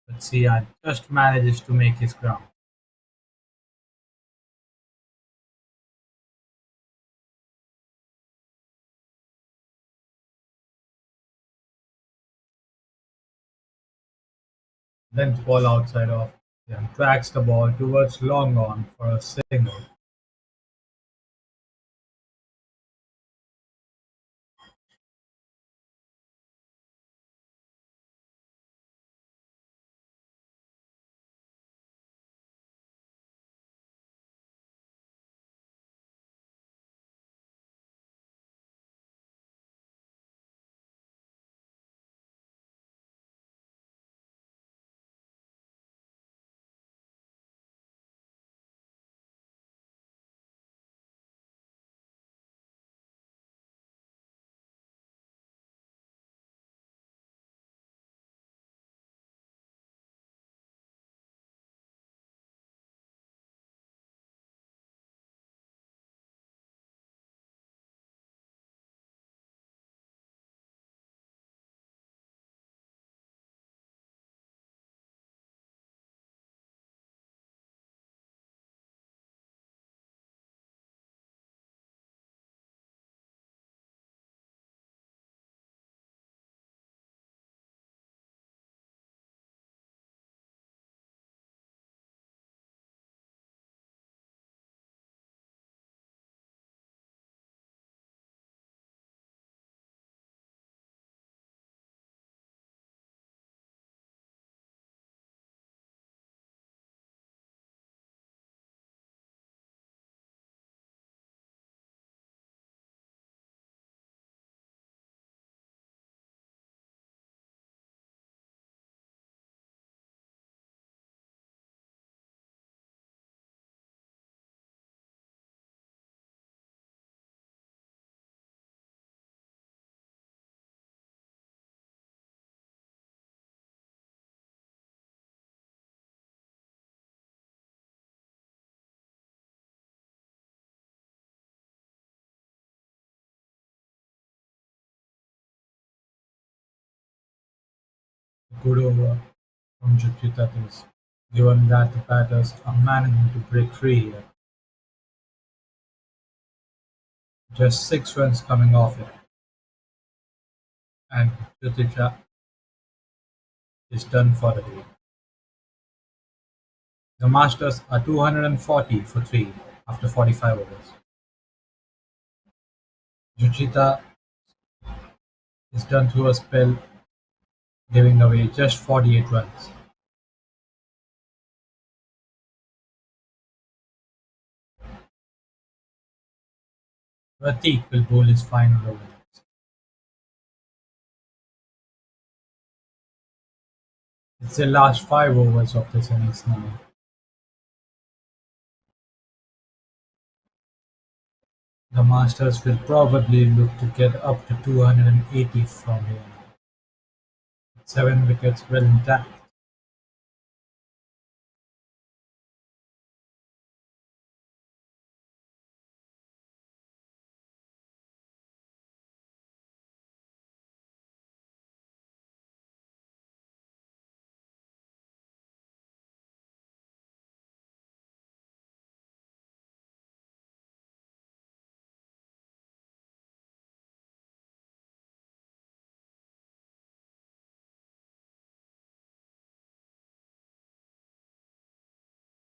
but Sian just manages to make his ground. Length ball outside off. Sian tracks the ball towards long on for a single. Good over from Jukitatis, given that the batters are managing to break free here. Just 6 runs coming off it, and Jutica is done for the day. The Masters are 240 for 3 after 45 overs. Juchita is done through a spell, giving away just 48 runs. Pratik will bowl his final over. It's the last 5 overs of this innings now. The Masters will probably look to get up to 280 from here, 7 wickets well intact.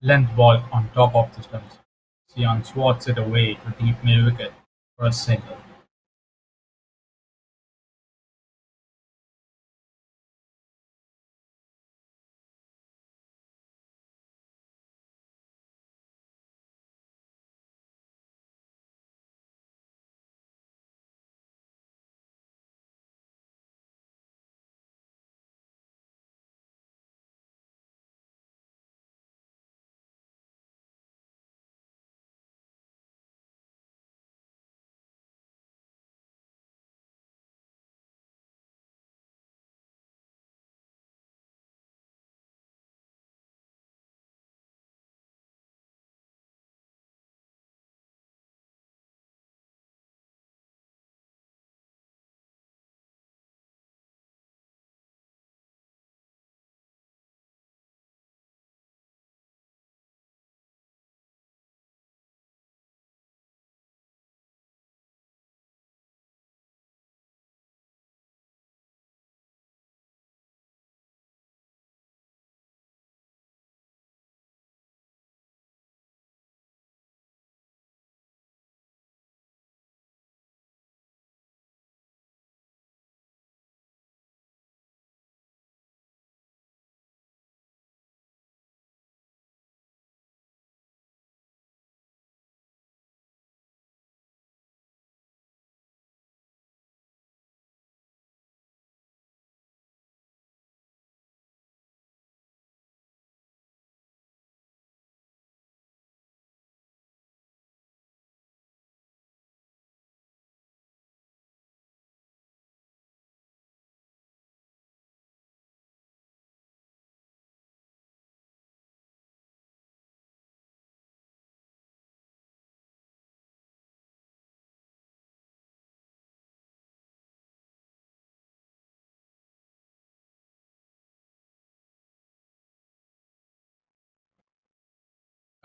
Length ball on top of the stumps. Sian swats it away to deep mid wicket for a single.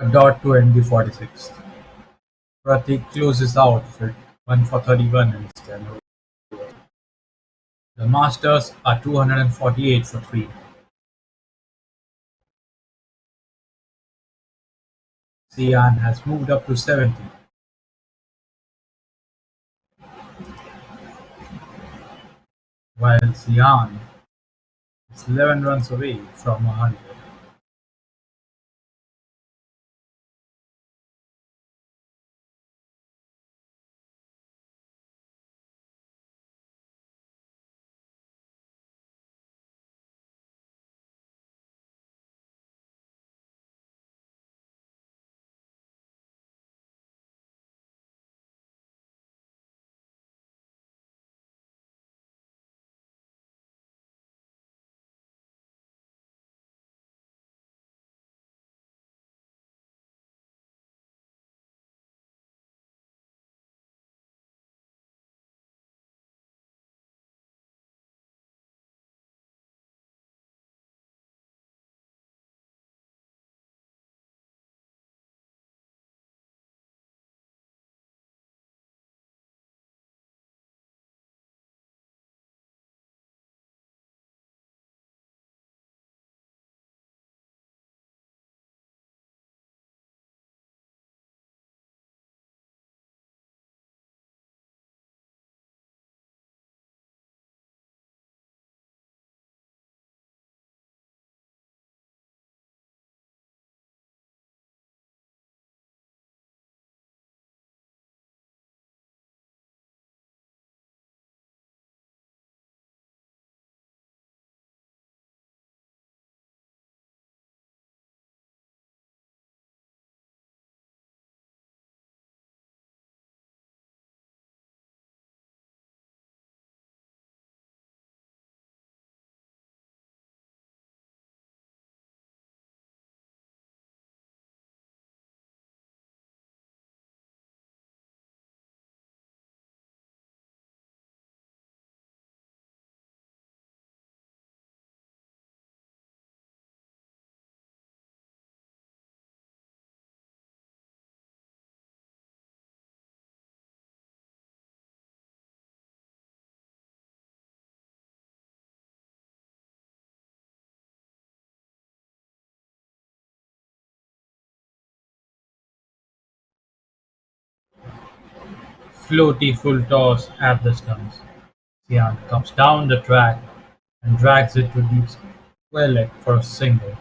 A dot to end the 46th. Pratik closes out with 1 for 31 in his 10 overs. The Masters are 248 for 3. Sian has moved up to 70, while Sian is 11 runs away from 100. Floaty full toss at the stumps. Sian comes down the track and drags it to deep square leg for a single.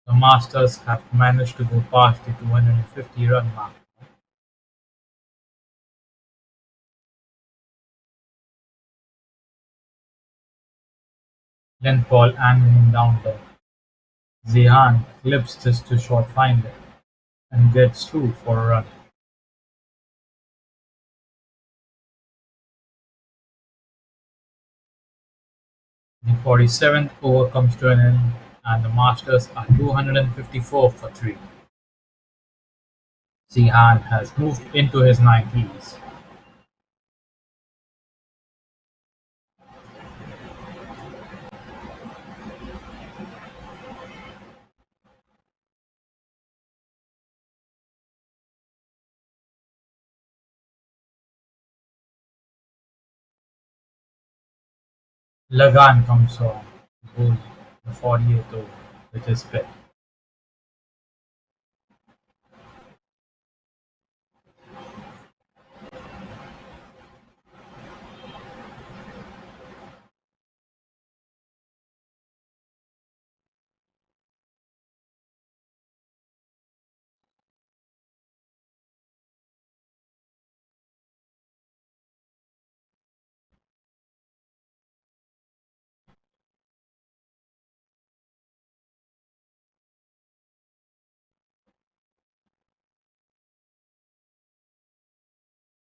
The Masters have managed to go past the 250 run mark. Then Paul angling down there. Zihan clips this to short finder and gets through for a run. The 47th over comes to an end and the Masters are 254 for 3. Zihan has moved into his 90s. Lagan comes on to bowl the 48th over with his pick.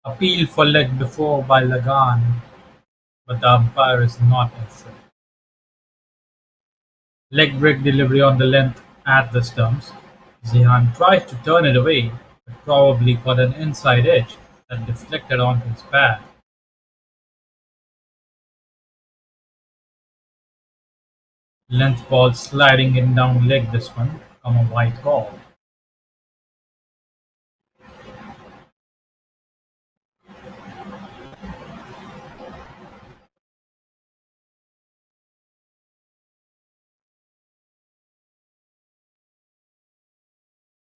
Appeal for leg before by Lagan, but the umpire is not inside. Leg break delivery on the length at the stumps. Zihan tries to turn it away, but probably got an inside edge that deflected onto his pad. Length ball sliding in down leg this one, come a wide call.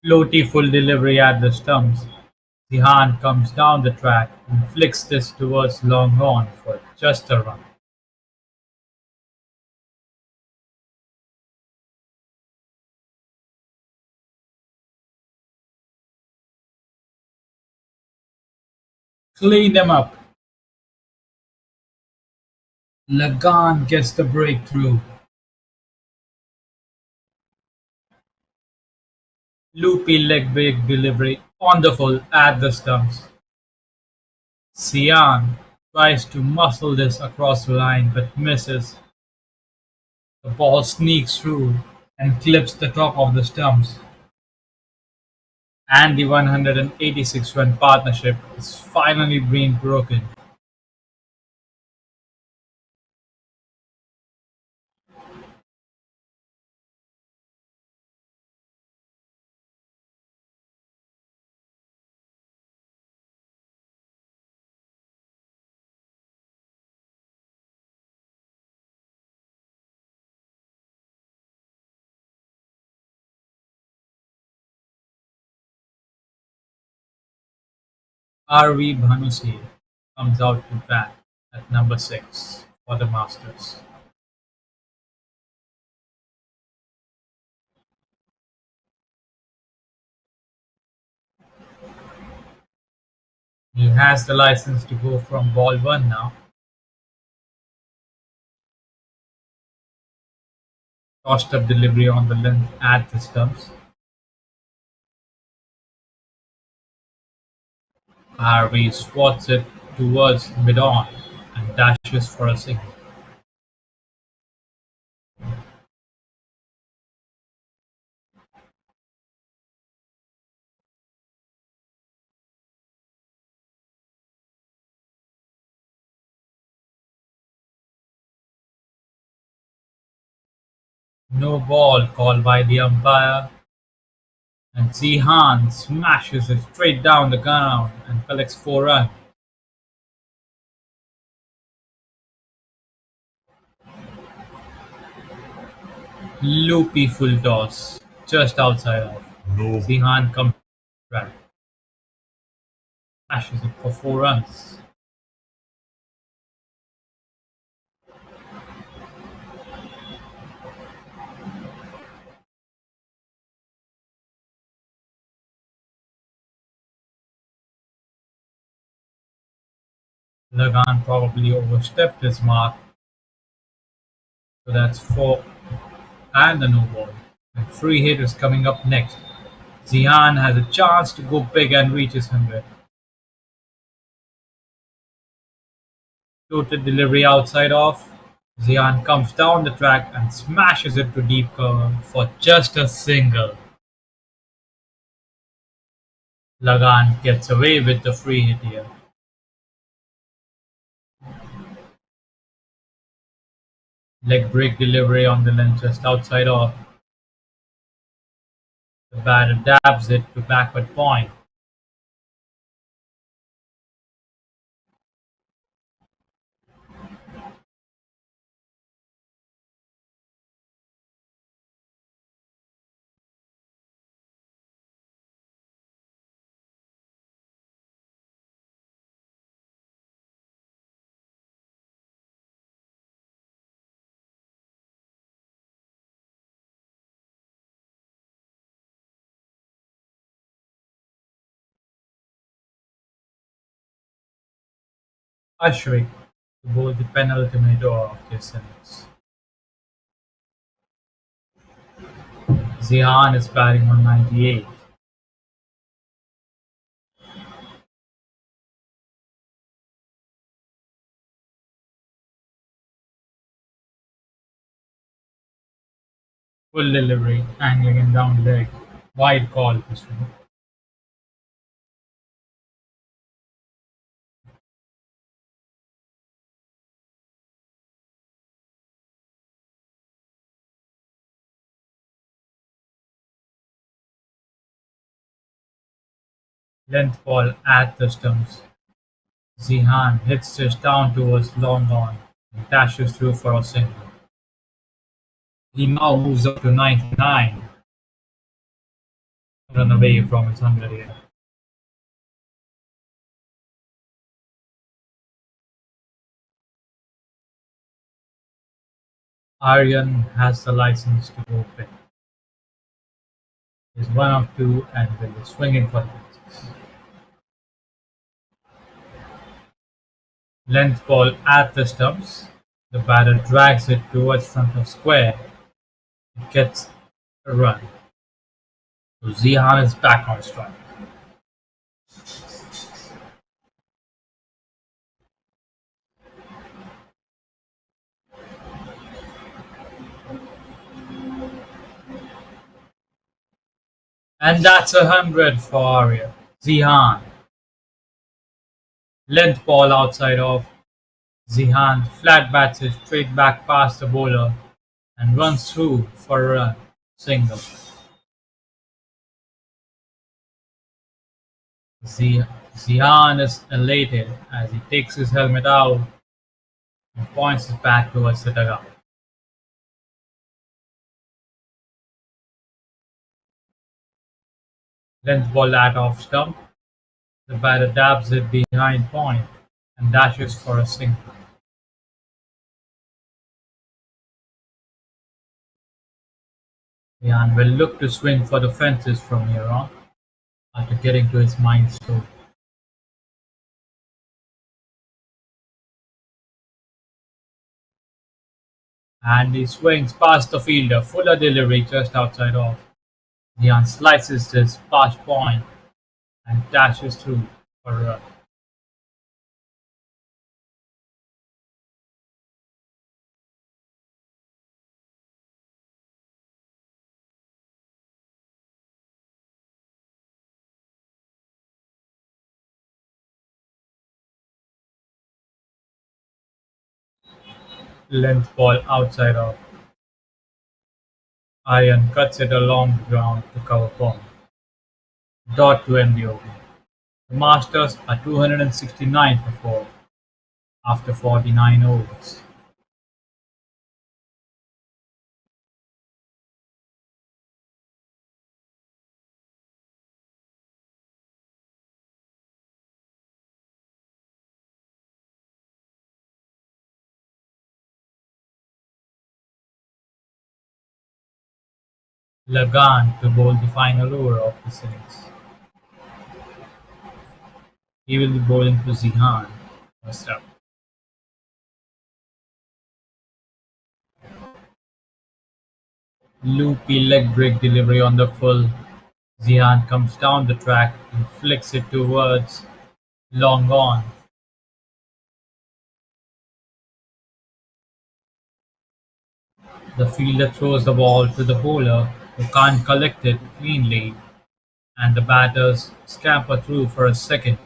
Floaty full delivery at the stumps. Zihan comes down the track and flicks this towards long on for just a run. Clean them up. Lagan gets the breakthrough. Loopy leg break delivery on the full at the stumps. Sian tries to muscle this across the line but misses. The ball sneaks through and clips the top of the stumps. And the 186-run partnership is finally being broken. R.V. Bhanusir comes out to bat at number 6 for the Masters. He has the license to go from ball 1 now. Tossed up delivery on the length at the stumps. Harvey swats it towards mid-on and dashes for a single. No ball called by the umpire, and Zihan smashes it straight down the ground and collects 4 runs. Loopy full toss, just outside off. No. Zihan comes back, smashes it for 4 runs. Lagan probably overstepped his mark, so that's 4 and a no ball. And free hit is coming up next. Zihan has a chance to go big and reaches 100. Floated delivery outside off. Zian comes down the track and smashes it to deep cover for just a single. Lagan gets away with the free hit here. Leg break delivery on the length just outside off. The batter dabs it to backward point. Ashwin to bowl the penultimate over of this innings. Zian is batting on 98. Full delivery, angling and down leg. Wide call this one. Length ball at the stumps. Zihan hits this down towards long on and dashes through for a single. He now moves up to 99, run away from his Hungarian. Aryan has the license to go big. He's one of two and will be swinging for the fences. Length ball at the stumps. The batter drags it towards front of square. It gets a run. So Zihan is back on strike. And that's 100 for Arya. Zihan. Length ball outside off. Zihan flat bats it straight back past the bowler and runs through for a run. Single. Zihan is elated as he takes his helmet out and points his back towards the dugout. Length ball at off stump. The batter dabs it behind point and dashes for a single. Zihan will look to swing for the fences from here on after getting to his milestone. And he swings past the fielder, fuller delivery just outside off. Zihan slices this past point and dashes through for a run. Length ball outside off. Iron cuts it along the ground to cover point. Dot to end the over. The Masters are 269 for 4 after 49 overs. Lagan to bowl the final over of this innings. He will be bowling to Zihan first up. Loopy leg break delivery on the full. Zihan comes down the track and flicks it towards long on. The fielder throws the ball to the bowler who can't collect it cleanly, and the batters scamper through for a second.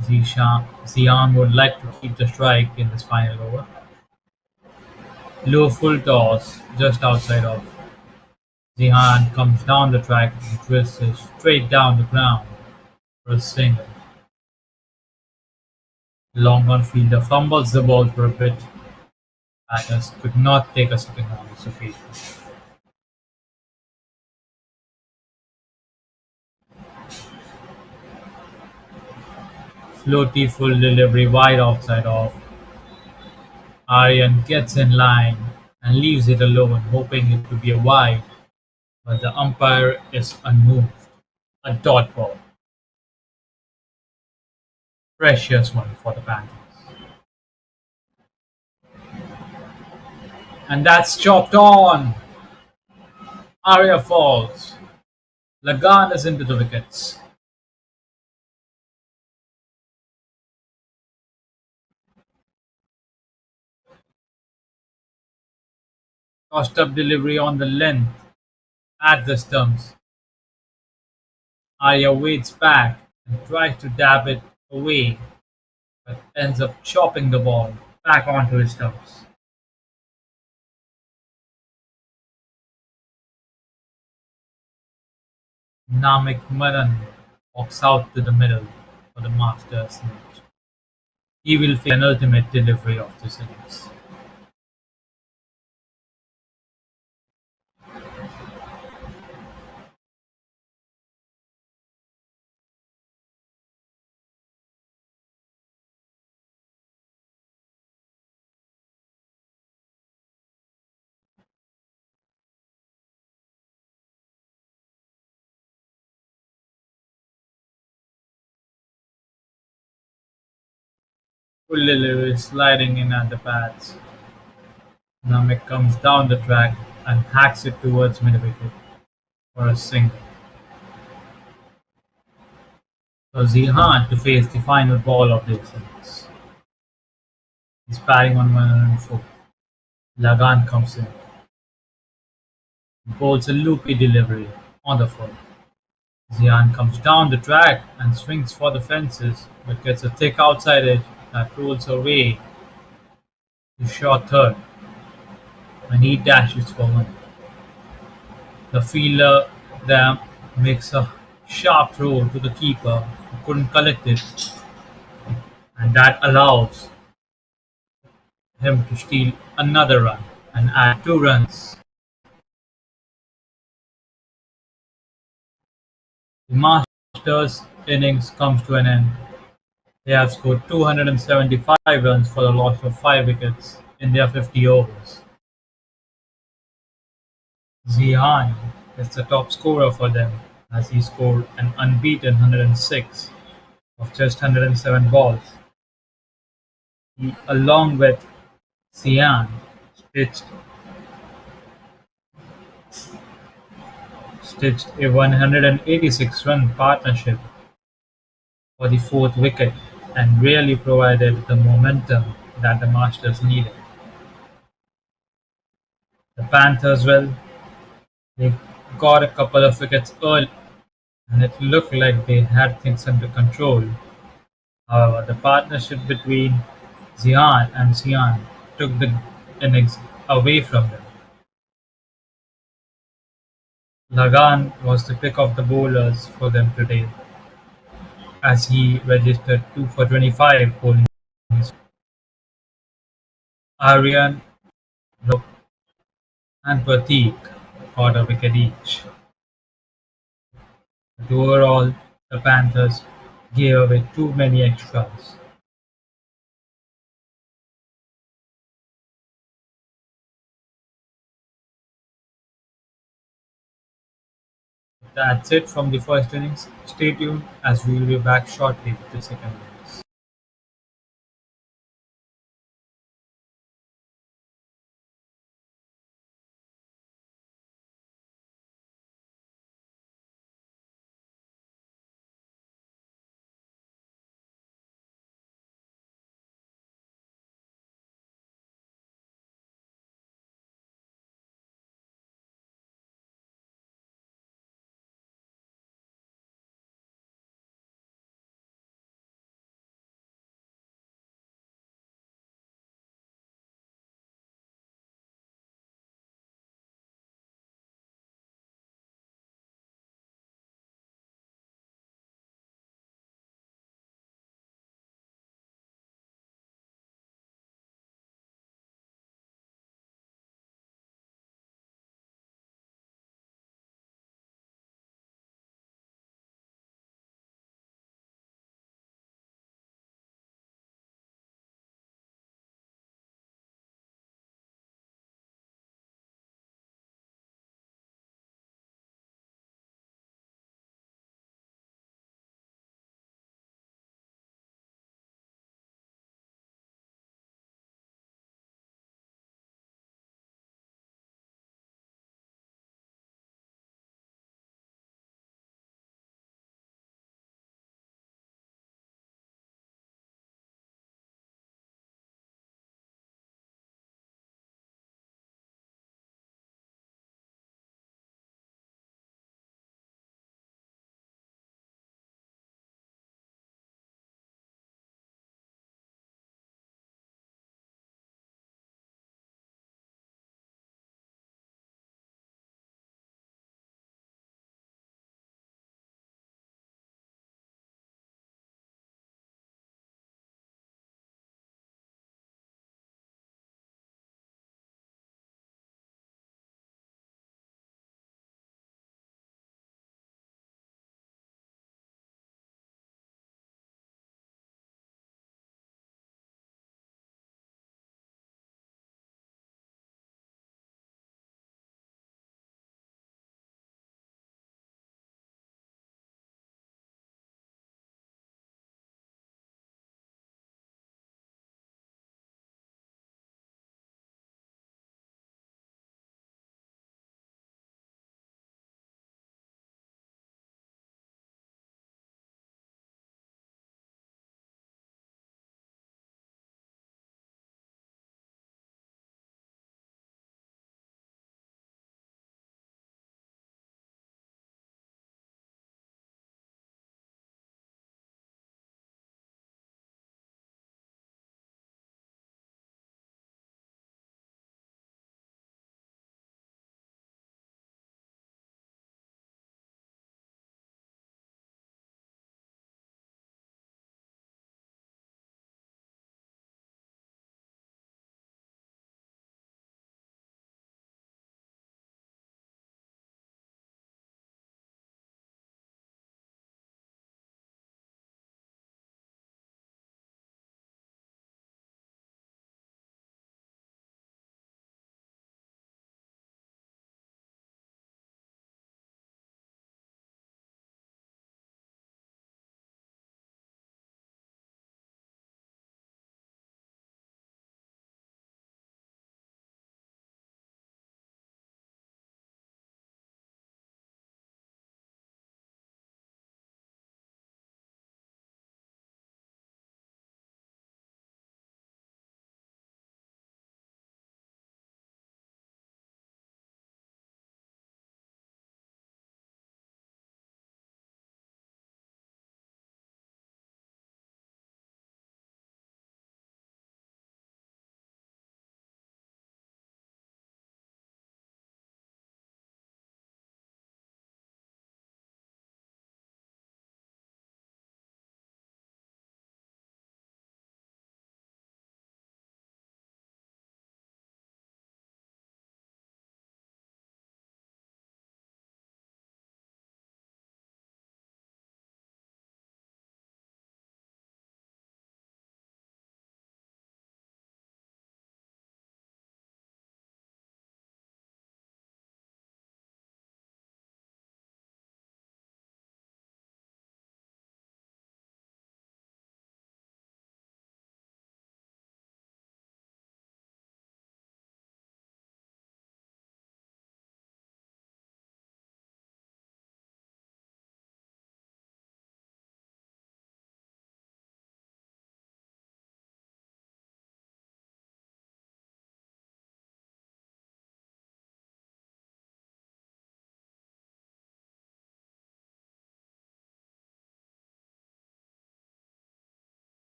Zihan would like to keep the strike in this final over. Low full toss just outside off. Zihan comes down the track and twists it straight down the ground for a single. Long on fielder fumbles the ball for a bit. Batters could not take a second on this occasion. Floaty full delivery wide outside off. Aryan gets in line and leaves it alone, hoping it to be a wide, but the umpire is unmoved. A dot ball. Precious one for the Panthers. And that's chopped on. Arya falls. Lagan is into the wickets. Tossed up delivery on the length at the stumps. Arya waits back and tries to dab it away, but ends up chopping the ball back onto his stumps. Namek Maran walks out to the middle for the Masters match. He will face an ultimate delivery of this innings. Fully is sliding in at the pads. Namek comes down the track and hacks it towards mid-wicket for a single. So Zihan to face the final ball of the innings. He's batting on 104. Lagan comes in, bowls a loopy delivery on the full. Zian comes down the track and swings for the fences, but gets a thick outside edge that rolls away to short third, and he dashes for one. The fielder then makes a sharp throw to the keeper who couldn't collect it, and that allows him to steal another run and add 2 runs. The Masters innings comes to an end. They have scored 275 runs for the loss of 5 wickets in their 50 overs. Zihan is the top scorer for them as he scored an unbeaten 106 of just 107 balls. He, along with Sian, stitched, stitched a 186-run partnership for the fourth wicket and really provided the momentum that the Masters needed. The Panthers, well, they got a couple of wickets early and it looked like they had things under control. However, the partnership between Zian and Sian took the innings away from them. Lagan was the pick of the bowlers for them today, as he registered 2 for 25 bowling. Aryan, Look, and Prateek got a wicket each. But overall, the Panthers gave away too many extras. That's it from the first innings. Stay tuned as we will be back shortly with the second innings.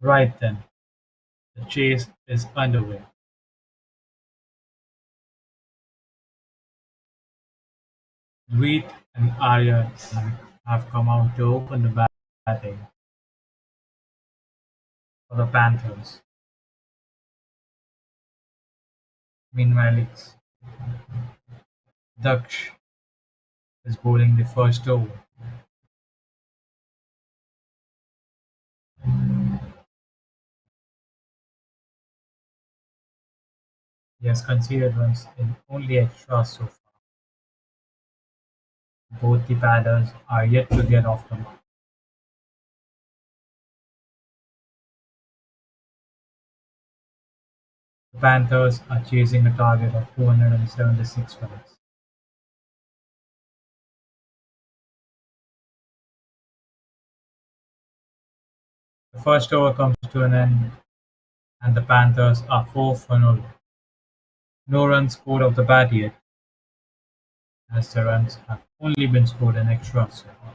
Right then, the chase is underway. Reed and Arya have come out to open the batting for the Panthers. Meanwhile, Daksh is bowling the first over. He has conceded runs in only extras so far. Both the batters are yet to get off the mark. The Panthers are chasing a target of 276 runs. The first over comes to an end and the Panthers are 4 for 0. No runs scored off the bat yet, as the runs have only been scored in extras so far.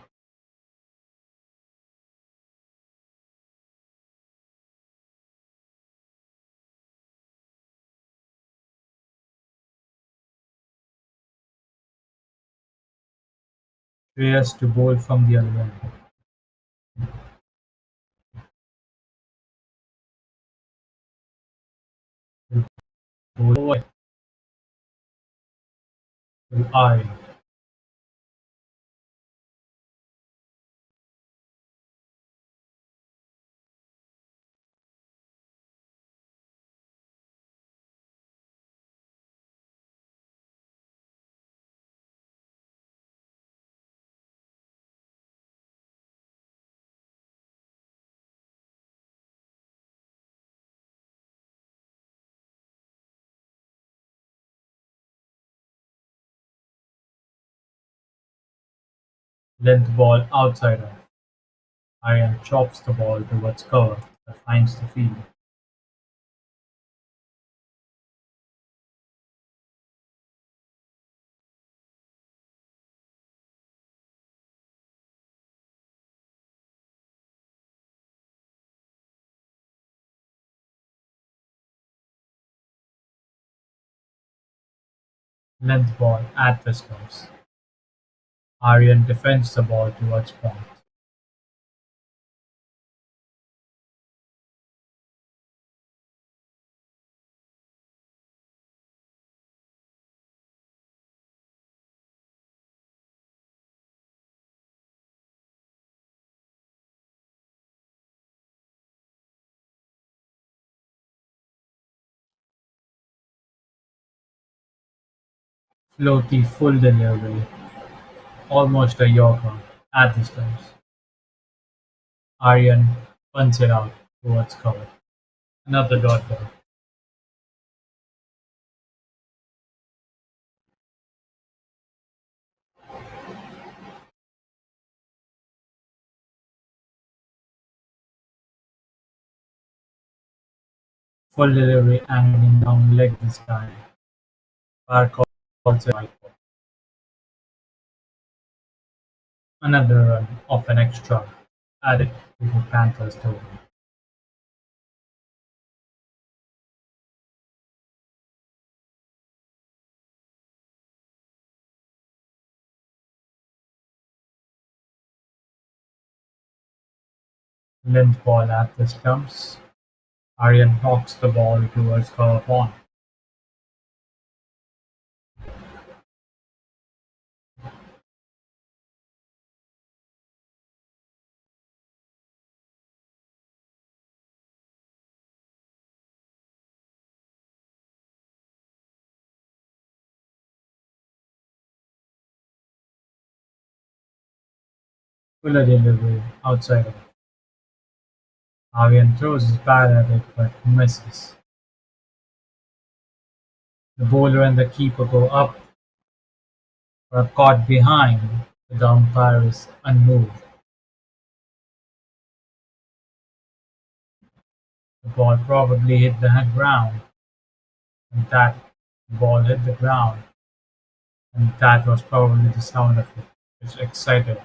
Shreyas to bowl from the other end. Will bowl over to Arya. Length ball outside off. Aryan chops the ball towards cover that finds the field. Length ball at the stumps. Aryan defends the ball towards point. Floaty full delivery, almost a yorker at the stumps. Aryan punts it out towards cover. Another dot ball. Full delivery angling down leg this time. Park calls it white ball. Another run off an extra added to the Panthers total. Length ball at the stumps. Aryan hawks the ball towards cover point. Fuller delivery outside of it. Aryan throws his bat at it but misses. The bowler and the keeper go up but are caught behind. The umpire is unmoved. The ball probably hit the ground, and that ball hit the ground, and that was probably the sound of it, which excited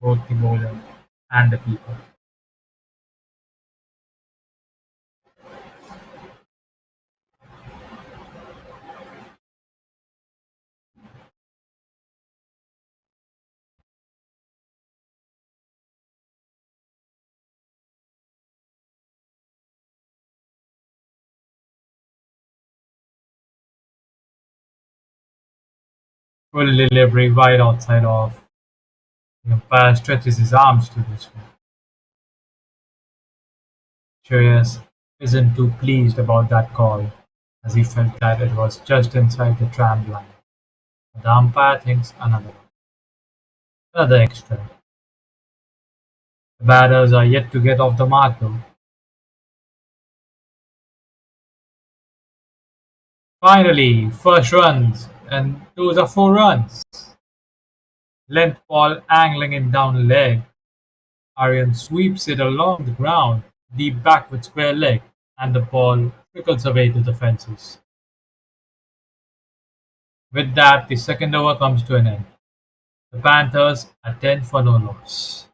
both the bowler and the keeper. Full delivery right outside off. The umpire stretches his arms to this one. Shreyas isn't too pleased about that call, as he felt that it was just inside the tram line. But the umpire thinks another extra. The batters are yet to get off the mark though. Finally, first runs, and those are 4 runs. Length ball angling in down leg. Aryan sweeps it along the ground, deep back with square leg, and the ball trickles away to the fences. With that, the second over comes to an end. The Panthers are 10 for no loss.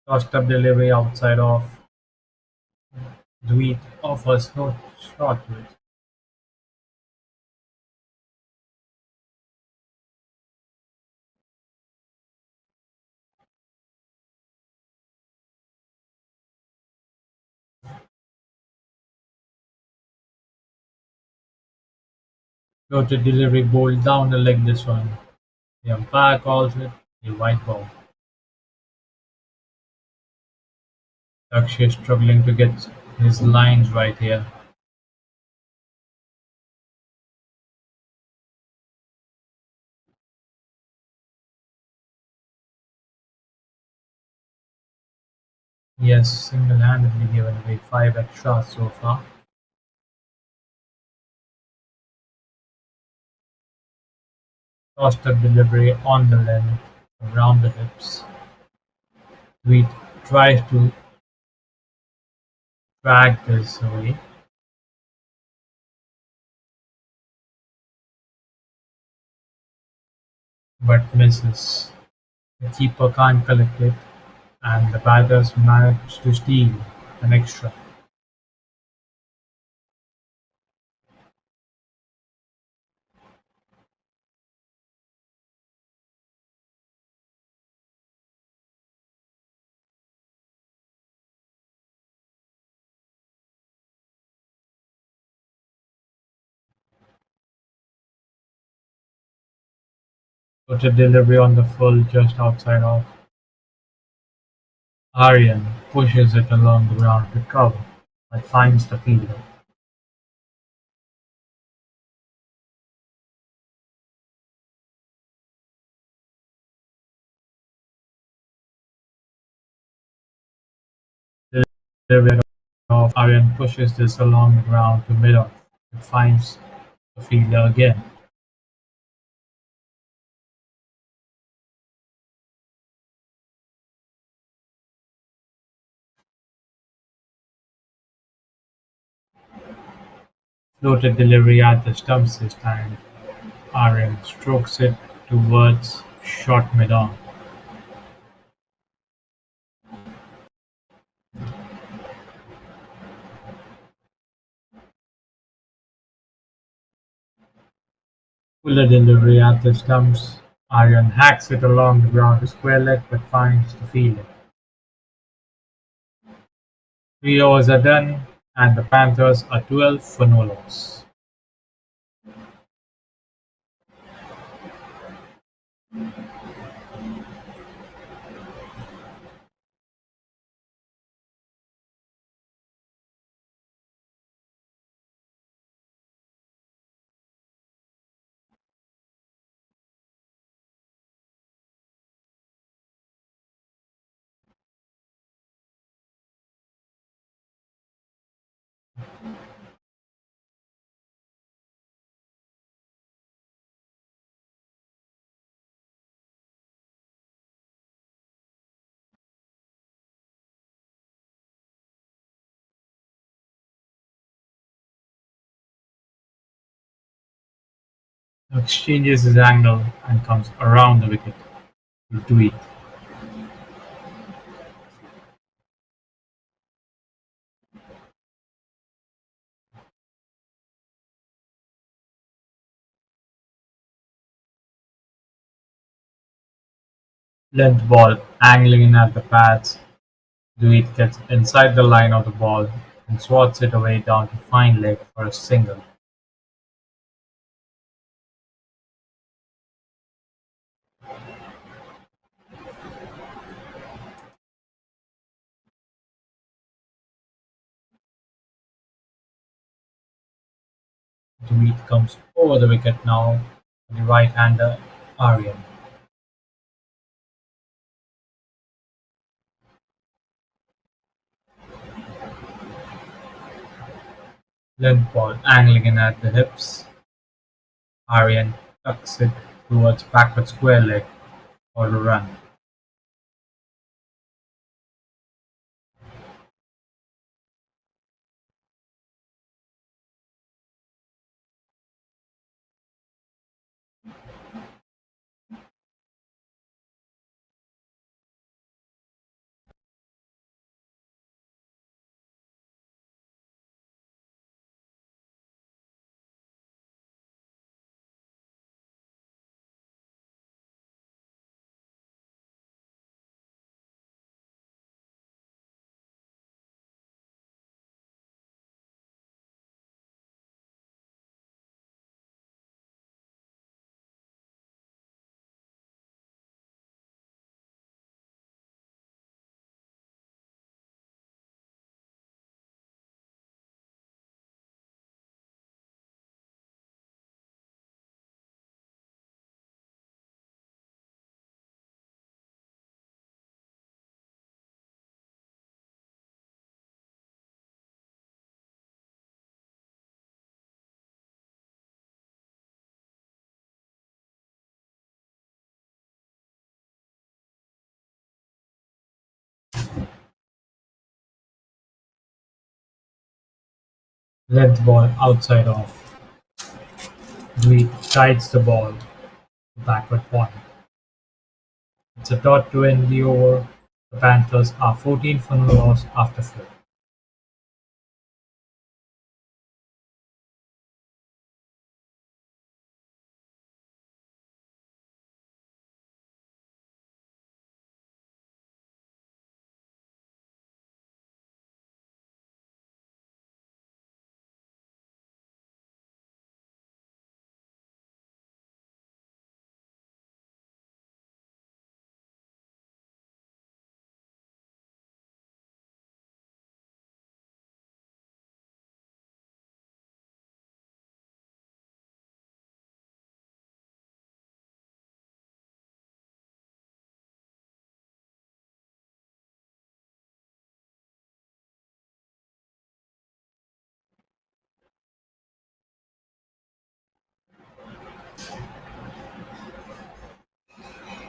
Tossed up delivery outside off. Dweet offers no shot to it. Floated delivery bowled down the leg this one. The umpire calls it a white ball. Akshay is struggling to get his lines right here. He has single-handedly given away 5 extras so far. Tossed up delivery on the length, around the hips. Dweet tries to drag this away, but misses. The keeper can't collect it, and the batters manage to steal an extra. Put a delivery on the full just outside off. Aryan pushes it along the ground to cover, but finds the fielder. Delivery off. Aryan pushes this along the ground to mid-off. It finds the fielder again. Floated delivery at the stumps this time. Aryan strokes it towards short mid-on. Fuller delivery at the stumps. Aryan hacks it along the ground to square leg but finds the fielder. 3 overs are done, and the Panthers are 12 for no loss. Exchanges his angle and comes around the wicket to Dweet. Length ball angling in at the pads. Dweet gets inside the line of the ball and swats it away down to fine leg for a single. Dweet comes over the wicket now for the right-hander Aryan. Length ball angling in at the hips. Aryan tucks it towards backward square leg for a run. Length ball outside off. Dweet guides the ball to backward point. It's a dot to end the over. The Panthers are 14 for no loss after 4.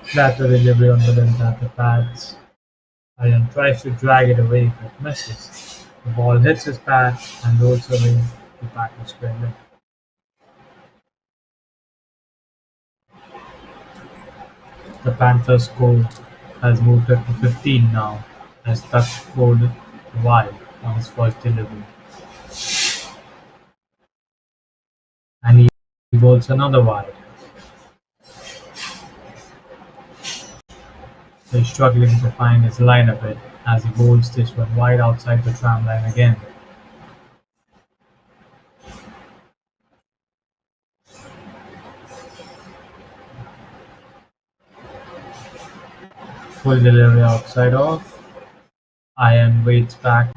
Flatter delivery on the length at the pads. Aryan tries to drag it away but misses. The ball hits his pad and rolls away to backward square leg. The Panthers score has moved up to 15 now as Tuck bowled wide on his first delivery. And he bowls another wide. So he's struggling to find his line a bit as he bowls this one wide outside the tram line again. Full delivery outside off. Iron waits back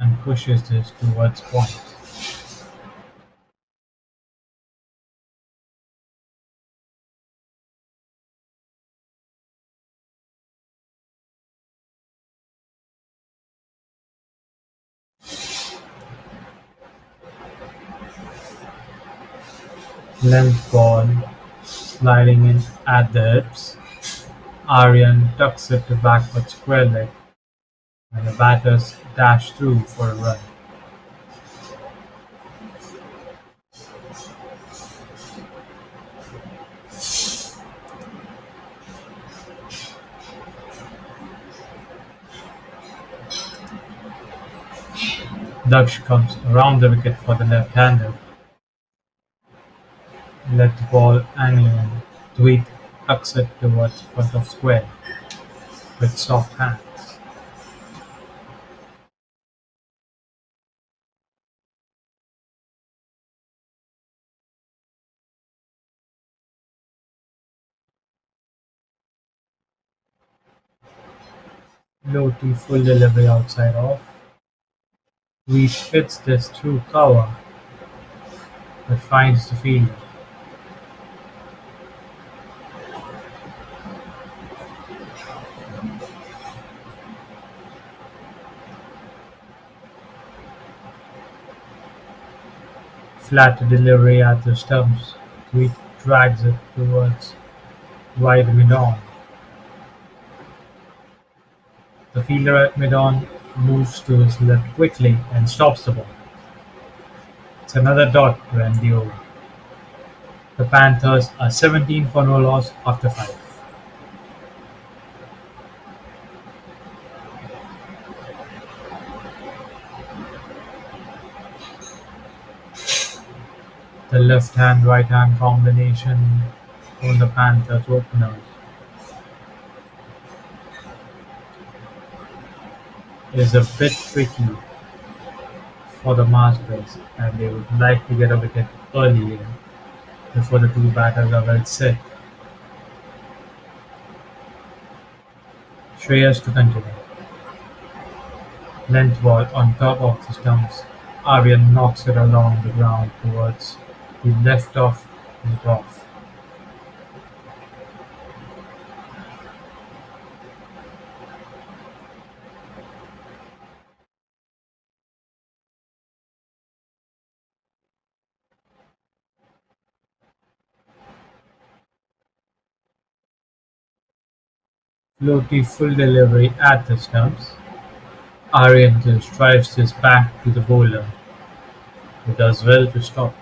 and pushes this towards point. Length ball sliding in at the hips. Aryan tucks it to backward square leg and the batters dash through for a run. Daksh comes around the wicket for the left-hander. Let the ball angling. Dweet tucks it towards front of square with soft hands. Low T full delivery outside off. Dweet hits this through cover but finds the fielder. Flat delivery at the stumps. Dweet drags it towards wide mid-on. The fielder at mid-on moves to his left quickly and stops the ball. It's another dot to end the over. The Panthers are 17 for no loss after 5. The left-hand right-hand combination on the Panthers openers is a bit tricky for the Masters, and they would like to get a wicket early here before the two batters are well set. Shreyas to continue. Length ball on top of the stumps. Aryan knocks it along the ground towards the left of the off. Floaty full delivery at the stumps. Aryan just drives this back to the bowler, who does well to stop.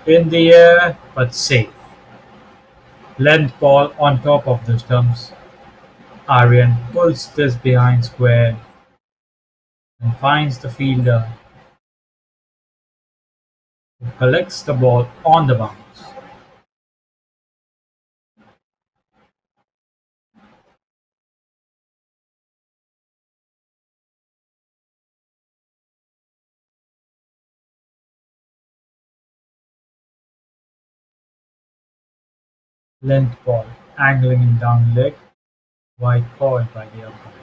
In the air, but safe. Length ball on top of the stumps. Aryan pulls this behind square and finds the fielder, who collects the ball on the bounce. Length ball angling in down leg, wide called by the umpire.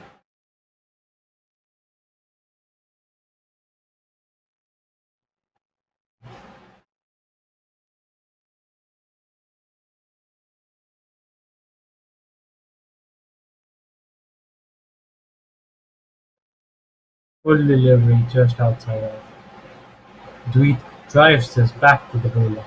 Full delivery just outside off. Dweet drives this back to the bowler.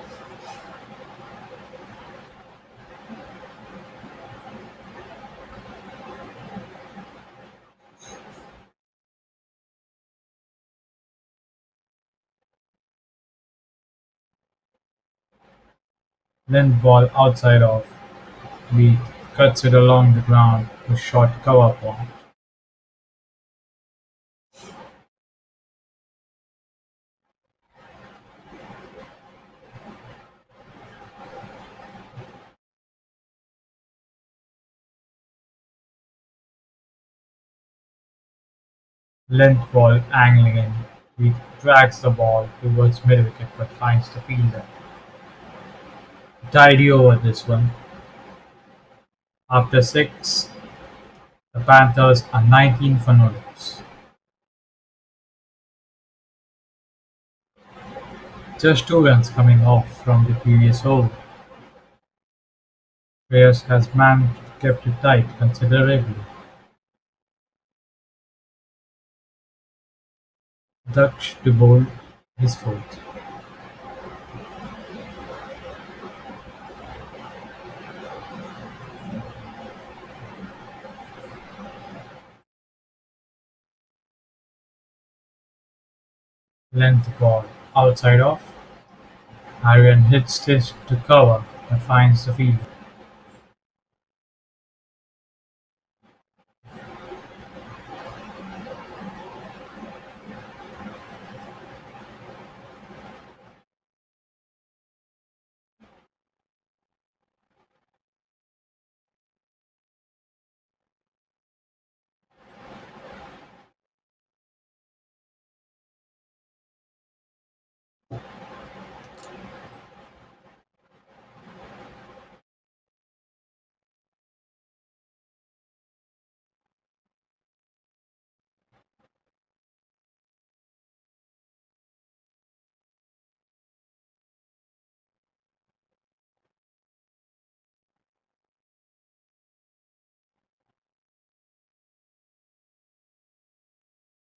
Length ball outside off. Dweet cuts it along the ground to short cover point. Length ball angling in. Dweet drags the ball towards mid-wicket but finds the fielder. Tidy over this one. After 6, the Panthers are 19 for no loss. Just 2 runs coming off from the previous over. Reyes has managed to keep it tight considerably. Daksh to bowl his fourth. Length ball outside off. Arian hits this to cover but finds the field.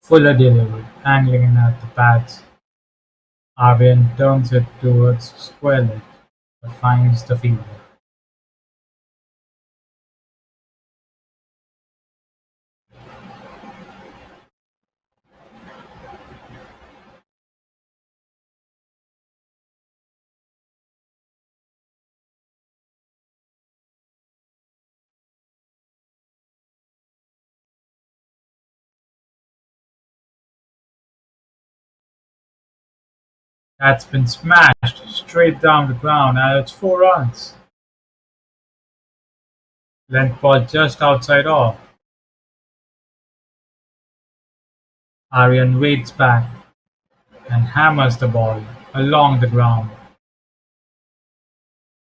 Fuller delivery, angling in at the pads. Arian turns it towards square leg but finds the fielder. That's been smashed straight down the ground and it's 4 runs. Length ball just outside off. Arian waits back and hammers the ball along the ground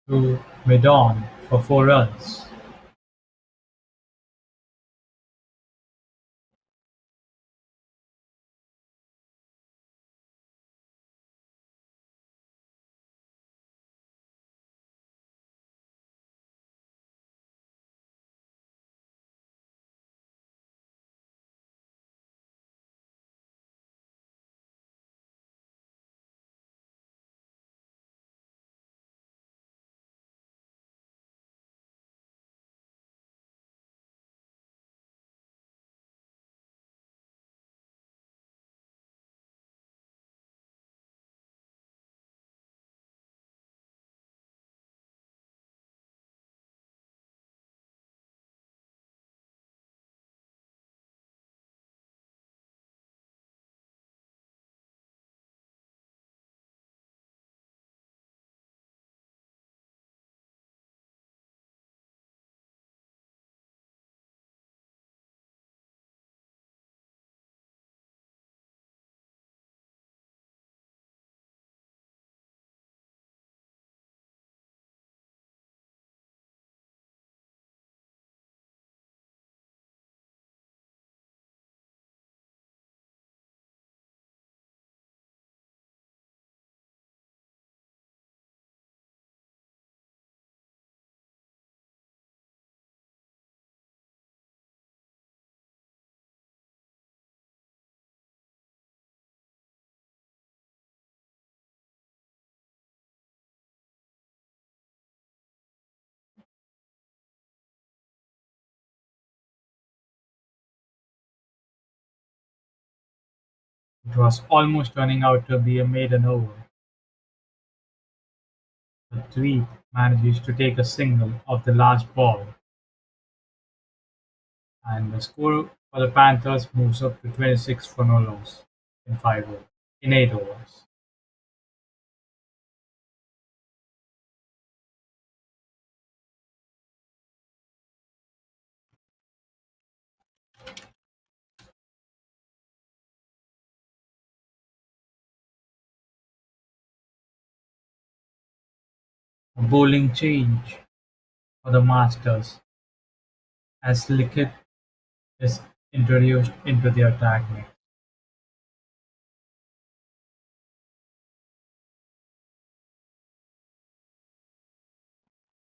to mid-on for 4 runs. It was almost turning out to be a maiden over, but Tweed manages to take a single off the last ball, and the score for the Panthers moves up to 26 for no loss in 8 overs. A bowling change for the Masters as Lickett is introduced into the attack mix.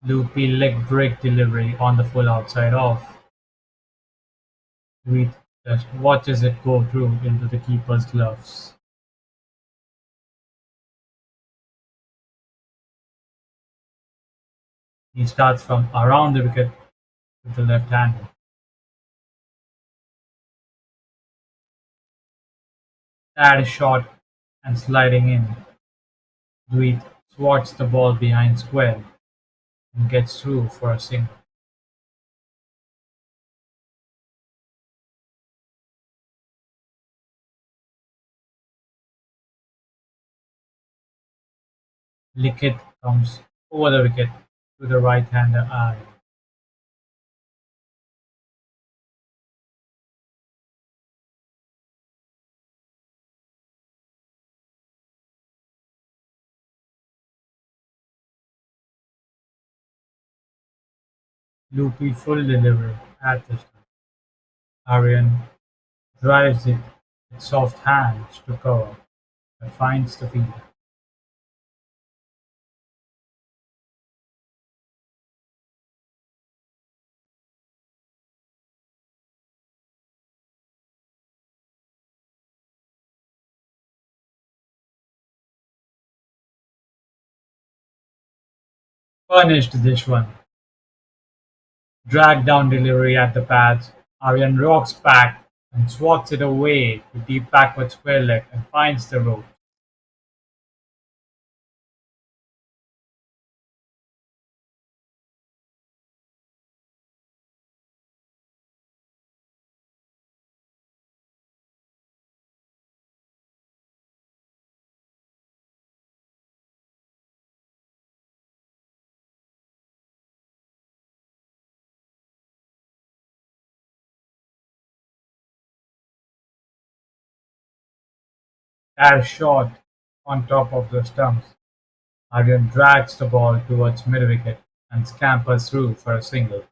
Loopy leg break delivery on the full outside off. Tweed just watches it go through into the keeper's gloves. He starts from around the wicket with the left-hander. That is short and sliding in. Dweet swats the ball behind square and gets through for a single. Lickett comes over the wicket to the right-hander eye. Loopy full delivery at the stump. Aryan drives it with soft hands to cover, but finds the fielder. Punished this one. Drag down delivery at the pads. Aryan rocks back and swats it away to deep backward square leg and finds the rope. As shot on top of the stumps, Aryan drags the ball towards mid-wicket and scampers through for a single.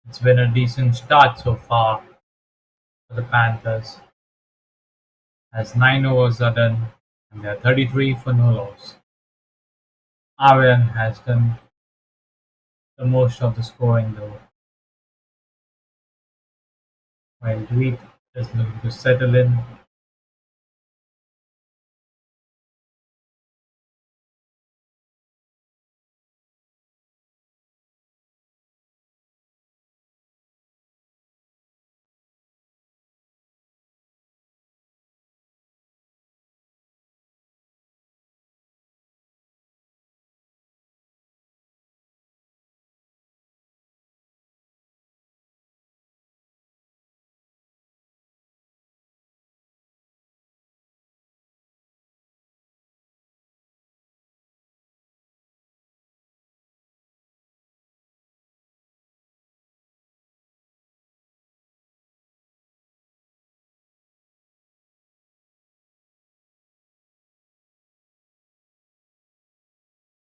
It's been a decent start so far for the Panthers, as 9 overs are done and they are 33 for no loss. Aryan has done the most of the scoring though, while Dweet is looking to settle in.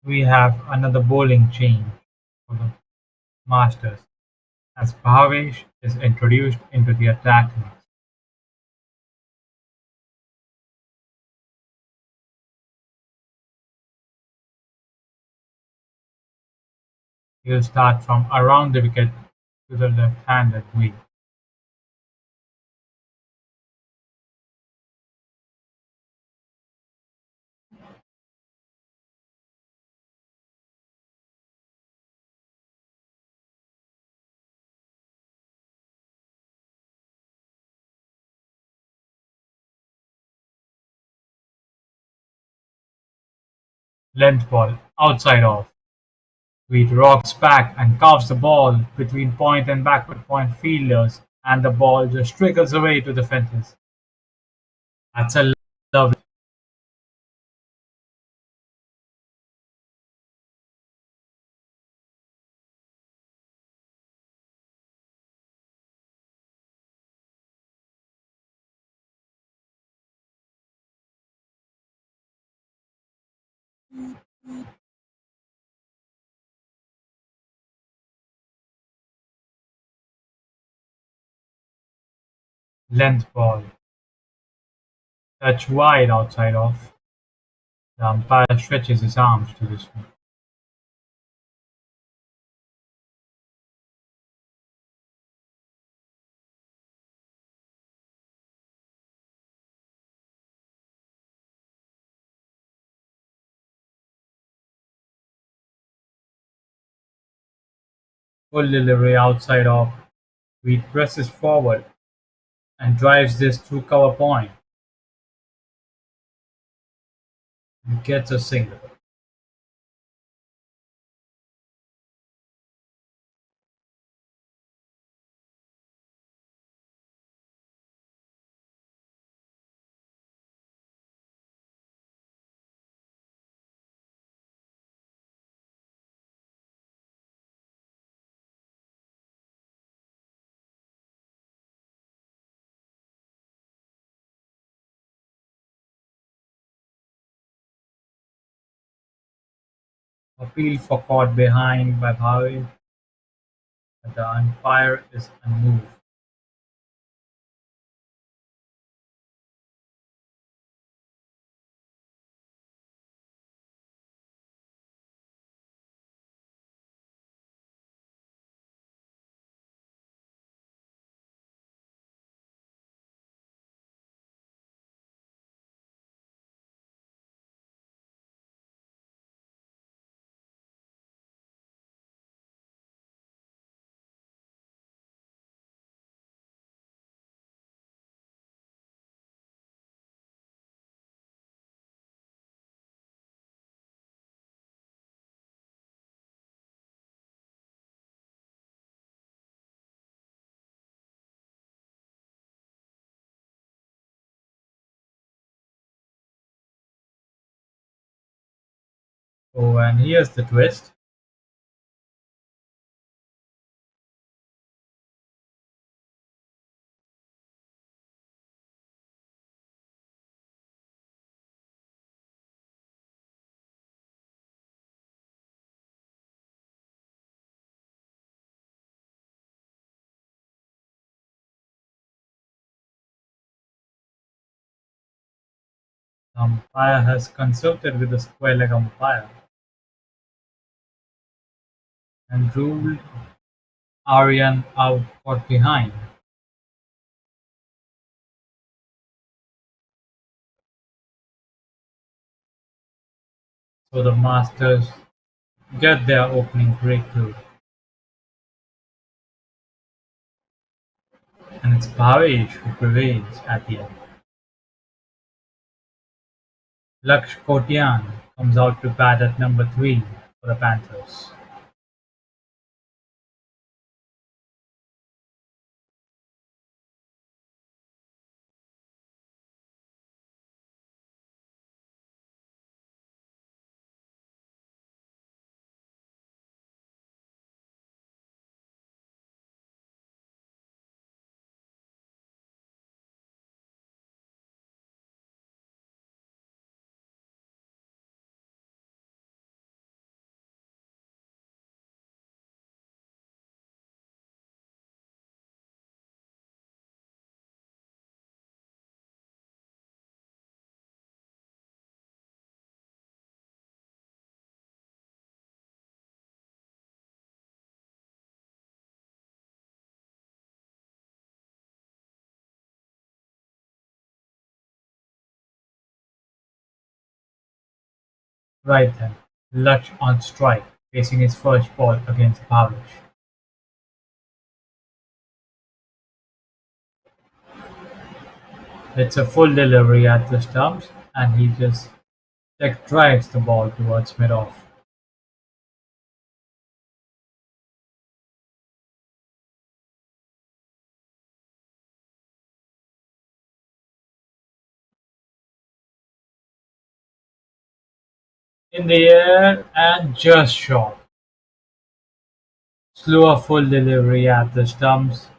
We have another bowling change for the Masters, as Bhavesh is introduced into the attack next. He'll start from around the wicket to the left-handed Dweet. Length ball outside off. Dweet rocks back and carves the ball between point and backward point fielders, and the ball just trickles away to the fences. That's a lovely length ball. Touch wide outside off. The umpire stretches his arms to this one. Full delivery outside off. Reed presses forward and drives this through cover point and gets a single. Appeal for caught behind by Bhavi, but the umpire is unmoved. Oh, and here's the twist. The umpire has consulted with the square leg umpire and ruled Aryan out caught behind. So the Masters get their opening breakthrough. And it's Bhavesh who prevails at the end. Laksh Kotian comes out to bat at number 3 for the Panthers. Right then, Laksh on strike, facing his first ball against Bhavesh. It's a full delivery at the stumps, and he just check drives the ball towards mid-off. In the air and just short. Slower full delivery at the stumps.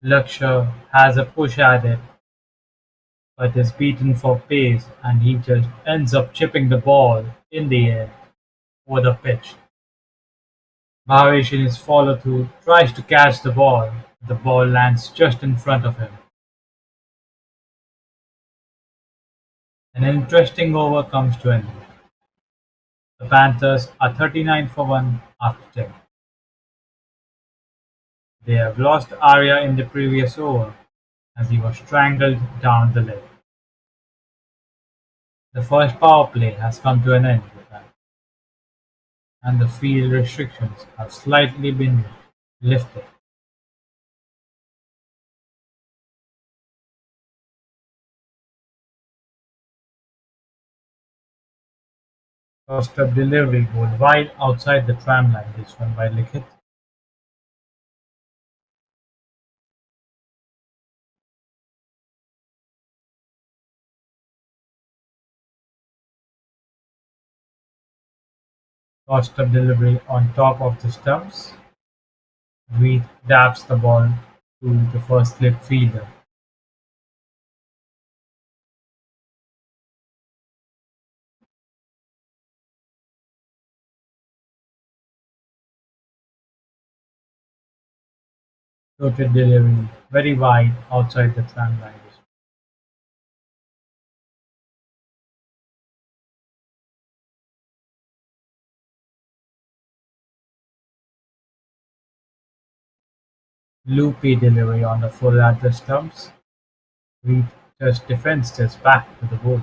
Lakshya has a push at it, but is beaten for pace, and he just ends up chipping the ball in the air over the pitch. Bhavesh in his follow-through tries to catch the ball, but the ball lands just in front of him. An interesting over comes to an end. The Panthers are 39 for 1 after 10. They have lost Arya in the previous over as he was strangled down the leg. The first power play has come to an end with that, and the field restrictions have slightly been lifted. First up delivery goal wide outside the tram line. This one by Likhit. First up delivery on top of the stumps. Reed dabs the ball to the first slip fielder. Floated delivery very wide outside the tram line. Loopy delivery on the full at the stumps. Reed just defends this back to the ball.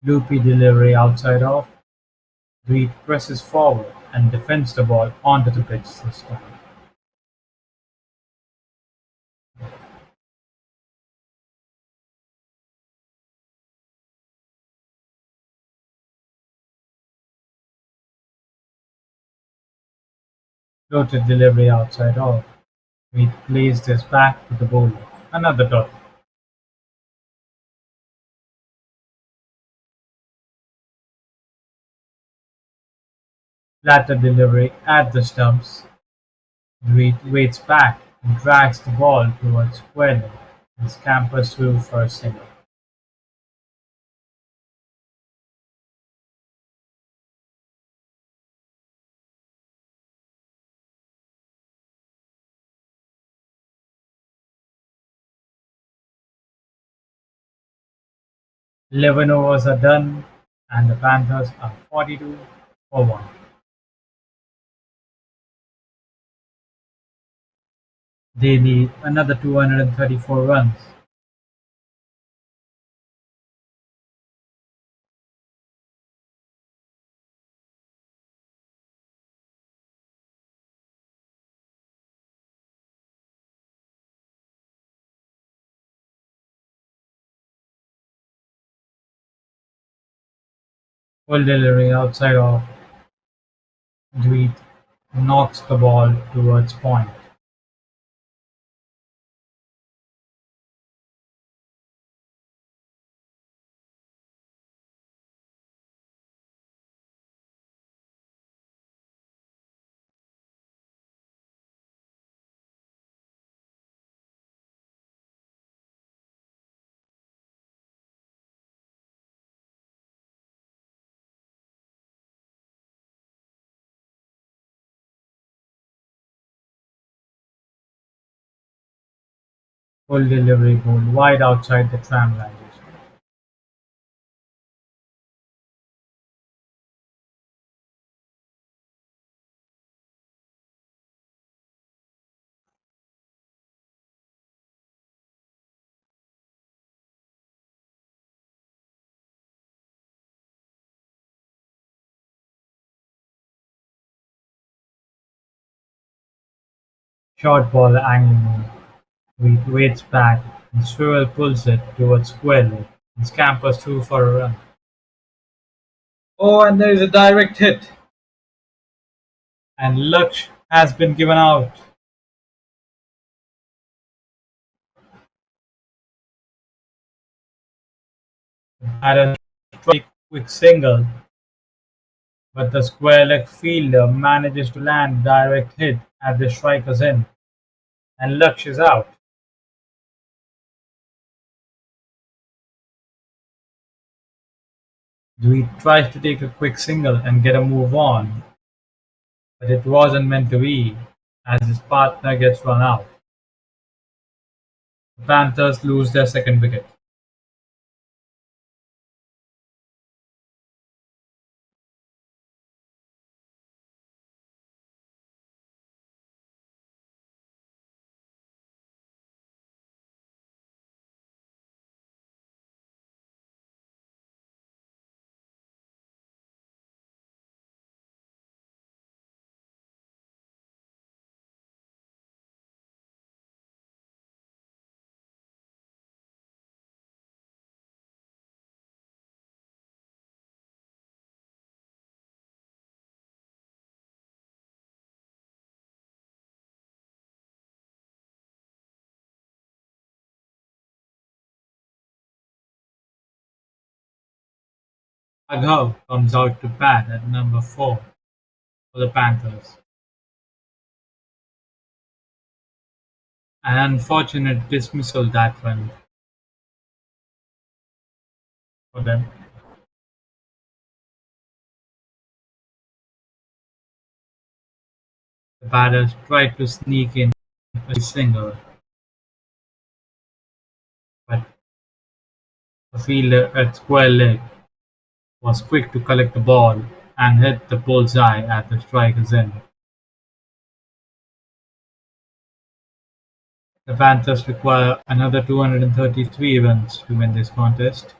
Loopy delivery outside off. Reed presses forward and defends the ball onto the pitch this time. Floated delivery outside off. Reed plays this back to the bowler. Another dot. Flatter delivery at the stumps. Reed waits back and drags the ball towards square leg and scampers through for a single. Eleven overs are done and the Panthers are 42 for 1. They need another 234 runs. Full delivery outside off. Reed knocks the ball towards point. Full delivery ball wide outside the tram line. Short ball angling. Reed waits back and Sewell pulls it towards square leg and scampers through for a run. Oh, and there is a direct hit. And Luksh has been given out. Had a quick single, but the square leg fielder manages to land direct hit at the striker's end, and Luksh is out. Dweed tries to take a quick single and get a move on, but it wasn't meant to be, as his partner gets run out. The Panthers lose their second wicket. Raghav comes out to bat at number 4 for the Panthers. An unfortunate dismissal that one for them. The batters tried to sneak in a single, but the fielder at square leg was quick to collect the ball and hit the bullseye at the striker's end. The Panthers require another 233 runs to win this contest.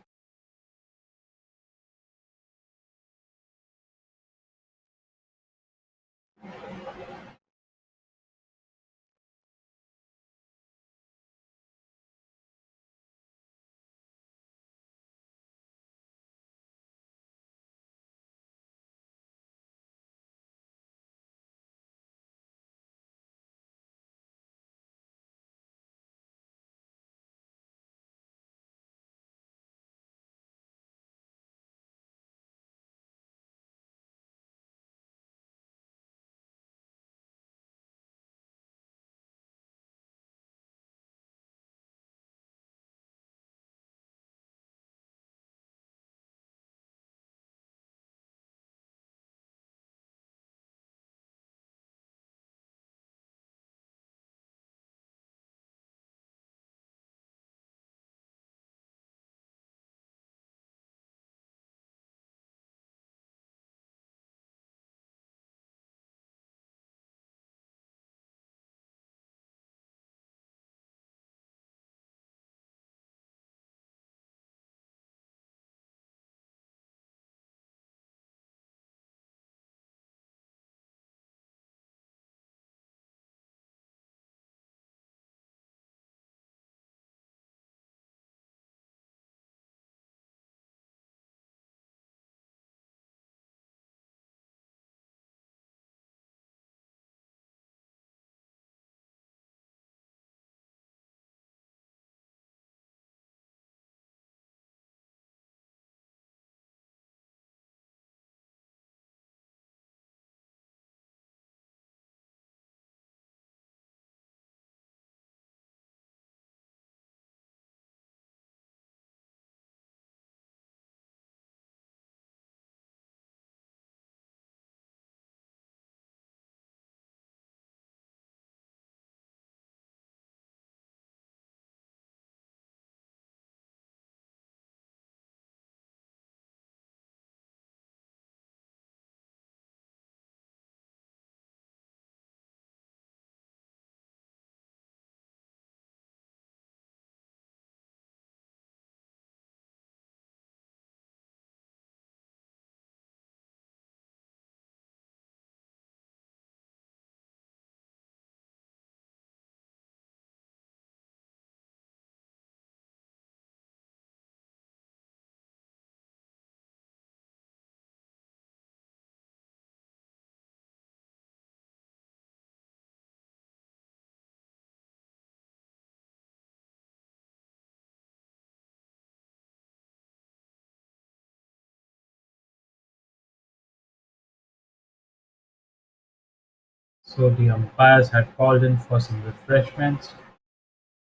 So the umpires had called in for some refreshments,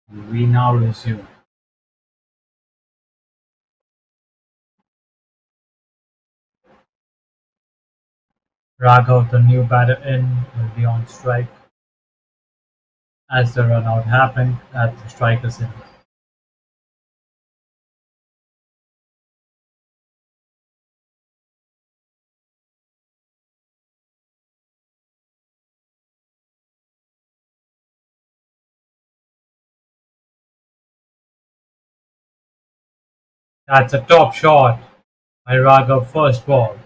and we now resume. Raghav, the new batter in, will be on strike as the run-out happened at the striker's end. That's a top shot by Raghav first ball.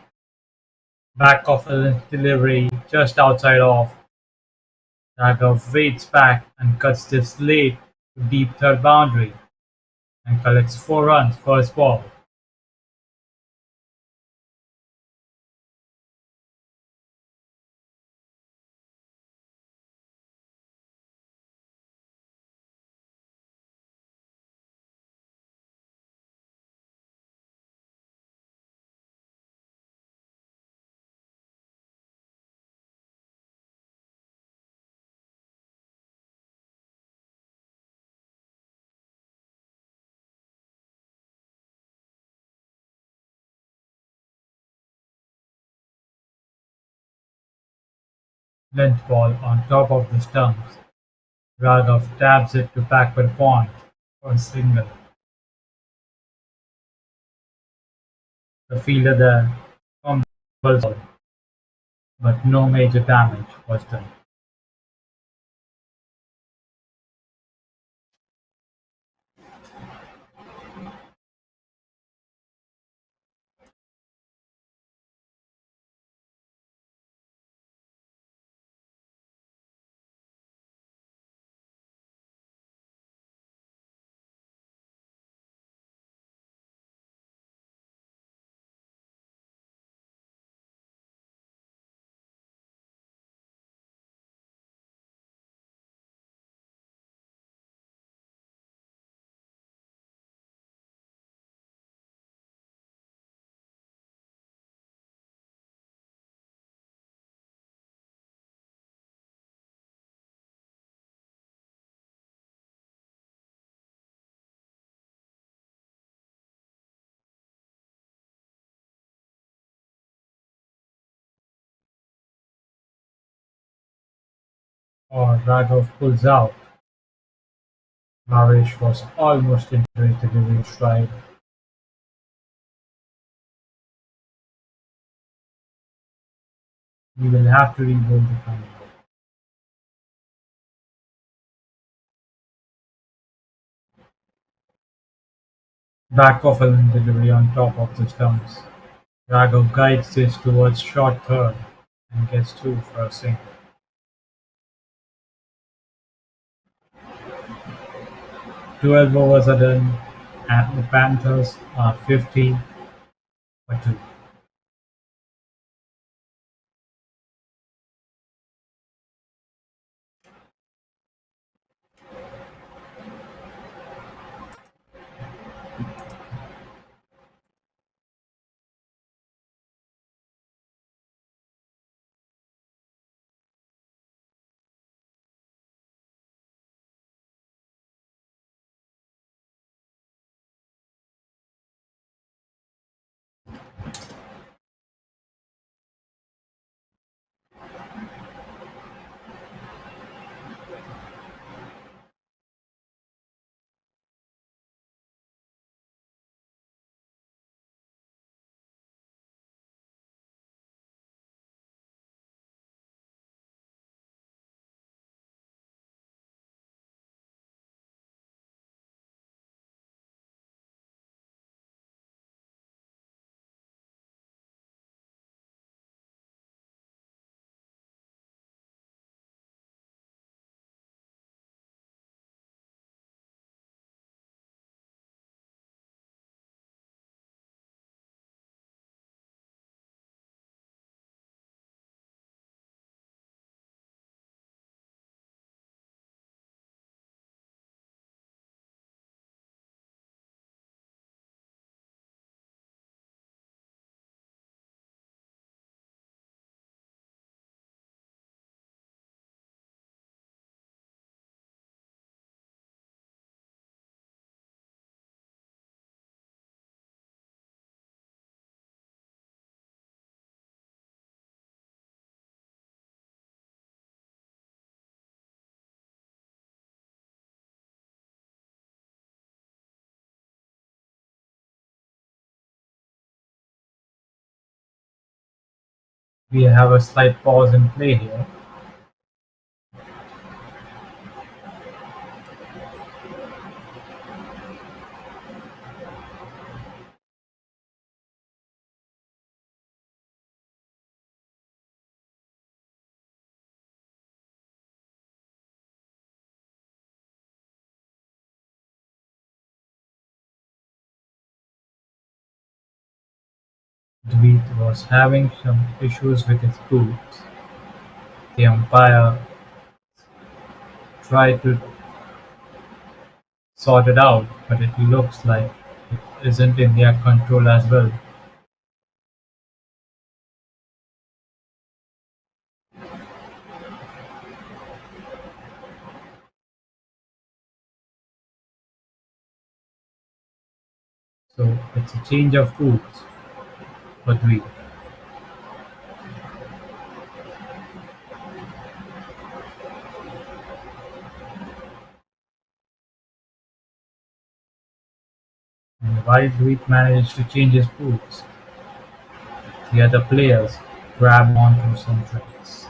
Back of a delivery just outside off. Raghav waits back and cuts this late to deep third boundary and collects 4 runs first ball. Length ball on top of the stumps. Raghav taps it to backward point for a single. The fielder there fumbles, but no major damage was done. Or Raghav pulls out. Bhavesh was almost into his delivery stride. We will have to rebuild the final. Back of a delivery on top of the stumps. Raghav guides this towards short third and gets two for a single. 12 overs are done and the Panthers are 50 for 2. We have a slight pause in play here. Dweet was having some issues with his boots. The umpire tried to sort it out, but it looks like it isn't in their control as well. So it's a change of boots for Dweet. And while Dweet manages to change his boots, the other players grab onto some drinks.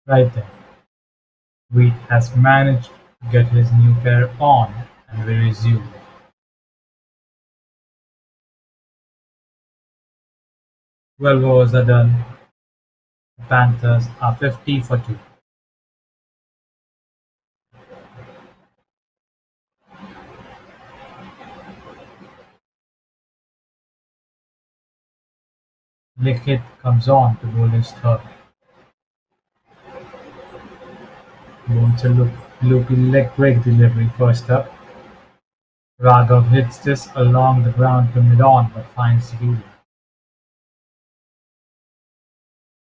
Right then, Dweet has managed to get his new pair on and we resume. 12 overs are done. The Panthers are 50 for 2. Lickett comes on to bowl his third. Bowls a loopy leg break delivery first up. Raghav hits this along the ground to mid-on but finds the fielder.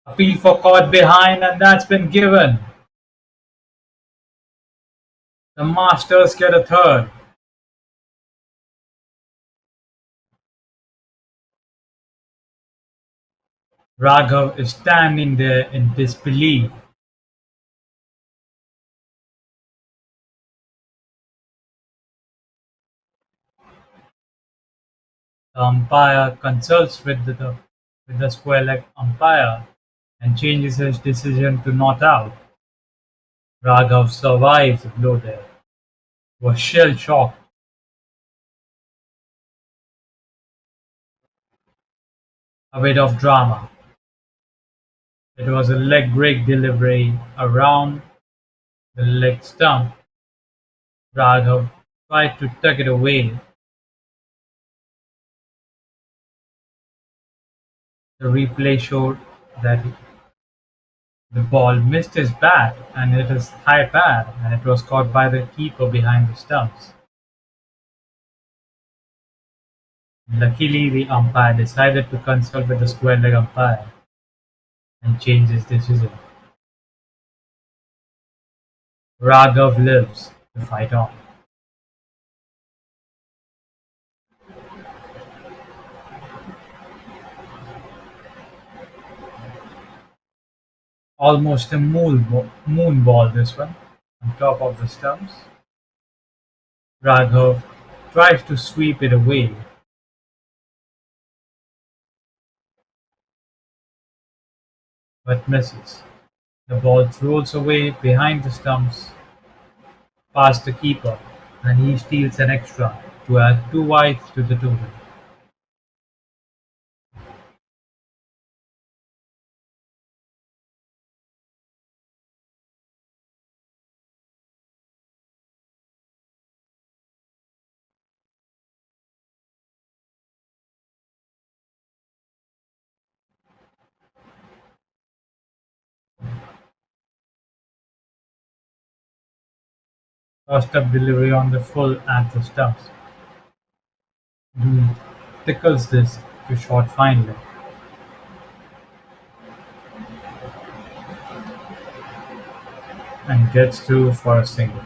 Appeal for caught behind and that's been given. The Masters get a third. Raghav is standing there in disbelief. The umpire consults with the square leg umpire and changes his decision to not out. Raghav survives the blow there. Was shell shocked. A bit of drama. It was a leg break delivery around the leg stump. Raghav tried to tuck it away. The replay showed that the ball missed his bat and hit his thigh pad, and it was caught by the keeper behind the stumps. Luckily, the umpire decided to consult with the square leg umpire and change his decision. Raghav lives to fight on. Almost a moon ball this one. On top of the stumps, Raghav tries to sweep it away, but misses. The ball rolls away behind the stumps, past the keeper, and he steals an extra to add 2 wides to the total. Tossed up delivery on the full at the stumps. Dooley tickles this to short finally and gets through for a single.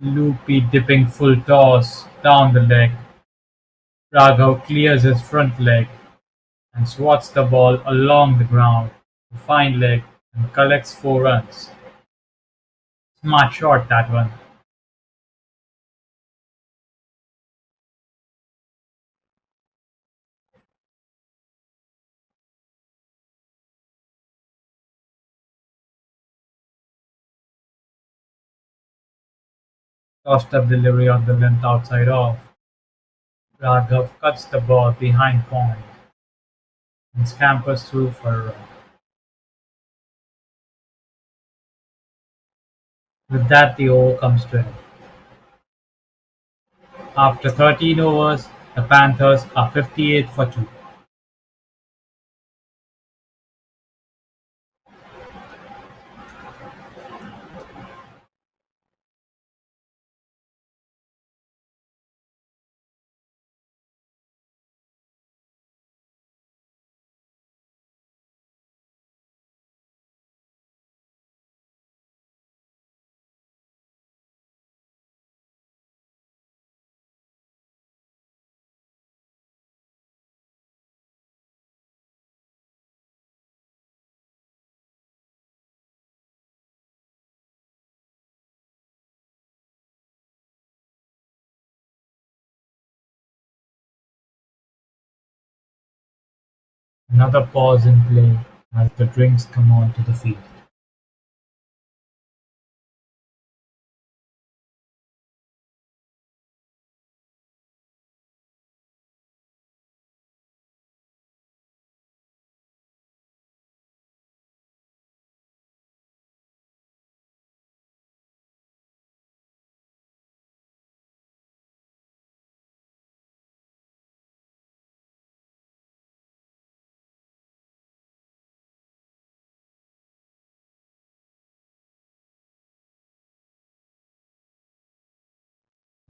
Loopy dipping full toss down the leg. Raghav clears his front leg and swats the ball along the ground to fine leg and collects 4 runs. Smart shot that one. Tossed up delivery on the length outside off. Raghav cuts the ball behind point and scampers through for a run. With that the over comes to him. After 13 overs, the Panthers are 58 for 2. Another pause in play as the drinks come onto the field.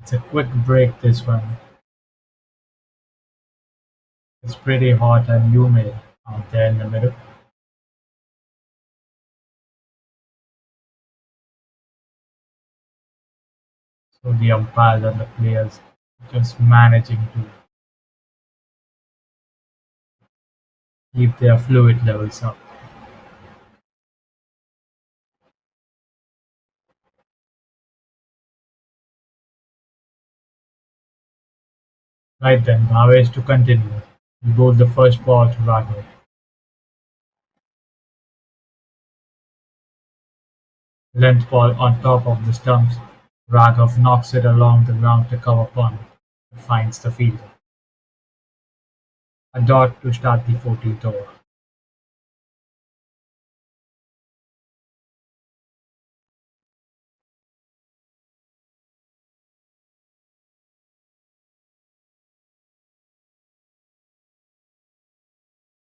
It's a quick break this one. It's pretty hot and humid out there in the middle. So the umpires and the players just managing to keep their fluid levels up. Right then, Bhavesh to continue. He bowled the first ball to Raghav. Length ball on top of the stumps. Raghav knocks it along the ground to cover point. Finds the fielder. A dot to start the 14th over.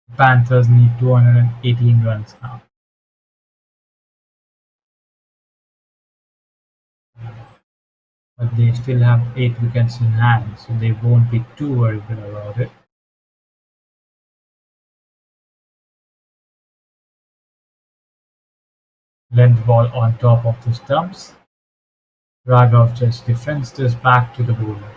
The Panthers need 218 runs now. But they still have 8 wickets in hand, so they won't be too worried about it. Length ball on top of the stumps. Raghav just defends this back to the bowler.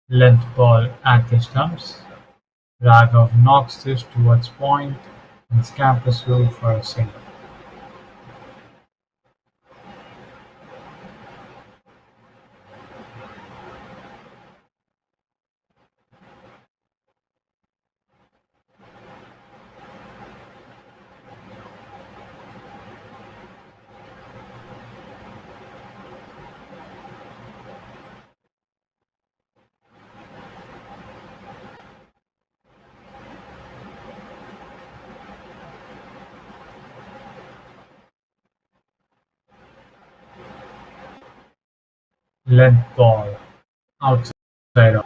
Length ball at the stumps. Raghav knocks this towards point and scampers through for a single. Length ball outside of.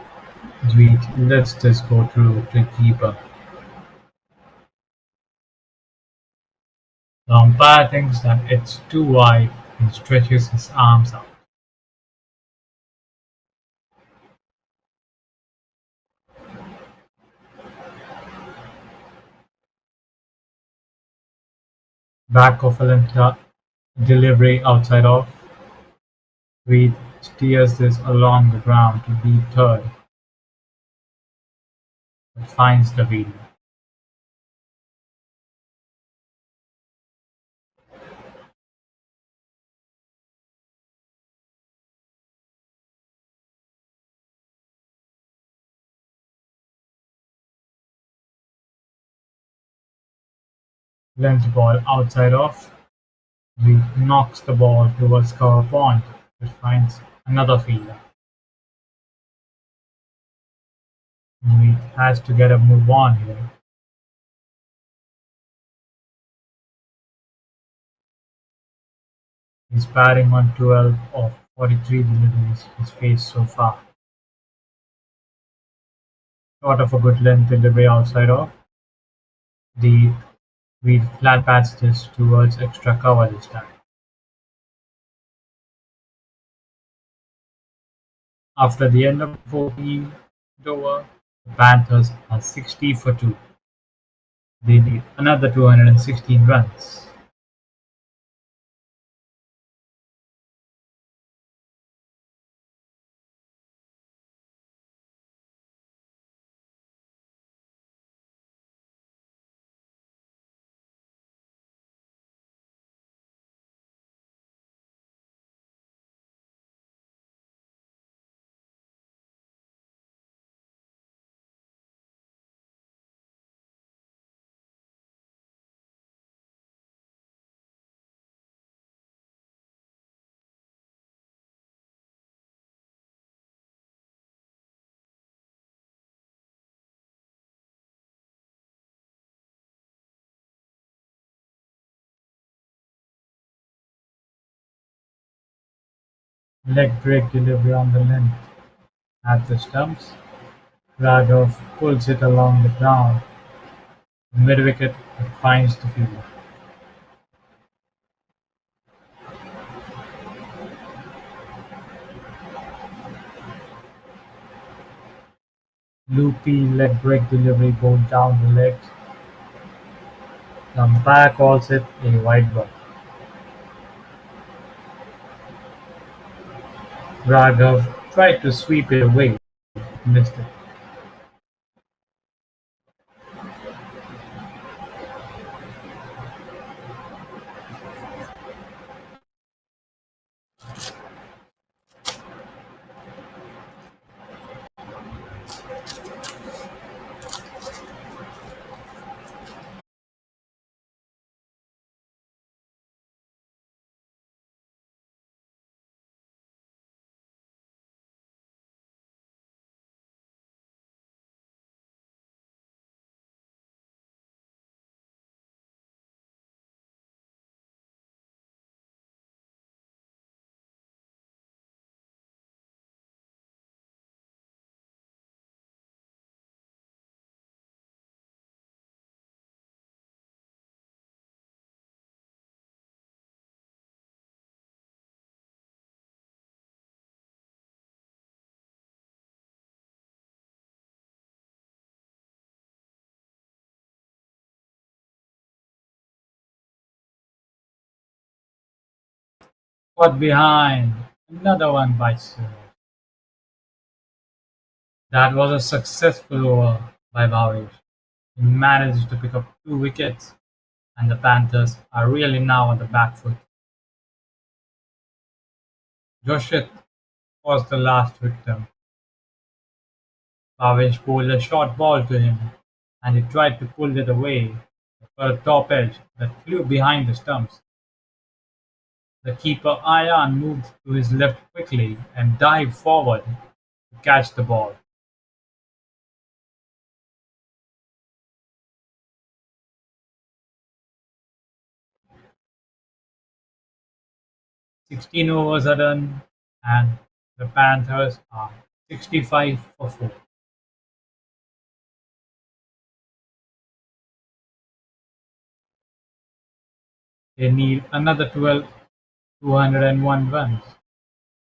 Dweet lets this go through to keeper. The umpire thinks that it's too wide and stretches his arms out. Back of a length delivery outside of. Reed steers this along the ground to deep third, but finds the fielder. Length ball outside of. Reed knocks the ball towards cover point, but finds another fielder. Reed has to get a move on here. He's batting on 12 of 43 deliveries he's faced so far. Short of a good length delivery outside of. The Reed flat bats this towards extra cover this time. After the end of the 14th over, the Panthers are 60 for 2. They need another 216 runs. Leg break delivery on the length at the stumps. Raghav pulls it along the ground. Mid wicket, it finds the fielder. Loopy leg break delivery bowled down the leg. The umpire calls it a wide ball. Raghav tried to sweep it away, missed it. Caught behind. Another one bites you. That was a successful over by Bhavesh. He managed to pick up 2 wickets, and the Panthers are really now on the back foot. Joshit was the last victim. Bhavesh bowled a short ball to him, and he tried to pull it away for a top edge that flew behind the stumps. The keeper Ayan moved to his left quickly and dived forward to catch the ball. 16 overs are done, and the Panthers are 65 for 4. They need another 12, 201 runs,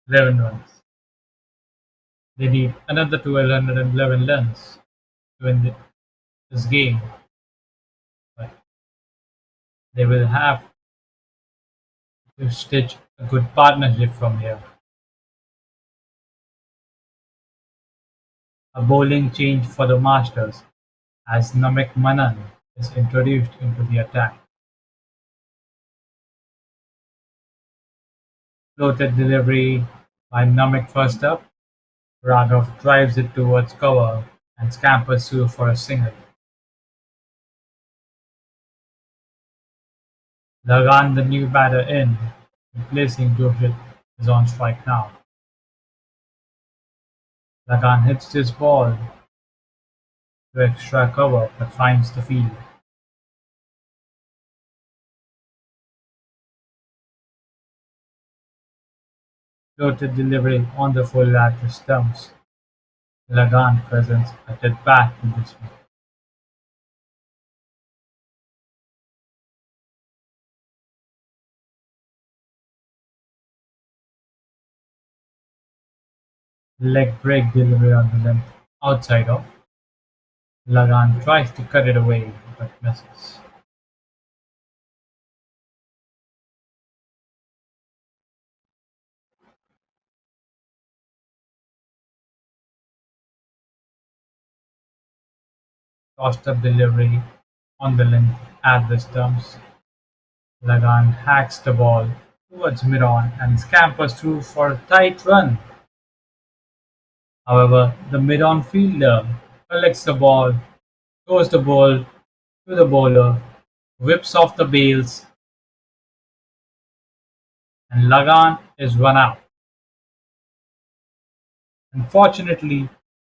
11 runs. They need another 1211 runs to win this game, but they will have to stitch a good partnership from here. A bowling change for the Masters as Namek Manan is introduced into the attack. Floated delivery by Namek first up. Raghav drives it towards cover and scampers through for a single. Lagan, the new batter in, replacing Joshit, is on strike now. Lagan hits his ball to extra cover but finds the field. Floated delivery on the full at the stumps. Lagan presents a dead back to this one. Leg break delivery on the length outside off. Lagan tries to cut it away but misses. Tossed up delivery on the length at the stumps. Lagan hacks the ball towards mid-on and scampers through for a tight run. However, the mid-on fielder collects the ball, throws the ball to the bowler, whips off the bails, and Lagan is run out. Unfortunately,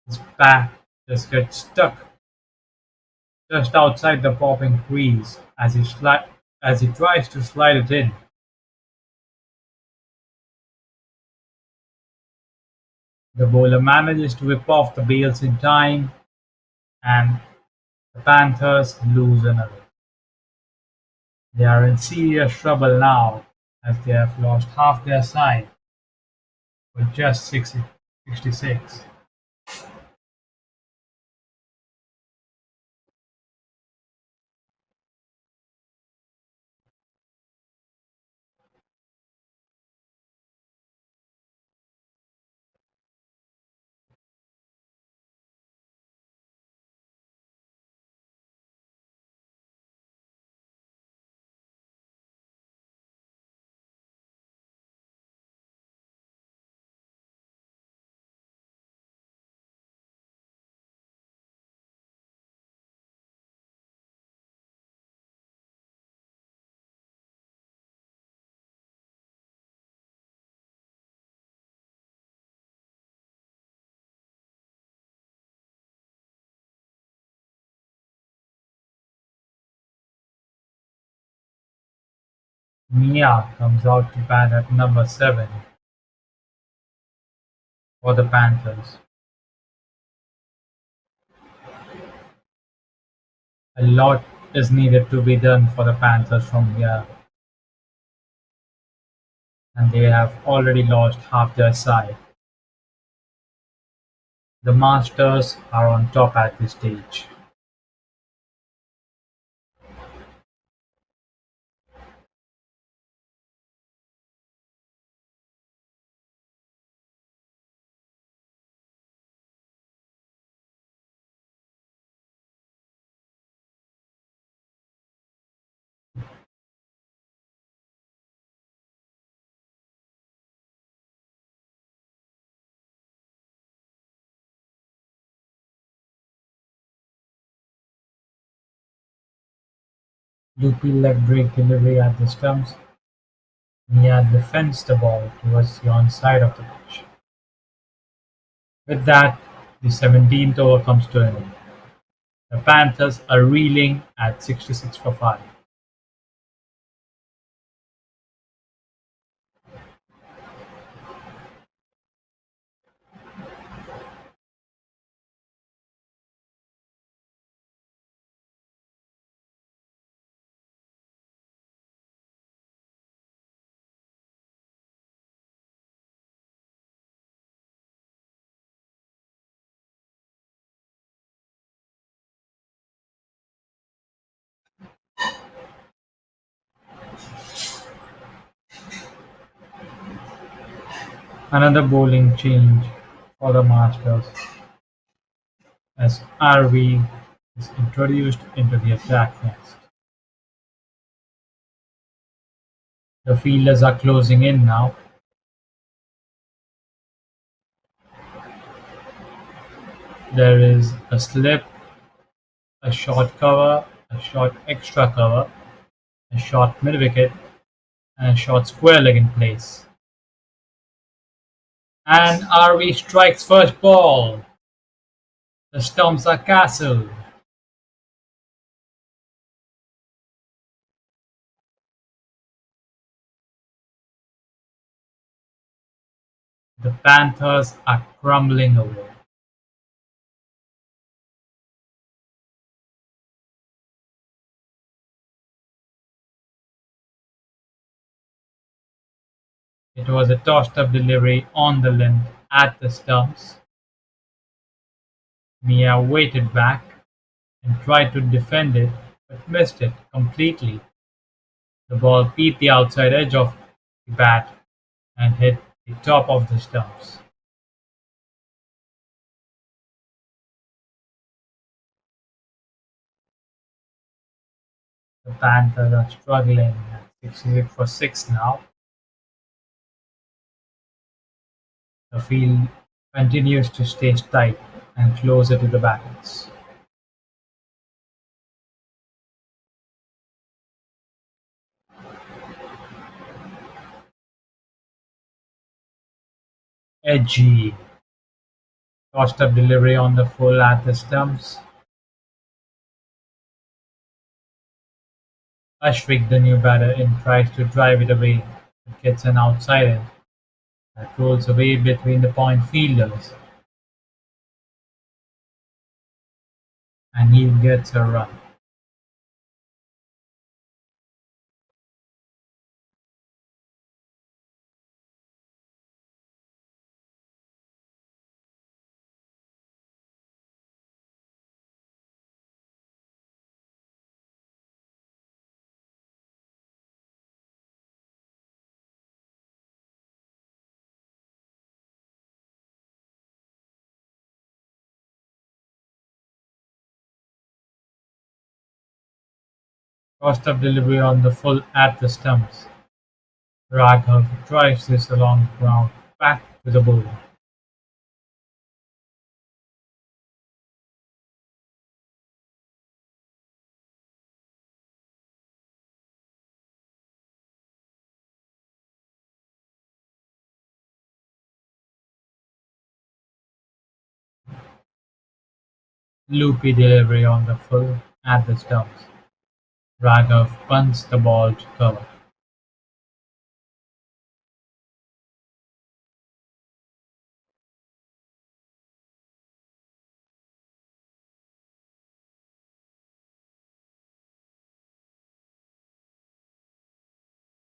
his bat just gets stuck just outside the popping crease as he tries to slide it in. The bowler manages to whip off the bails in time, and the Panthers lose another. They are in serious trouble now as they have lost half their side with just 66. Mia comes out to bat at number 7 for the Panthers. A lot is needed to be done for the Panthers from here, and they have already lost half their side. The Masters are on top at this stage. Loopy leg break delivery at the stumps. Mia defends the ball towards the onside of the pitch. With that, the 17th over comes to an end. The Panthers are reeling at 66 for 5. Another bowling change for the Masters as RV is introduced into the attack next. The fielders are closing in now. There is a slip, a short cover, a short extra cover, a short mid wicket, and a short square leg in place. And RV strikes first ball. The stumps are castled. The Panthers are crumbling away. It was a tossed up delivery on the length at the stumps. Mia waited back and tried to defend it, but missed it completely. The ball beat the outside edge of the bat and hit the top of the stumps. The Panthers are struggling at 66 for 6 now. The field continues to stay tight and closer to the batters. Edgy. Tossed up delivery on the full at the stumps. Ashvik, the new batter in, tries to drive it away, but gets an outside edge that rolls away between the point fielders, and he gets a run. Tossed up delivery on the full at the stumps. Raghav drives this along the ground back to the bowler. Loopy delivery on the full at the stumps. Raghav punts the ball to cover.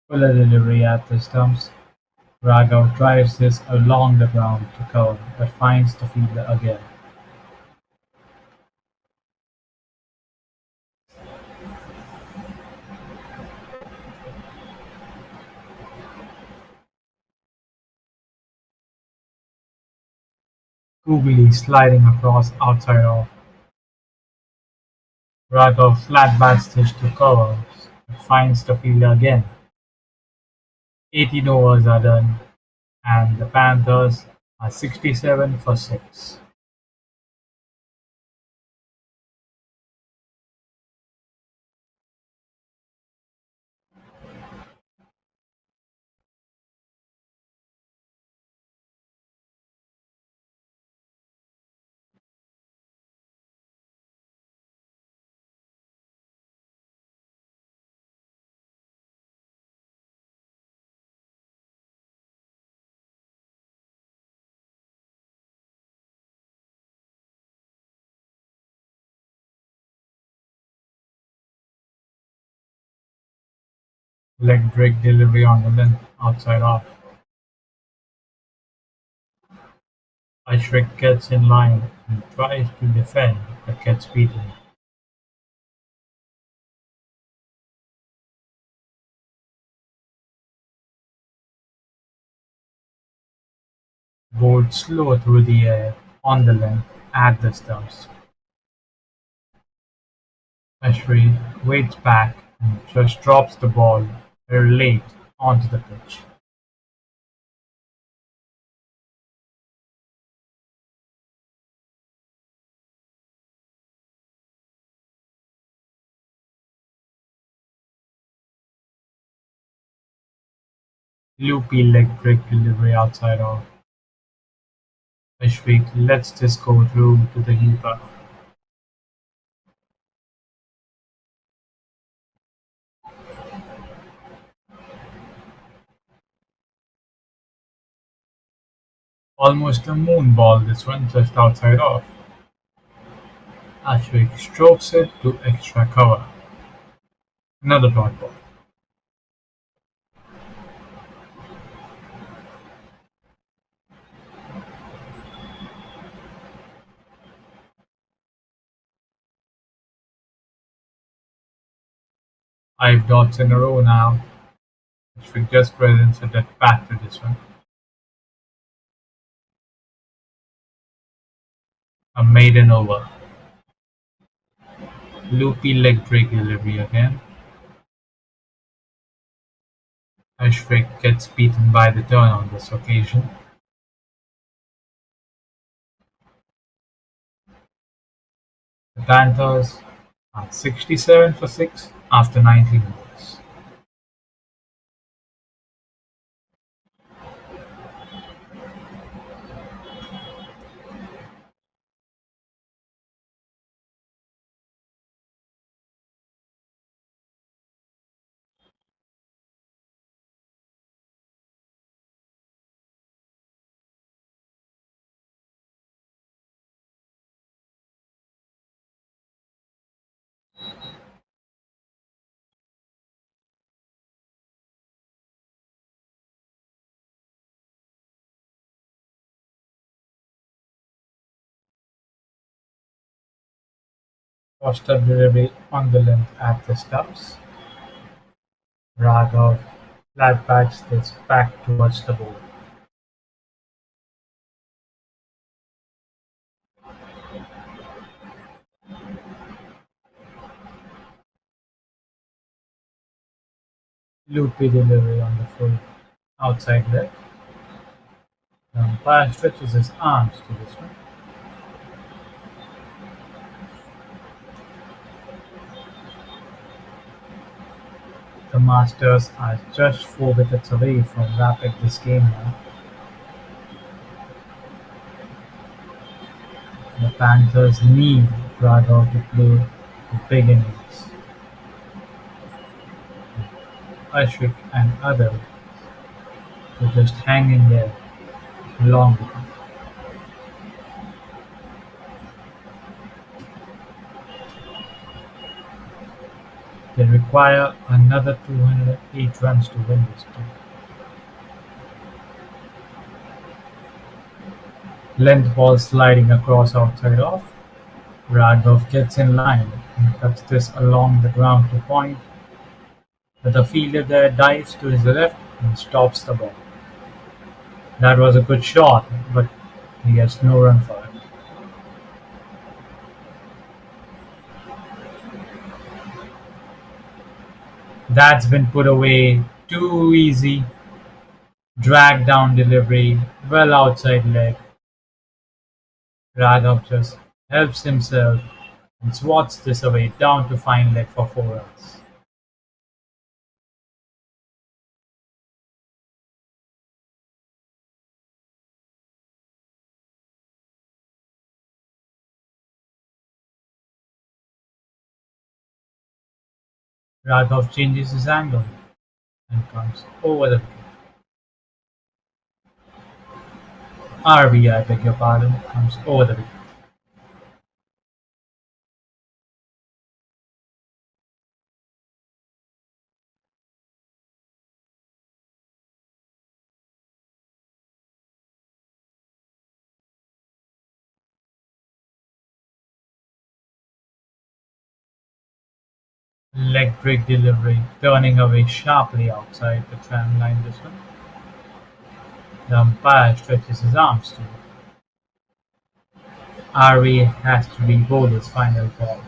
Fuller delivery at the stumps. Raghav drives this along the ground to cover, but finds the fielder again. Googly sliding across outside off. Raghav flat bats this to cover, but finds the fielder again. 18 overs are done, and the Panthers are 67 for 6. Leg break delivery on the length outside off. Ashwick gets in line and tries to defend but gets beaten. Bowled slow through the air on the length at the stumps. Ashwick waits back and just drops the ball very late onto the pitch. Loopy leg break delivery outside off. Ashwick lets this go through to the keeper. Almost a moon ball this one, just outside off. Ashwick strokes it to extra cover. Another dot ball. 5 dots in a row now. Ashwick just presents it back to this one. A maiden over. Loopy leg break delivery again. Ashwick gets beaten by the turn on this occasion. The Panthers are 67 for 6 after 19 overs. Foster delivery on the length at the stumps. Raghav flat backs this back towards the bowl. Loopy delivery on the full outside leg. The umpire stretches his arms to this one. The Masters are just 4 wickets away from wrapping this game now. The Panthers need Raghav to play the big innings. Ashwik and others to just hang in there long. They require another 208 runs to win this game. Length ball sliding across outside off. Raghav gets in line and cuts this along the ground to point, but the fielder there dives to his left and stops the ball. That was a good shot, but he gets no run for it. That's been put away too easy. Drag down delivery, well outside leg. Raghav just helps himself and swats this away down to fine leg for 4 runs. Raghav changes his angle and comes over the wicket. RB, I beg your pardon, comes over the wicket. Leg break delivery, turning away sharply outside the tram line this one. The umpire stretches his arms too. RE has to be bowler's final ball.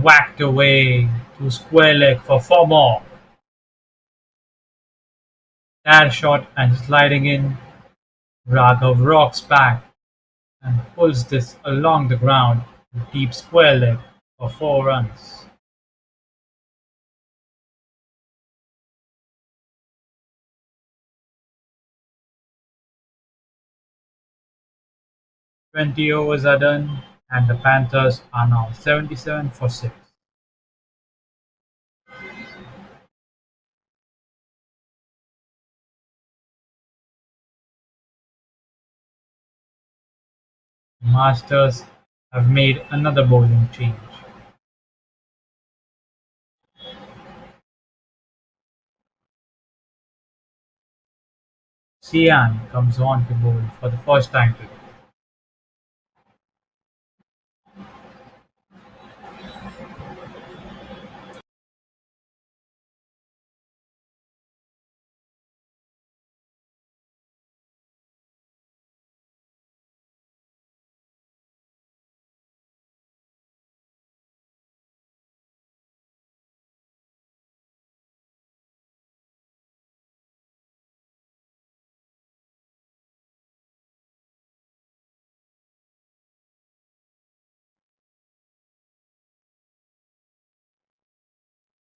Whacked away to square leg for 4 more. That shot and sliding in, Raghav rocks back and pulls this along the ground to deep square leg for 4 runs. 20 overs are done and the Panthers are now 77 for 6. Masters have made another bowling change. Sian comes on to bowl for the first time today.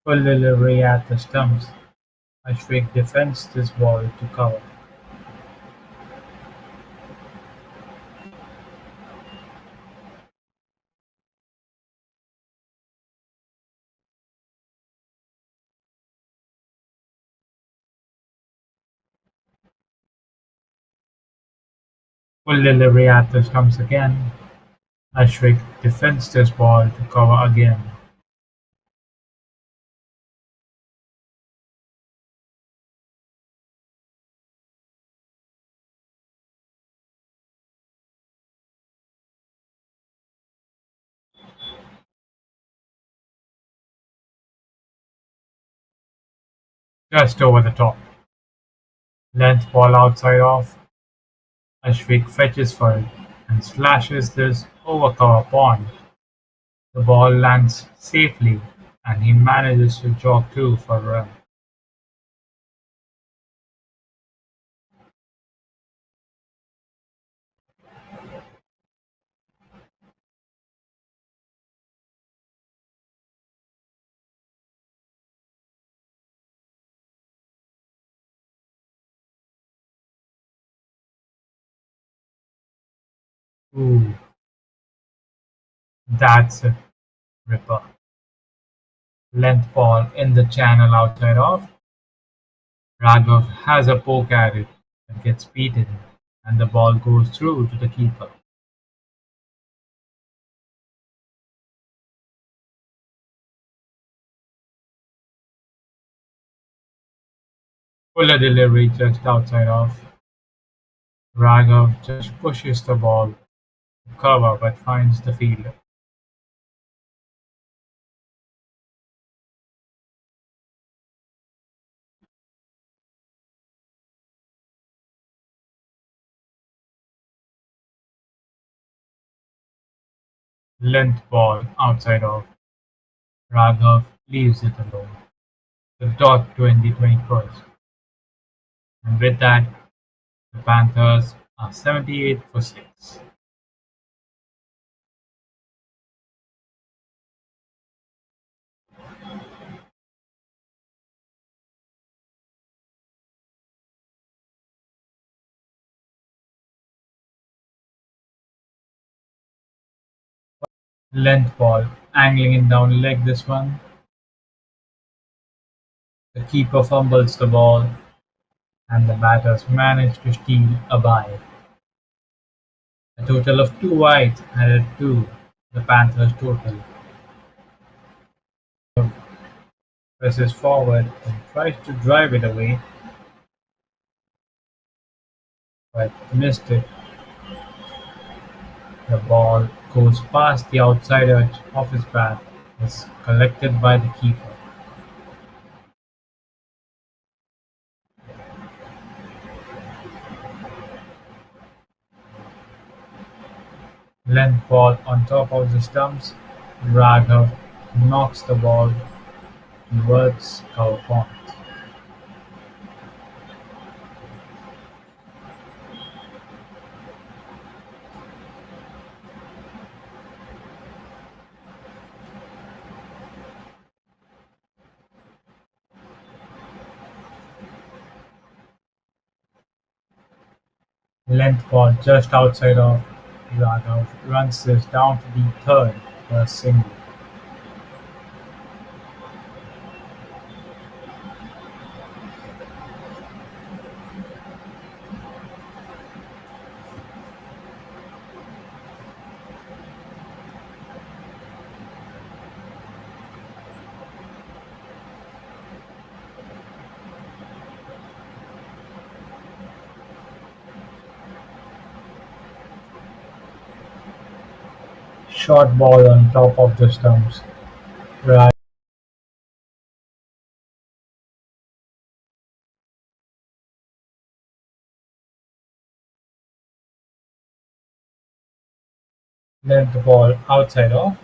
Full delivery at the stumps. Ashwin defends this ball to cover. Full delivery at the stumps again. Ashwin defends this ball to cover again. Just over the top. Length ball outside off. Ashwin fetches for it and slashes this over cover pond. The ball lands safely and he manages to jog through for a run. Ooh, that's a ripper. Length ball in the channel outside off. Raghav has a poke at it and gets beaten, and the ball goes through to the keeper. Fuller delivery just outside off. Raghav just pushes the ball to cover but finds the fielder. Length ball outside off. Raghav leaves it alone. The dot 2021st. And with that, the Panthers are 78 for 6. Length ball, angling in down leg this one. The keeper fumbles the ball and the batters manage to steal a bye. A total of 2 wides added to the Panthers' total. presses forward and tries to drive it away, but missed it. The ball goes past the outside edge of his bat, is collected by the keeper. Length ball on top of the stumps, Raghav knocks the ball towards cover point. Length ball just outside of Raghav runs this down to the third for a single. Short ball on top of the stumps. Length ball outside of.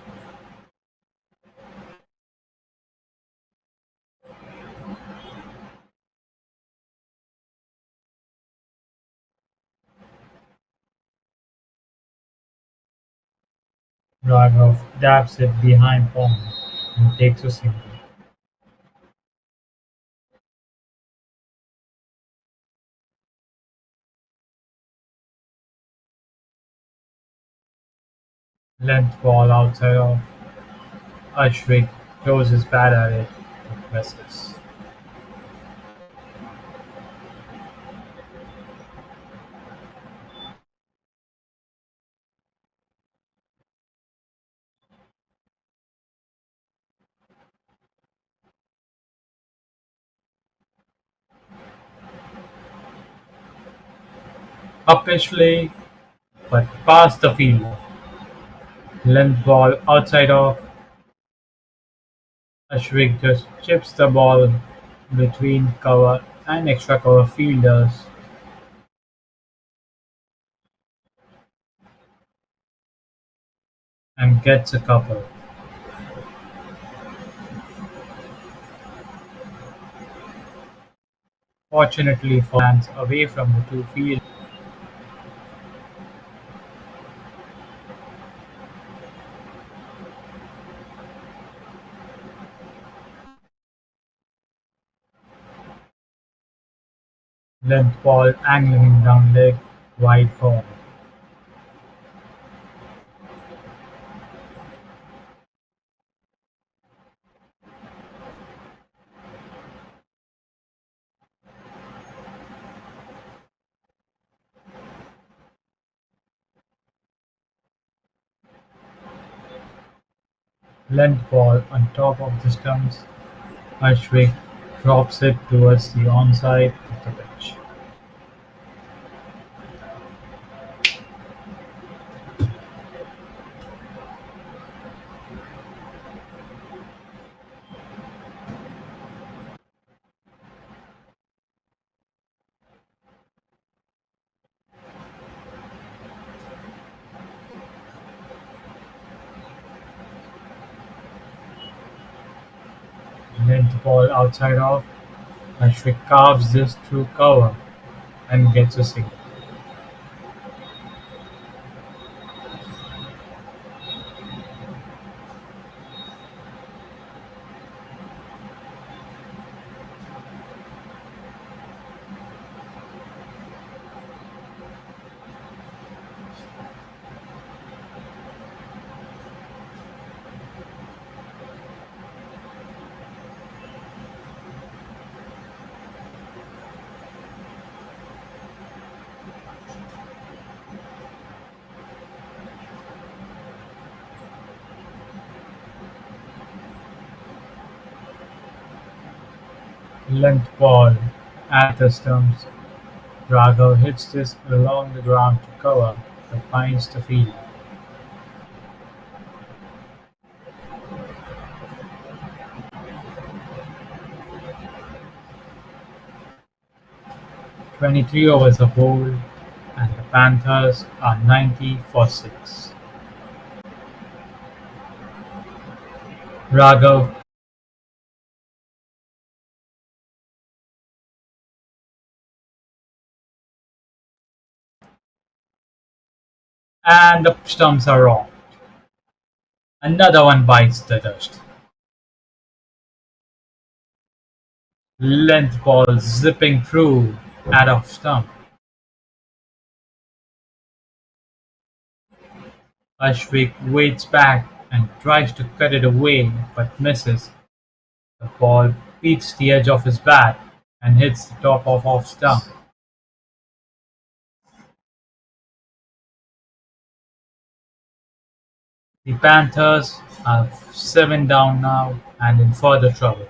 Raghav dabs it behind Pong and takes a single. Length ball outside of. Ashwin throws his bat at it but misses. A pitch play but past the fielder. Length ball outside of. Ashwin just chips the ball between cover and extra cover fielders and gets a couple. Fortunately for fans away from the two fields, length ball angling down leg, wide home. Length ball on top of the stumps. Ashwin drops it towards the onside of the pitch. Length ball outside of. Ashwin carves this through cover and gets a single. Length ball at the stumps. Raghav hits this along the ground to cover, but finds the field. 23 overs are bowled, and the Panthers are 90 for 6. Raghav and the stumps are wrong. Another one bites the dust. Length ball zipping through at off stump. Ashvik waits back and tries to cut it away but misses. The ball beats the edge of his bat and hits the top of off stump. The Panthers are 7 down now and in further trouble.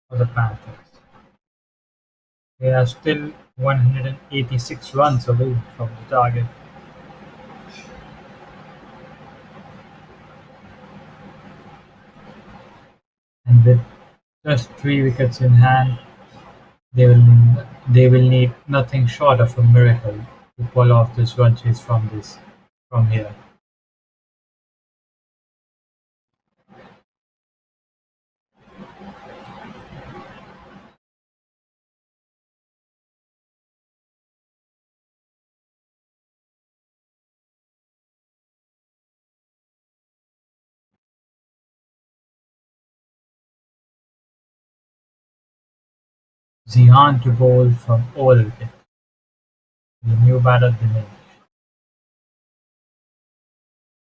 For the Panthers. They are still 186 runs away from the target. And with just 3 wickets in hand, they will need nothing short of a miracle to pull off this run chase from here. Zihan to bowl from over the wicket. The new batter Dinesh.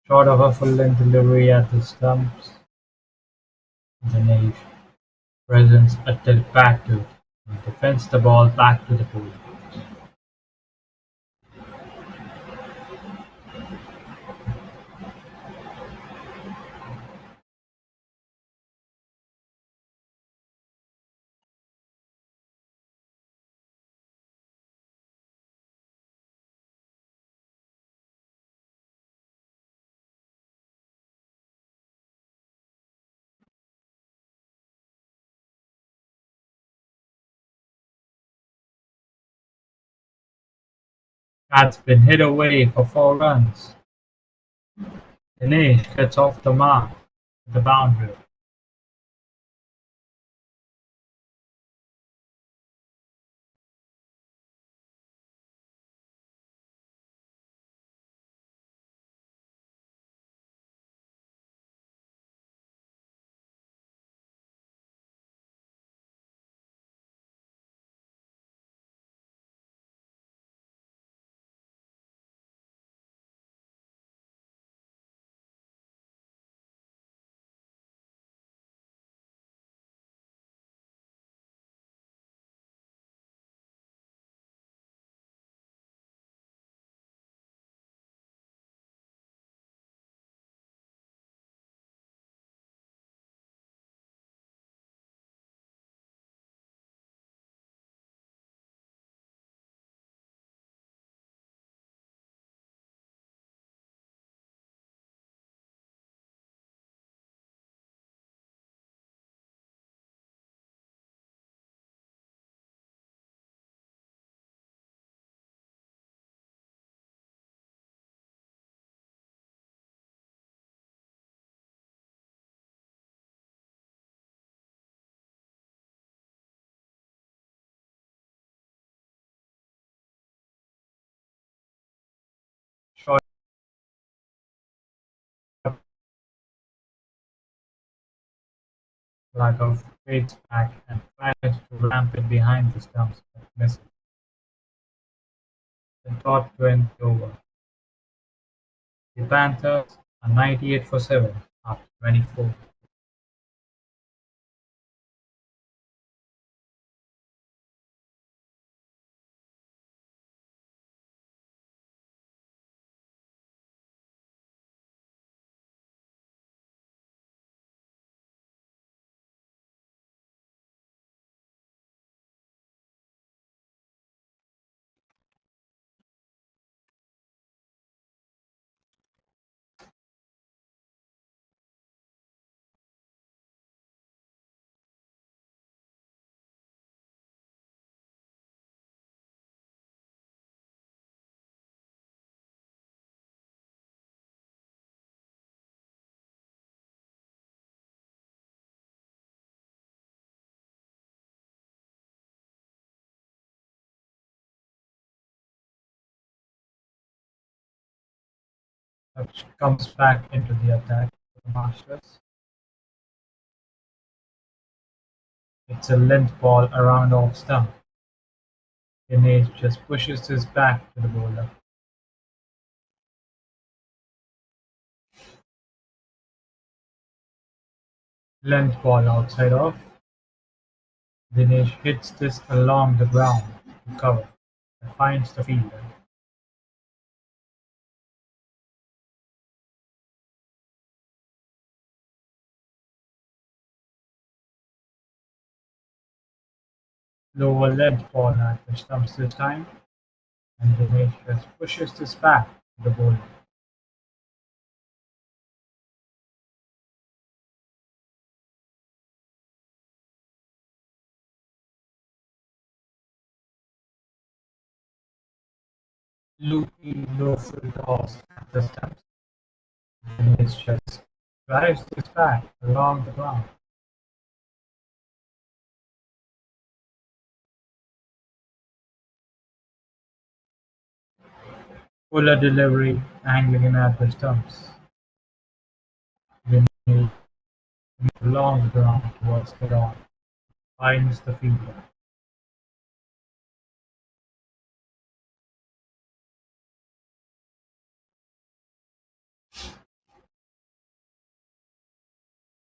Short of a full-length delivery at the stumps, Dinesh presents a tilt back to it and defends the ball back to the bowler. That's been hit away for 4 runs. Dinesh gets off the mark at the boundary. Raghav fades back and tries to ramp it behind the stumps but misses. The dot went over. The Panthers are 98 for 7 after 24. Touch comes back into the attack for the Masters. It's a length ball around off stump. Dinesh just pushes his back to the bowler. Length ball outside off. Dinesh hits this along the ground to cover and finds the fielder. Lower length ball at the stumps this time, and Dinesh just pushes this back to the bowler. Loopy low full toss at the stumps. Dinesh just drives this back along the ground. Fuller delivery angling in at the stumps. Dinesh along the ground towards head on. Finds the fielder.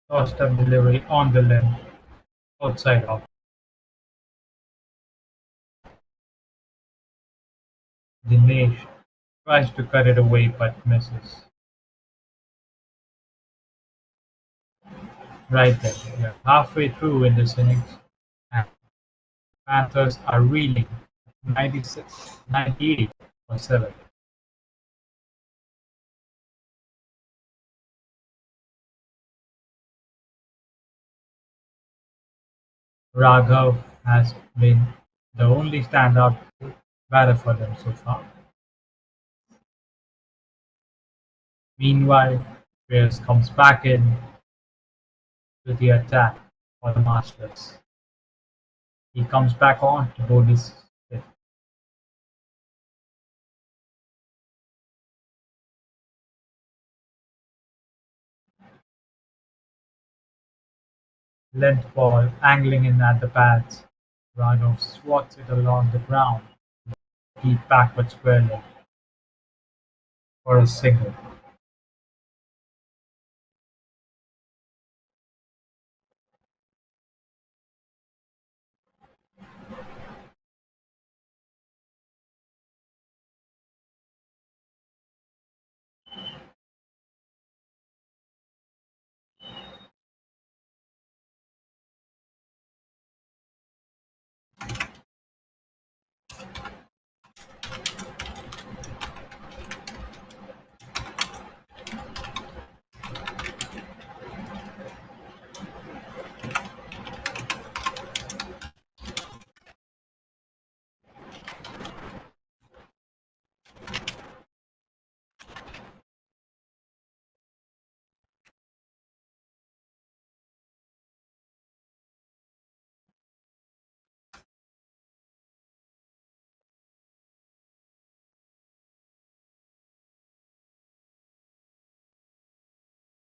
Tossed up delivery on the limb, outside off. Dinesh tries to cut it away but misses. Right there, we are halfway through in this innings, and Panthers are reeling 96, 98 for 7. Raghav has been the only standout batter for them so far. Meanwhile, Pierce comes back in to the attack for the Masters. He comes back on to bowl his fifth. Length ball angling in at the pads. Raghav swats it along the ground, deep backward square leg for a single.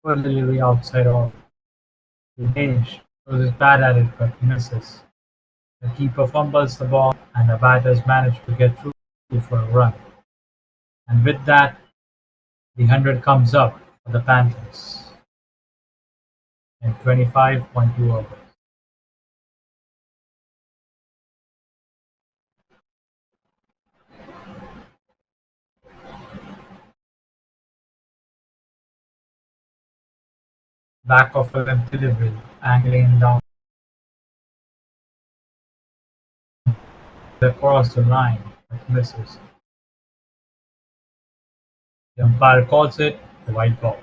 For delivery outside of Dinesh Rose is bad at it but misses. The keeper fumbles the ball and the batters manage to get through for a run. And with that, the 100 comes up for the Panthers in 25.2 overs. Back of a left delivery, angling down across the line but misses. The umpire calls it a white ball.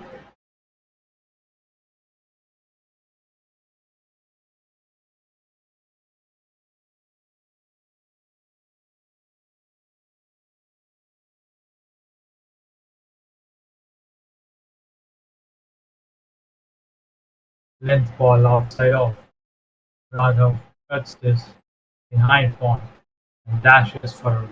Length ball outside off. Raghav cuts this behind point and dashes for a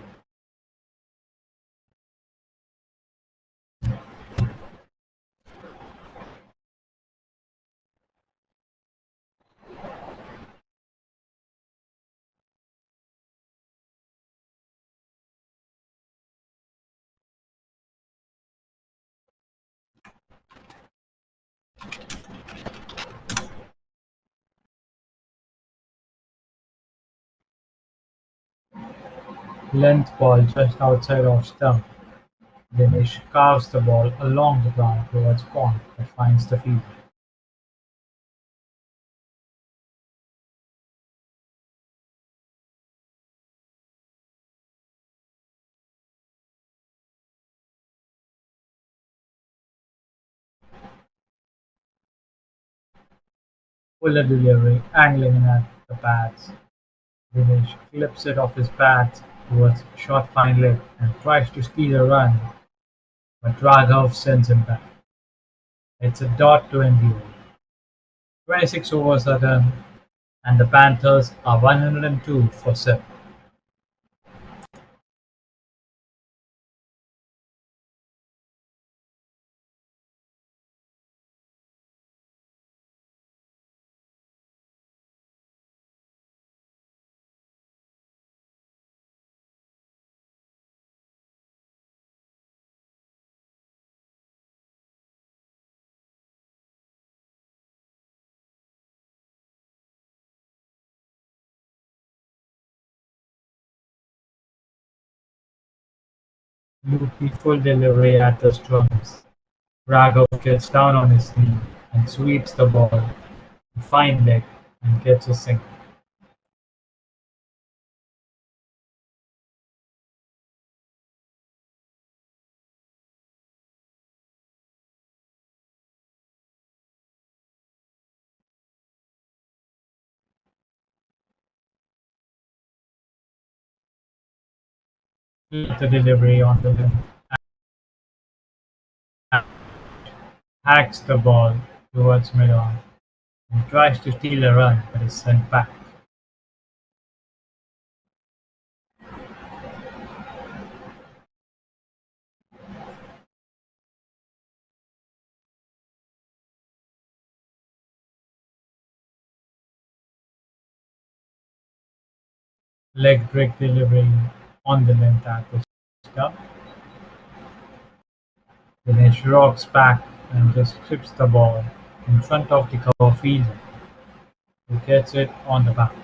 length ball just outside off stump. Dinesh carves the ball along the ground towards pond but finds the fielder. Fuller delivery, angling in at the pads. Dinesh flips it off his pads towards short fine leg and tries to steal a run, but Raghav sends him back. It's a dot to end the over. 26 overs are done, and the Panthers are 102 for 7. Beautiful delivery at the stumps. Raghav gets down on his knee and sweeps the ball to fine leg and gets a single. The delivery on the limb hacks the ball towards mid-on and tries to steal a run but is sent back. Leg break delivery on the length at the stump. Dinesh rocks back and just strips the ball in front of the cover fielder, who gets it on the back.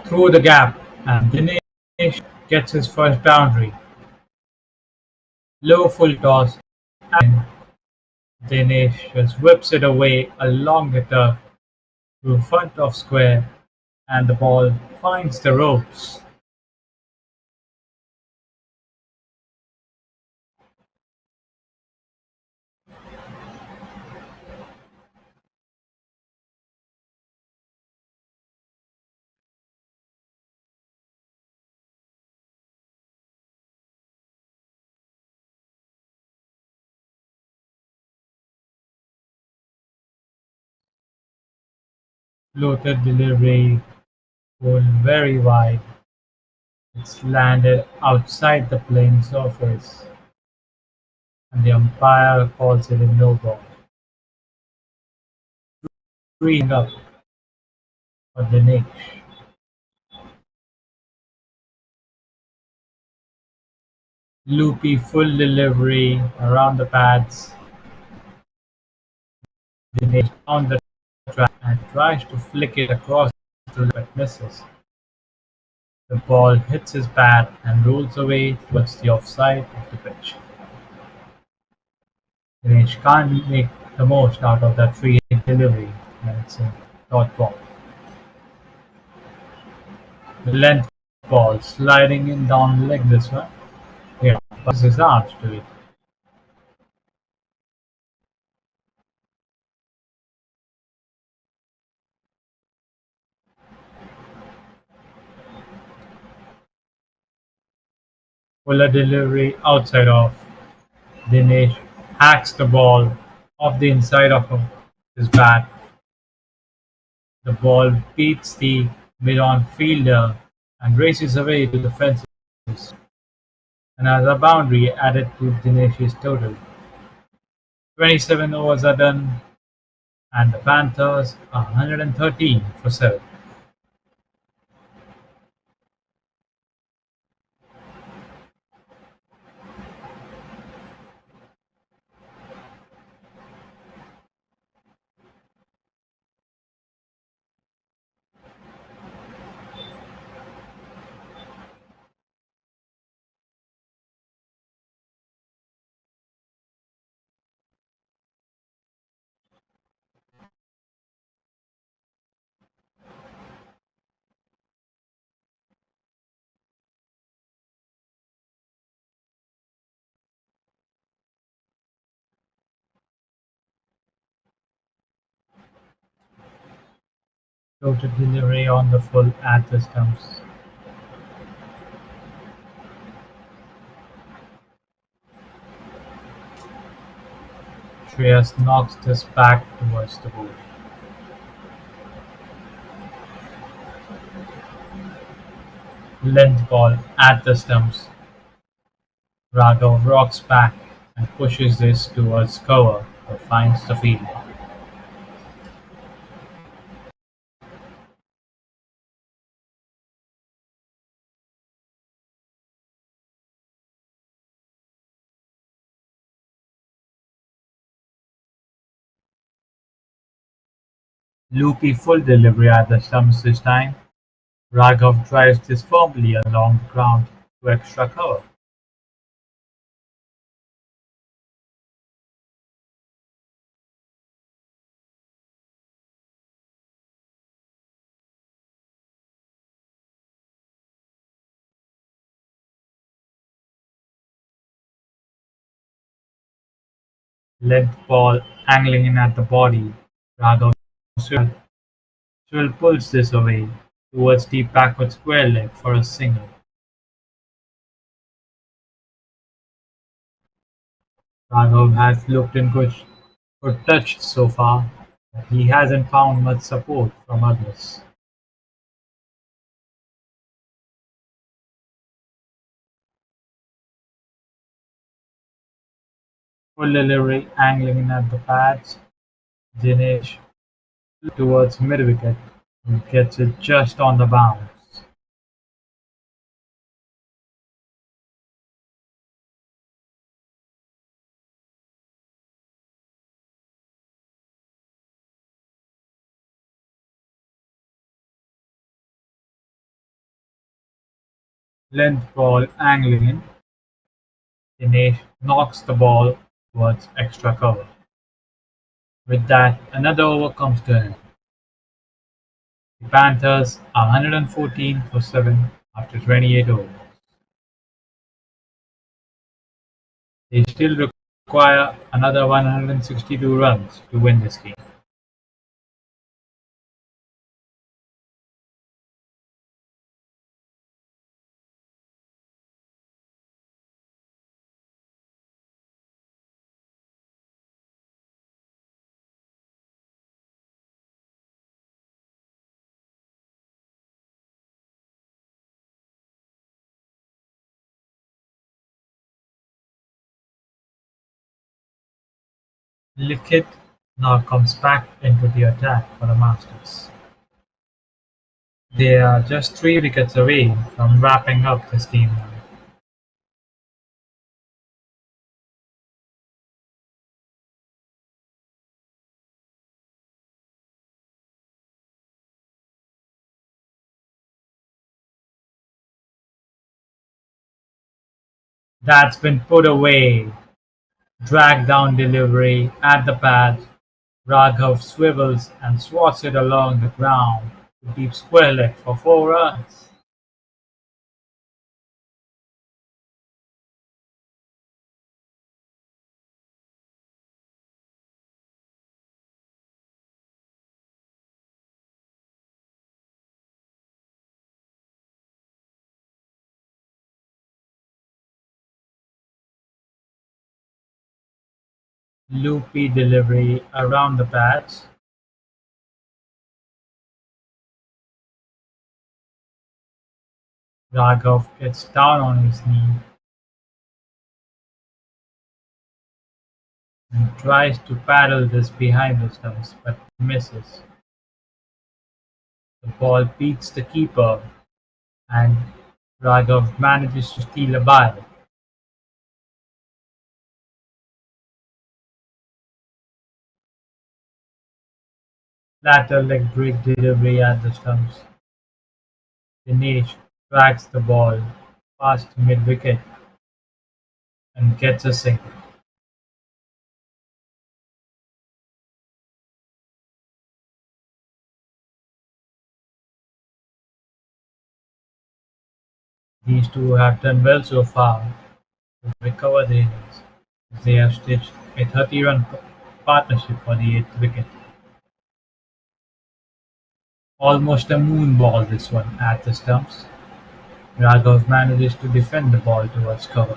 Through the gap, and Dinesh gets his first boundary. Low full toss, and Dinesh just whips it away along the turf to front of square, and the ball finds the ropes. Floated delivery pulled very wide. It's landed outside the playing surface. and the umpire calls it a no ball, freeing up for Dinesh. Loopy full delivery around the pads. Dinesh down the track and tries to flick it across to the but misses. The ball hits his bat and rolls away towards the offside of the pitch. Dinesh can't make the most out of that free hit delivery, and it's a dot ball. The length ball sliding in down the leg this one. Yeah, passes his arms to it. Fuller delivery outside off. Dinesh hacks the ball off the inside of his bat. The ball beats the mid-on fielder and races away to the fences. Another boundary added to Dinesh's total. 27 overs are done, and the Panthers are 113 for 7. Total delivery on the full at the stumps. Shreyas knocks this back towards the board. Length ball at the stumps. Raghav rocks back and pushes this towards cover but finds the field. Loopy full delivery at the stumps this time. Raghav drives this firmly along the ground to extra cover. Length ball angling in at the body. Raghav Swill pulls this away towards deep backward square leg for a single. Raghav has looked in good touch so far, but he hasn't found much support from others. Full delivery angling in at the pads. Dinesh towards mid-wicket and gets it just on the bounce. Length ball angling in. Dinesh knocks the ball towards extra cover. With that, another over comes to an end. The Panthers are 114 for 7 after 28 overs. They still require another 162 runs to win this game. Lickett now comes back into the attack for the Masters. They are just 3 wickets away from wrapping up this game now. That's been put away. Drag down delivery at the pad. Raghav swivels and swats it along the ground to deep square leg for 4 runs. Loopy delivery around the pads. Raghav gets down on his knee and tries to paddle this behind the stumps but misses. The ball beats the keeper and Raghav manages to steal a bye. Lateral leg break delivery at the stumps. Dinesh tracks the ball past mid-wicket and gets a single. These two have done well so far to recover the innings, as they have stitched a 30-run partnership for the 8th wicket. Almost a moon ball this one at the stumps. Raghav manages to defend the ball towards cover.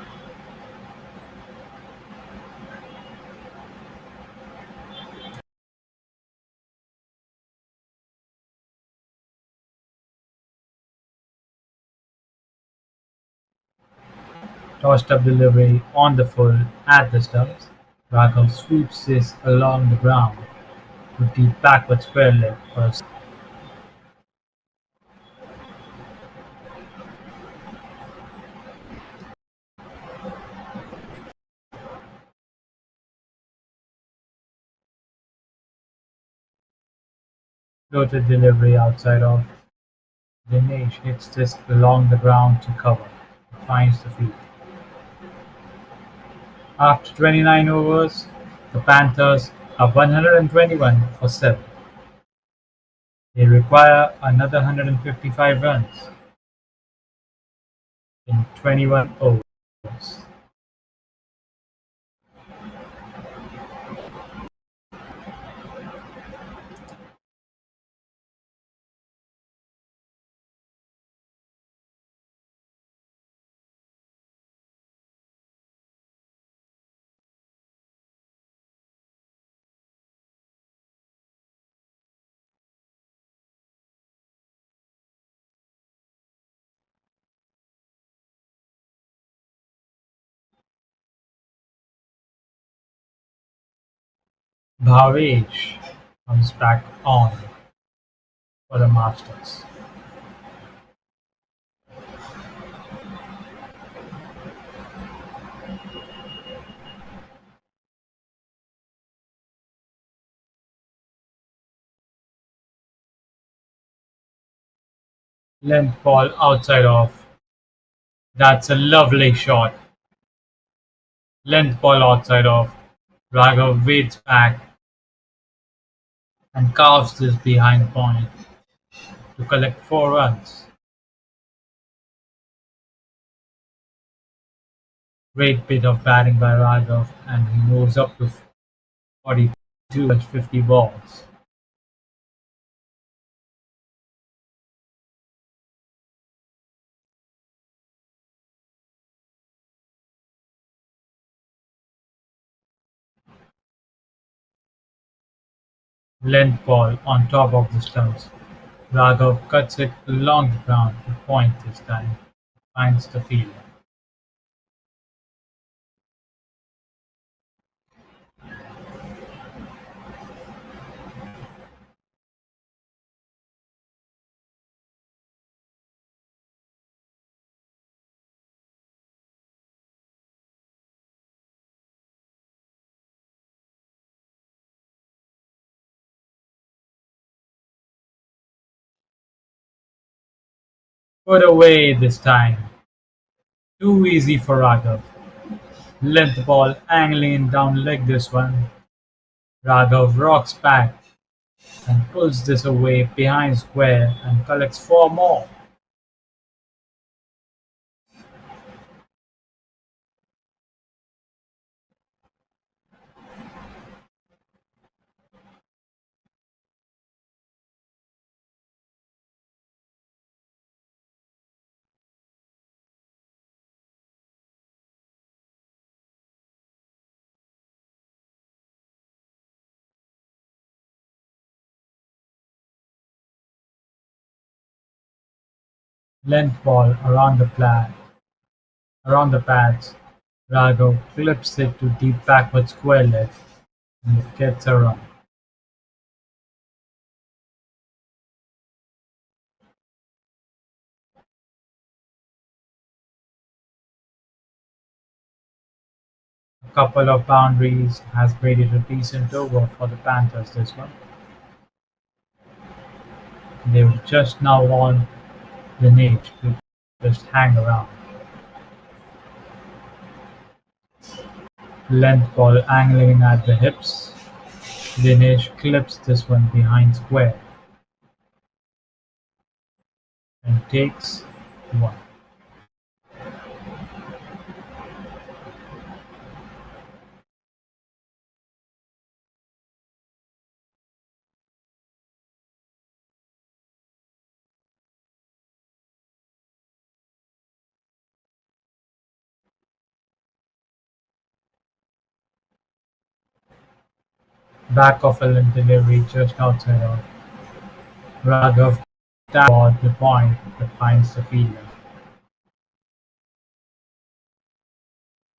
Tossed up delivery on the full at the stumps. Raghav sweeps this along the ground to deep backward square leg for a floated delivery outside off. Dinesh hits this along the ground to cover and finds the field. After 29 overs, the Panthers are 121 for 7. They require another 155 runs in 21 overs. Bhavesh comes back on for the Masters. Length ball outside off. That's a lovely shot. Length ball outside off. Raghav waits back and carves this behind point to collect 4 runs. Great bit of batting by Raghav and he moves up to 42 at 50 balls. Length ball on top of the stumps. Raghav cuts it along the ground to point this time. Finds the fielder. Put away this time. Too easy for Raghav. Length ball angling down leg this one. Raghav rocks back and pulls this away behind square and collects four more. Length ball around the pads. Raghav clips it to deep backward square leg and it gets a run. A couple of boundaries has made it a decent over for the Panthers this one. They would just now want the Nate to just hang around. Length ball angling at the hips. Dinesh clips this one behind square and takes one. Back of a limb delivery just outside of Raghav toward the point that finds the fielder.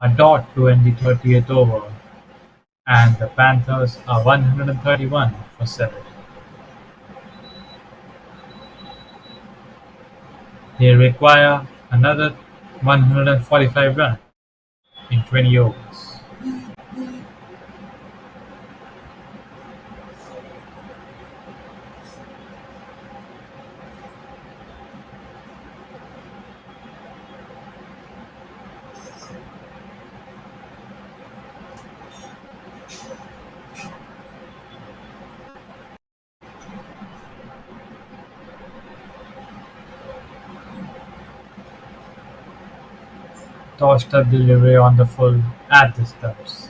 A dot to end the 30th over, and the Panthers are 131 for 7. They require another 145 runs in 20 overs. Tossed up delivery on the full at the stumps.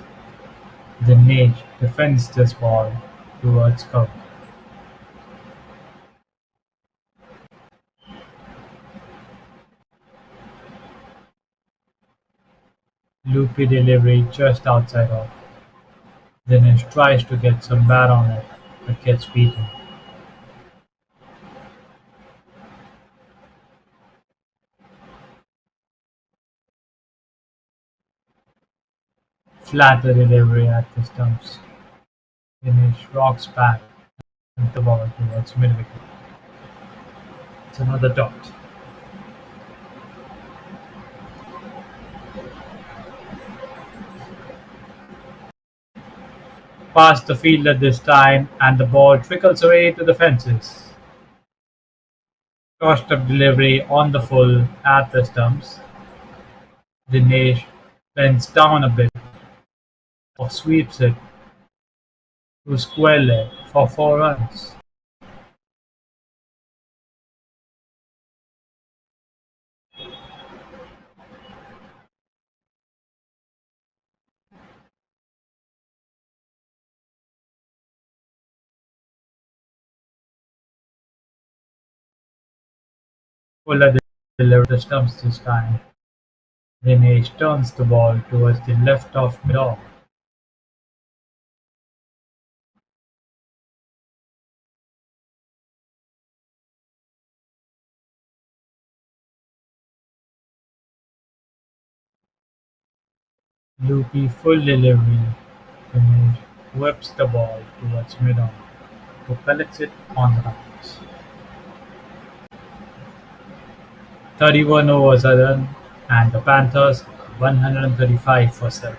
The Nate defends this ball towards cover. Loopy delivery just outside off. Dinesh tries to get some bat on it, but gets beaten. Flatter delivery at the stumps. Dinesh rocks back and the ball towards mid-wicket. It's another dot. Past the fielder this time, and the ball trickles away to the fences. Tossed up delivery on the full at the stumps. Dinesh bends down a bit or sweeps it to square leg for 4 runs. Fuller delivers the stumps this time. Dinesh turns the ball towards the left of mid-off. Loopy full delivery. Dinesh whips the ball towards mid-on, who collects it on the bounce. 31 overs are done, and the Panthers 135 for 7.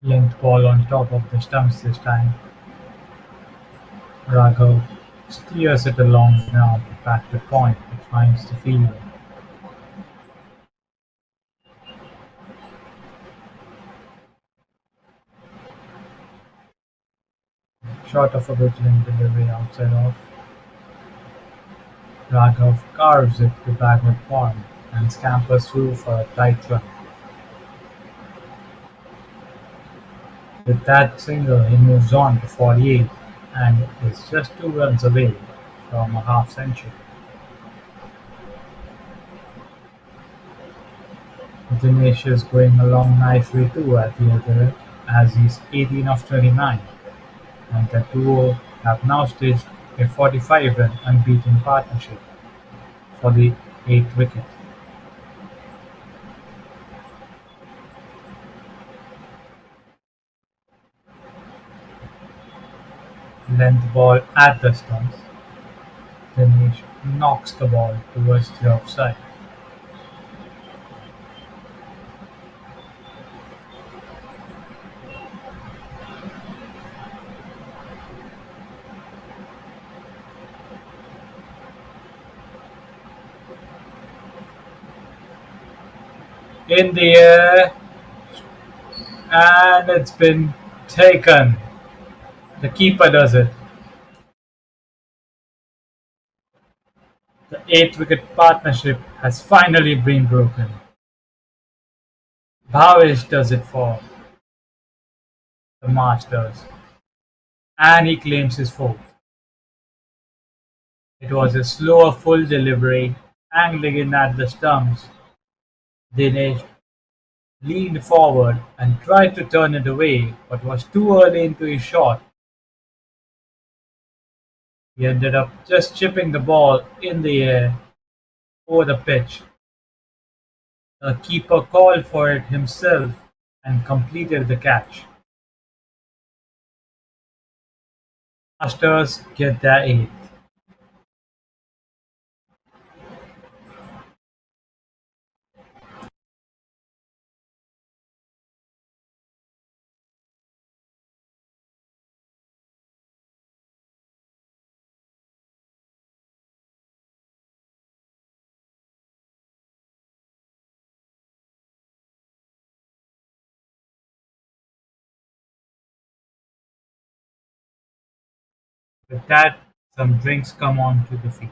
Length ball on top of the stumps this time. Raghav steers it along the ground back to point but finds the fielder. Short of a vigilant delivery outside off, Raghav carves it to backward point and scampers through for a tight run. With that single he moves on to 48 and is just 2 runs away from a half century. Dinesh is going along nicely too at the other end as he's 18 of 29, and the duo have now staged a 45-run unbeaten partnership for the 8th wicket. Length ball at the stumps. Dinesh knocks the ball towards the offside. In the air, and it's been taken. The keeper does it. The 8th wicket partnership has finally been broken. Bhavesh does it for the Masters, and he claims his fourth. It was a slower full delivery, angling in at the stumps. Dinesh leaned forward and tried to turn it away, but was too early into his shot. He ended up just chipping the ball in the air over the pitch. The keeper called for it himself and completed the catch. Masters get their eighth. With that, some drinks come onto the field.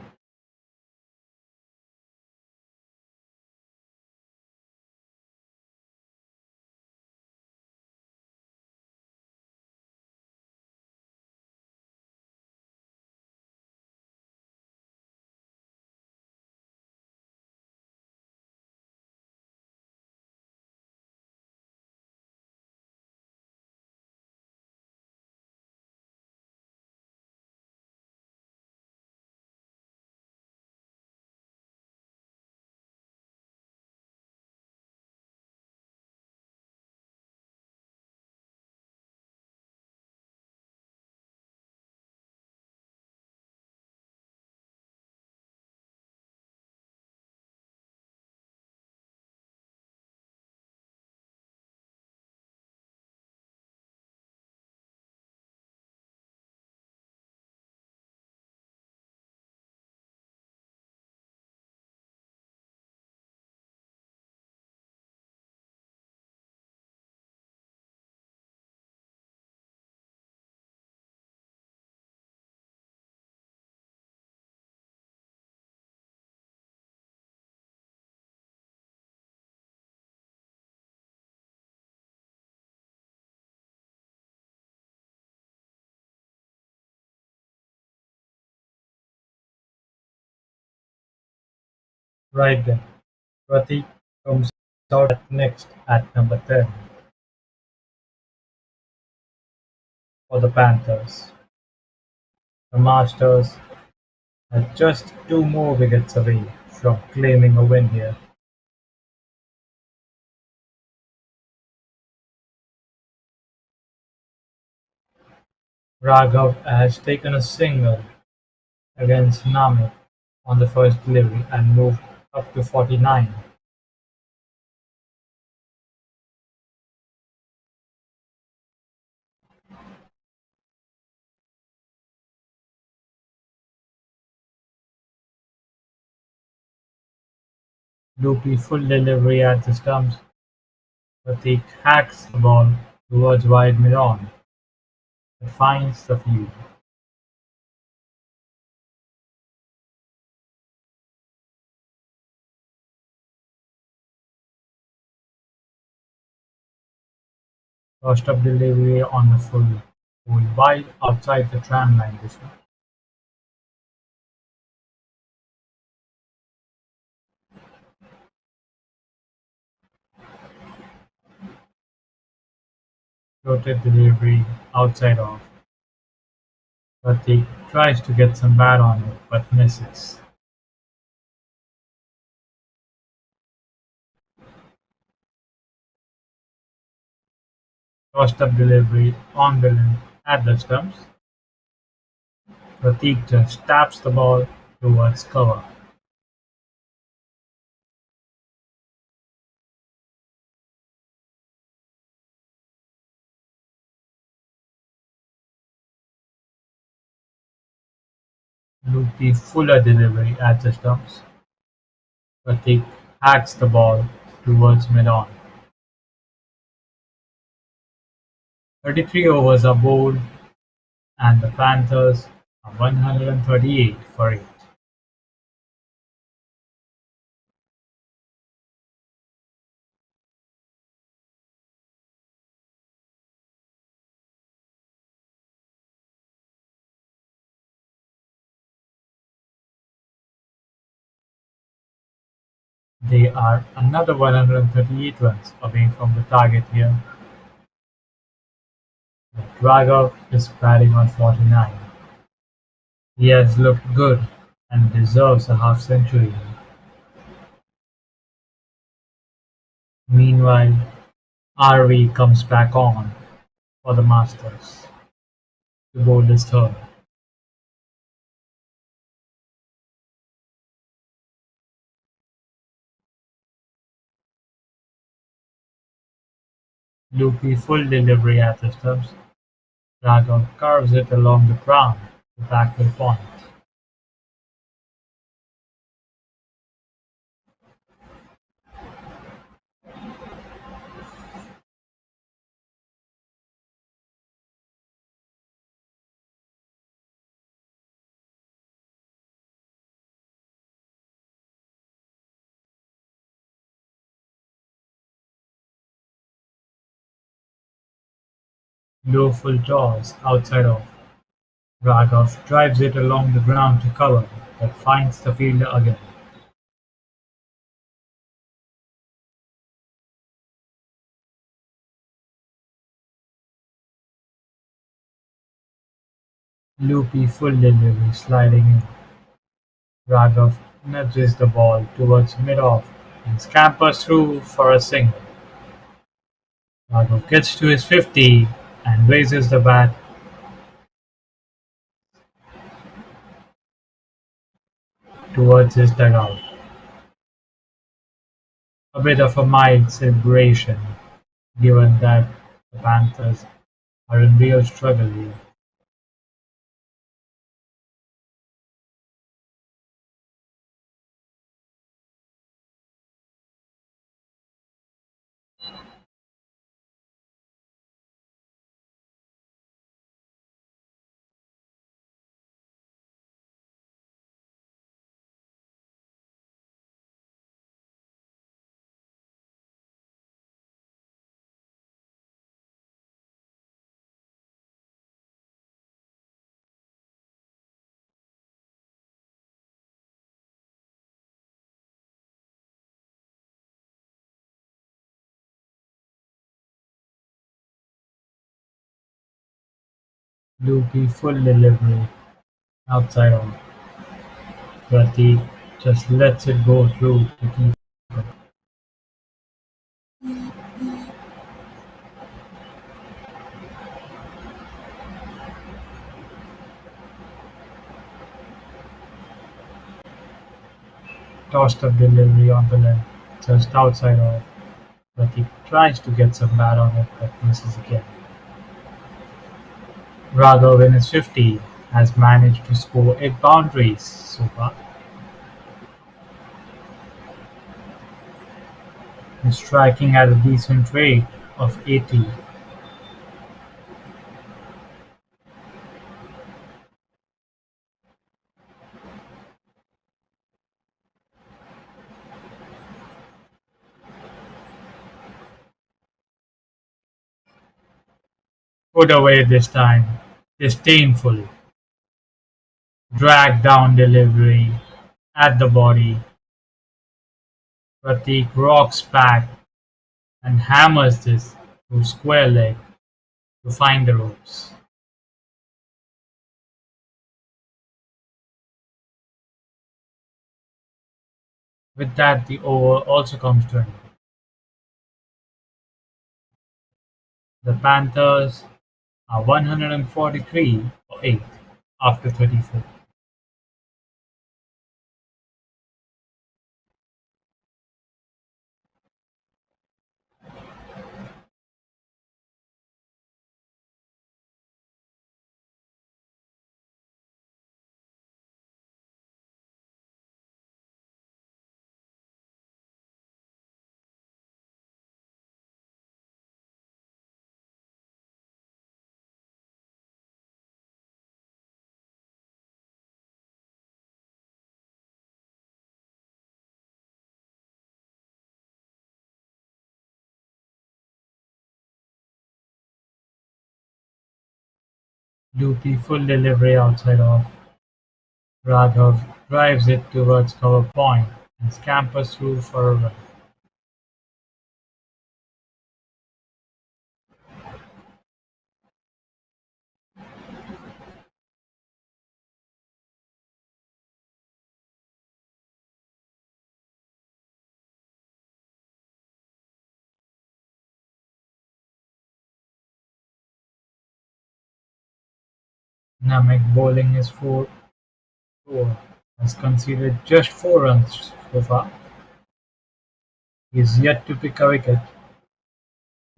Right then, Pratik comes out at next at number 10 for the Panthers. The Masters are just 2 more wickets away from claiming a win here. Raghav has taken a single against Namik on the first delivery and moved up to 49. Loopy full delivery at the stumps. Pratik hacks the ball towards wide mid-on, but finds the field. Tossed-up delivery on the full, pulled wide outside the tram line this one. Floated delivery outside off. Pratik tries to get some bat on it, but misses. Tossed-up delivery on the limb at the stumps. Pratik just taps the ball towards cover. Loopy fuller delivery at the stumps. Pratik hacks the ball towards mid-on. 33 overs are bowled and the Panthers are 138 for 8. They are another 138 runs away from the target here. But Raghav is batting on 49. He has looked good and deserves a half century. Meanwhile, RV comes back on for the Masters to bowl his third. Loopy full delivery at the stumps. Raghav carves it along the ground to backward point. Low full toss outside off. Raghav drives it along the ground to cover, but finds the fielder again. Loopy full delivery sliding in. Raghav nudges the ball towards mid-off and scampers through for a single. Raghav gets to his 50 and raises the bat towards his dugout. A bit of a mild celebration, given that the Panthers are in real struggle here. Loopy full delivery outside on. Pratik just lets it go through to keep it. Tossed up delivery on the left, just outside of. Pratik tries to get some bat on it but misses again. Raghav in his 50 has managed to score 8 boundaries so far. and striking at a decent rate of 80. Put away this time. Disdainful. Drag down delivery at the body. Pratik rocks back and hammers this to square leg to find the ropes. With that, the over also comes to an end. The Panthers are 143 for 8 after 34. Loopy full delivery outside off. Raghav drives it towards cover point and scampers through for a run. Namek bowling his fourth over has conceded just 4 runs so far. He is yet to pick a wicket,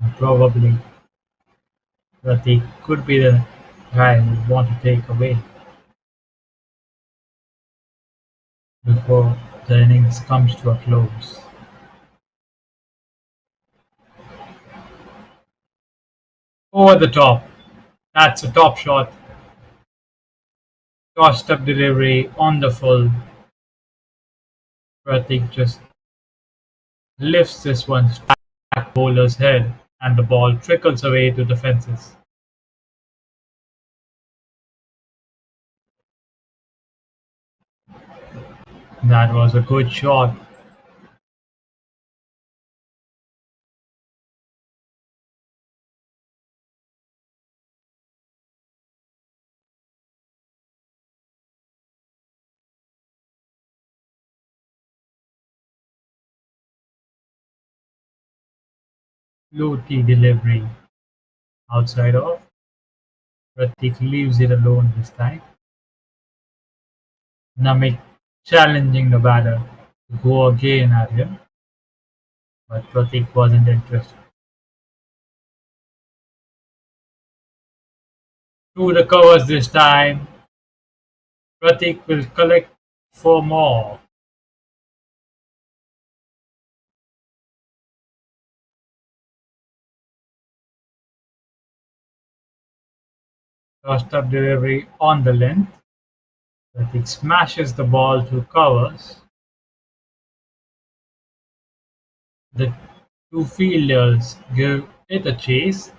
and probably Pratik could be the guy we want to take away before the innings comes to a close. Over the top. That's a top shot. Tossed up delivery on the full. Pratik just lifts this one back bowler's head and the ball trickles away to the fences. That was a good shot. Low T delivery. Outside off. Pratik leaves it alone this time. Namik challenging the batter to go again at him, but Pratik wasn't interested. Through the covers this time. Pratik will collect 4 more. Tossed up delivery on the length. Pratik smashes the ball through covers. The two fielders give it a chase,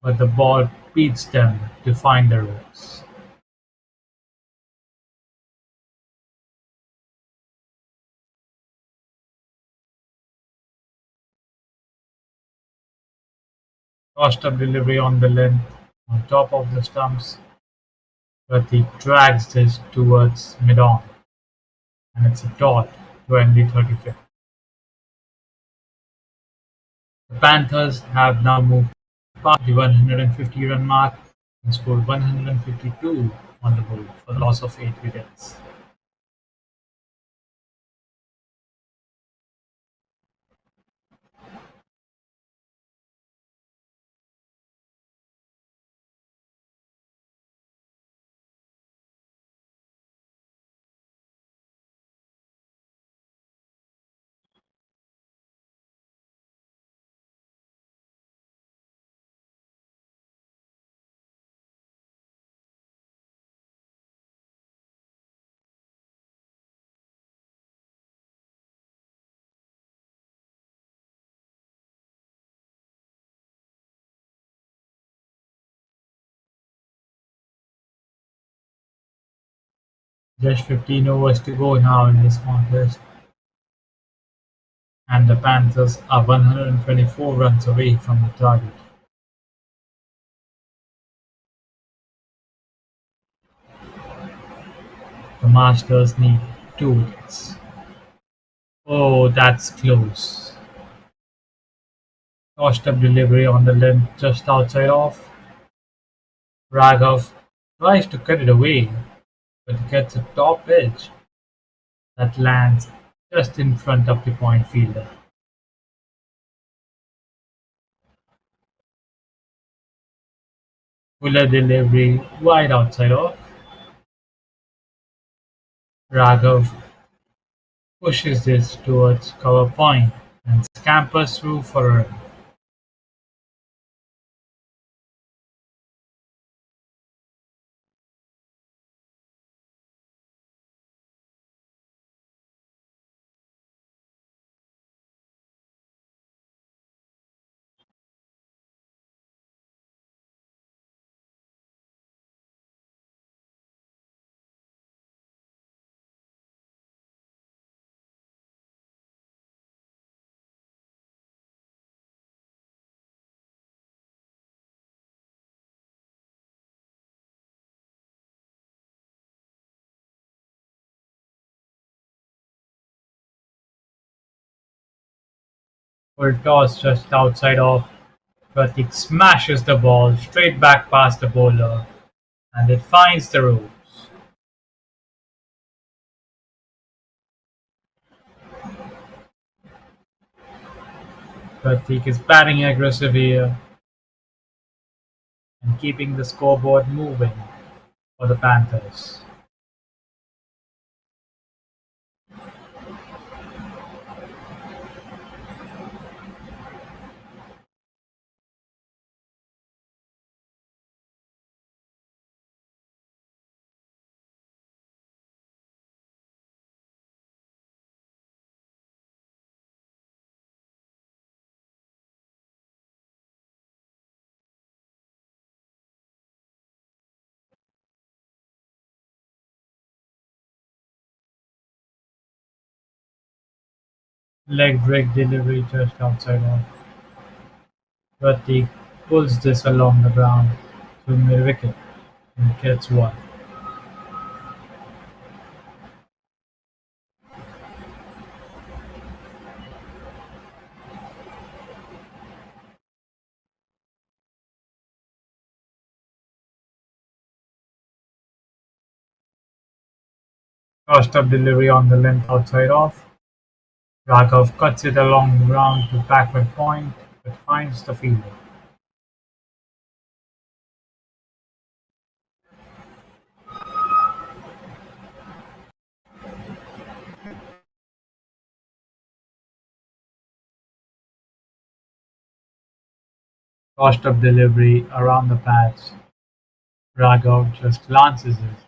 but the ball beats them to find the ropes. Tossed up delivery on the length on top of the stumps. Pratik drags this towards mid-on, and it's a dot to end the 35th. The Panthers have now moved past the 150-run mark and scored 152 on the board for the loss of 8 wickets. Just 15 overs to go now in this contest, and the Panthers are 124 runs away from the target. The Masters need 2 wickets. Oh, that's close. Tossed up delivery on the length just outside off. Raghav tries to cut it away, but gets a top edge that lands just in front of the point fielder. Fuller delivery wide outside off. Raghav pushes this towards cover point and scampers through for a run. Full toss just outside off. Pratik smashes the ball straight back past the bowler and it finds the ropes. Pratik is batting aggressive here and keeping the scoreboard moving for the Panthers. Leg break delivery just outside off. Pratik pulls this along the ground to mid-wicket and gets one. Crossed up delivery on the length outside off. Raghav cuts it along the ground to backward point but finds the fielder. Crossed up delivery around the pads. Raghav just glances it,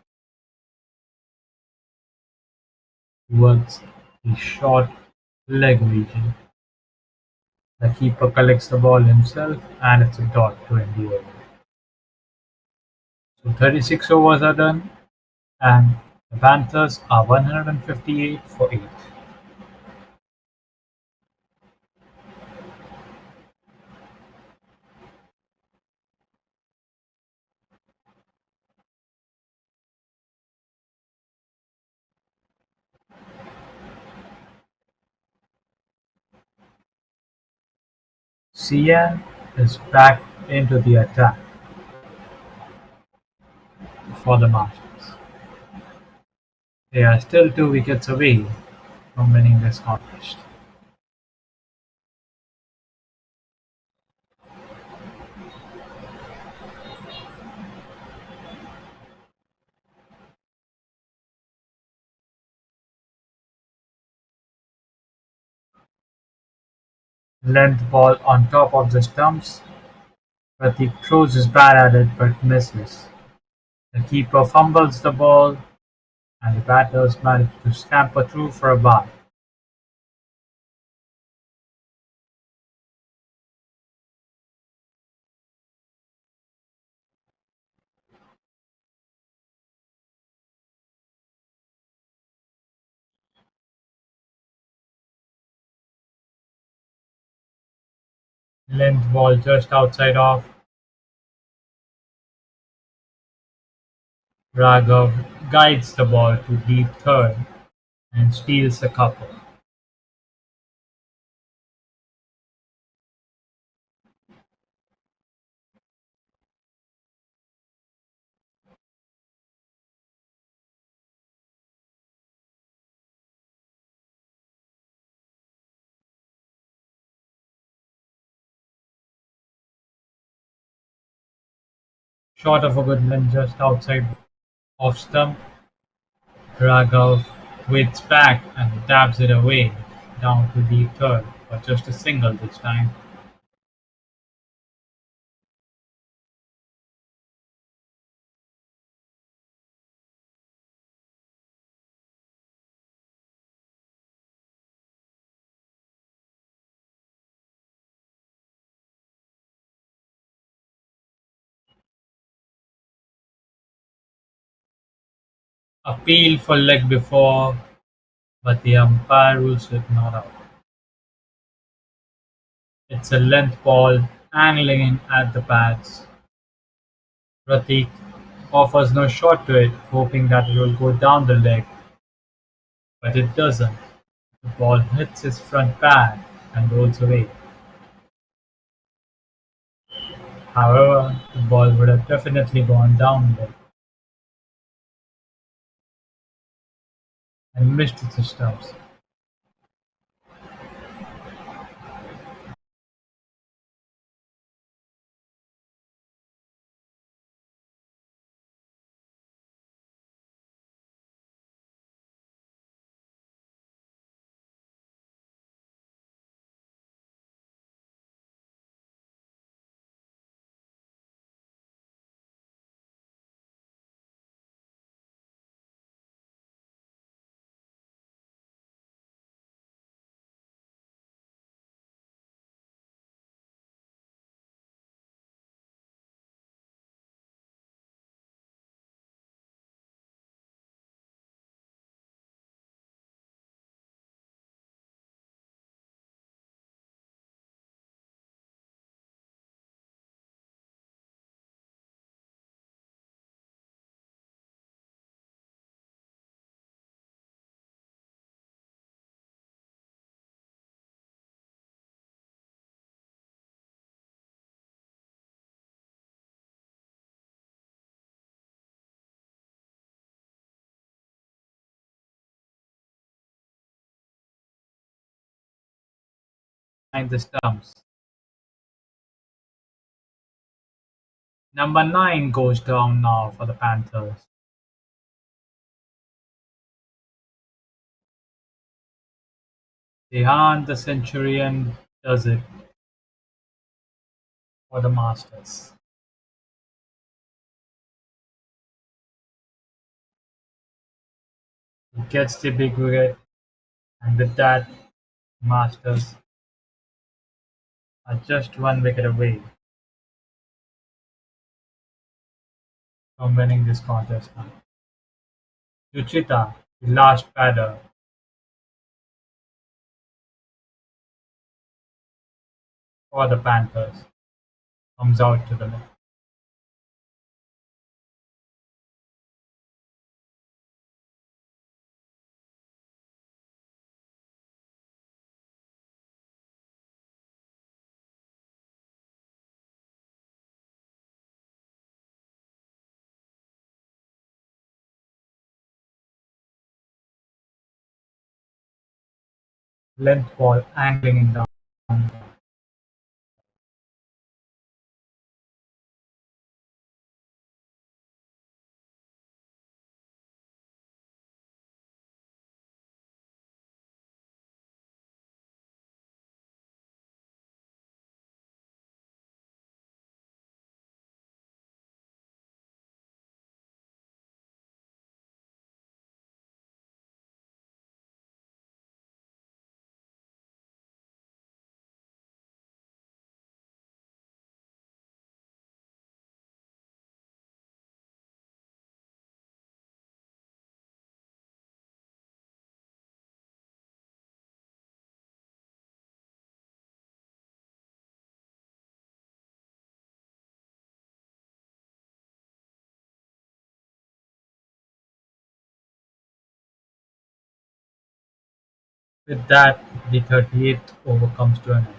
towards the short leg region. The keeper collects the ball himself and it's a dot to end the over. So 36 overs are done and the Panthers are 158 for 8. Cian is back into the attack for the Masters. They are still 2 wickets away from winning this contest. Length ball on top of the stumps. Pratik throws his bat at it but misses. The keeper fumbles the ball and the batters manage to scamper through for a bye. Length ball just outside off. Raghav guides the ball to deep third and steals a couple. Short of a good length just outside off stump, Raghav waits back and dabs it away down to deep third, but just a single this time. Appeal for leg before, but the umpire rules it not out. It's a length ball angling in at the pads. Pratik offers no shot to it, hoping that it will go down the leg, but it doesn't. The ball hits his front pad and rolls away. However, the ball would have definitely gone down leg and missed the stumps. Behind the stumps. Number 9 goes down now for the Panthers. Dehan the Centurion does it for the Masters. He gets the big wicket, and with that, Masters are just one wicket away from winning this contest now. Suchita, the last batter for the Panthers, comes out to the net. Length ball angling in down. With that, the 38th over comes to an end.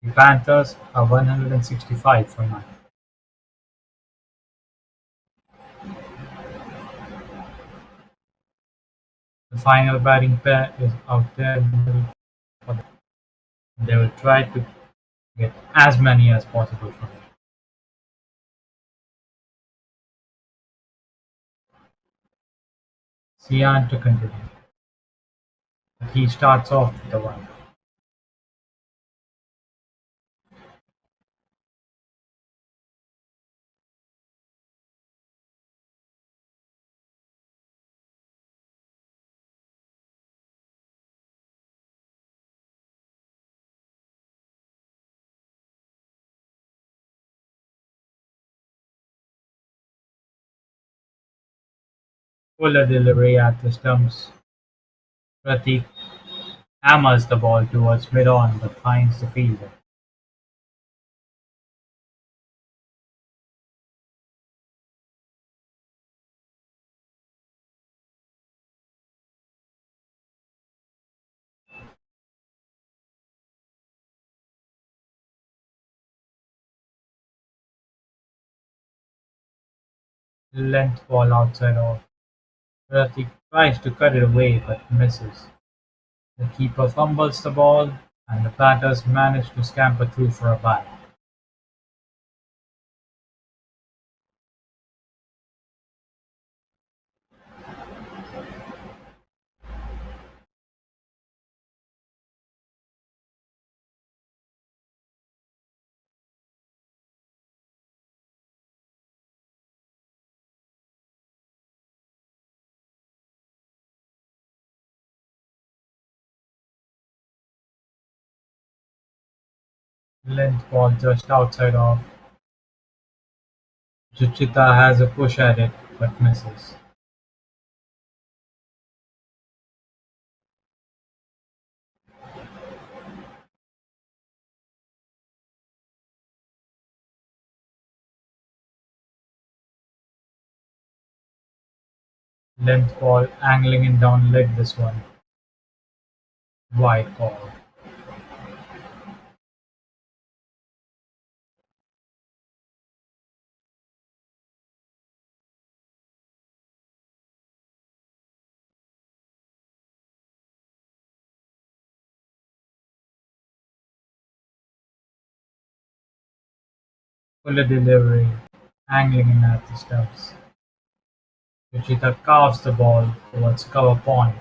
The Panthers are 165 for 9. The final batting pair is out there in the middle for them. They will try to get as many as possible from it. Sian to continue, but he starts off with the one. Fuller delivery at the stumps. Pratik hammers the ball towards mid-on but finds the fielder. Length ball outside off. Pratik tries to cut it away but misses. The keeper fumbles the ball and the Panthers manage to scamper through for a bye. Length ball just outside off. Juchita has a push at it but misses. Length ball angling in down leg this one. Wide call. Fuller delivery. Angling in at the stumps. Juchita carves the ball towards cover point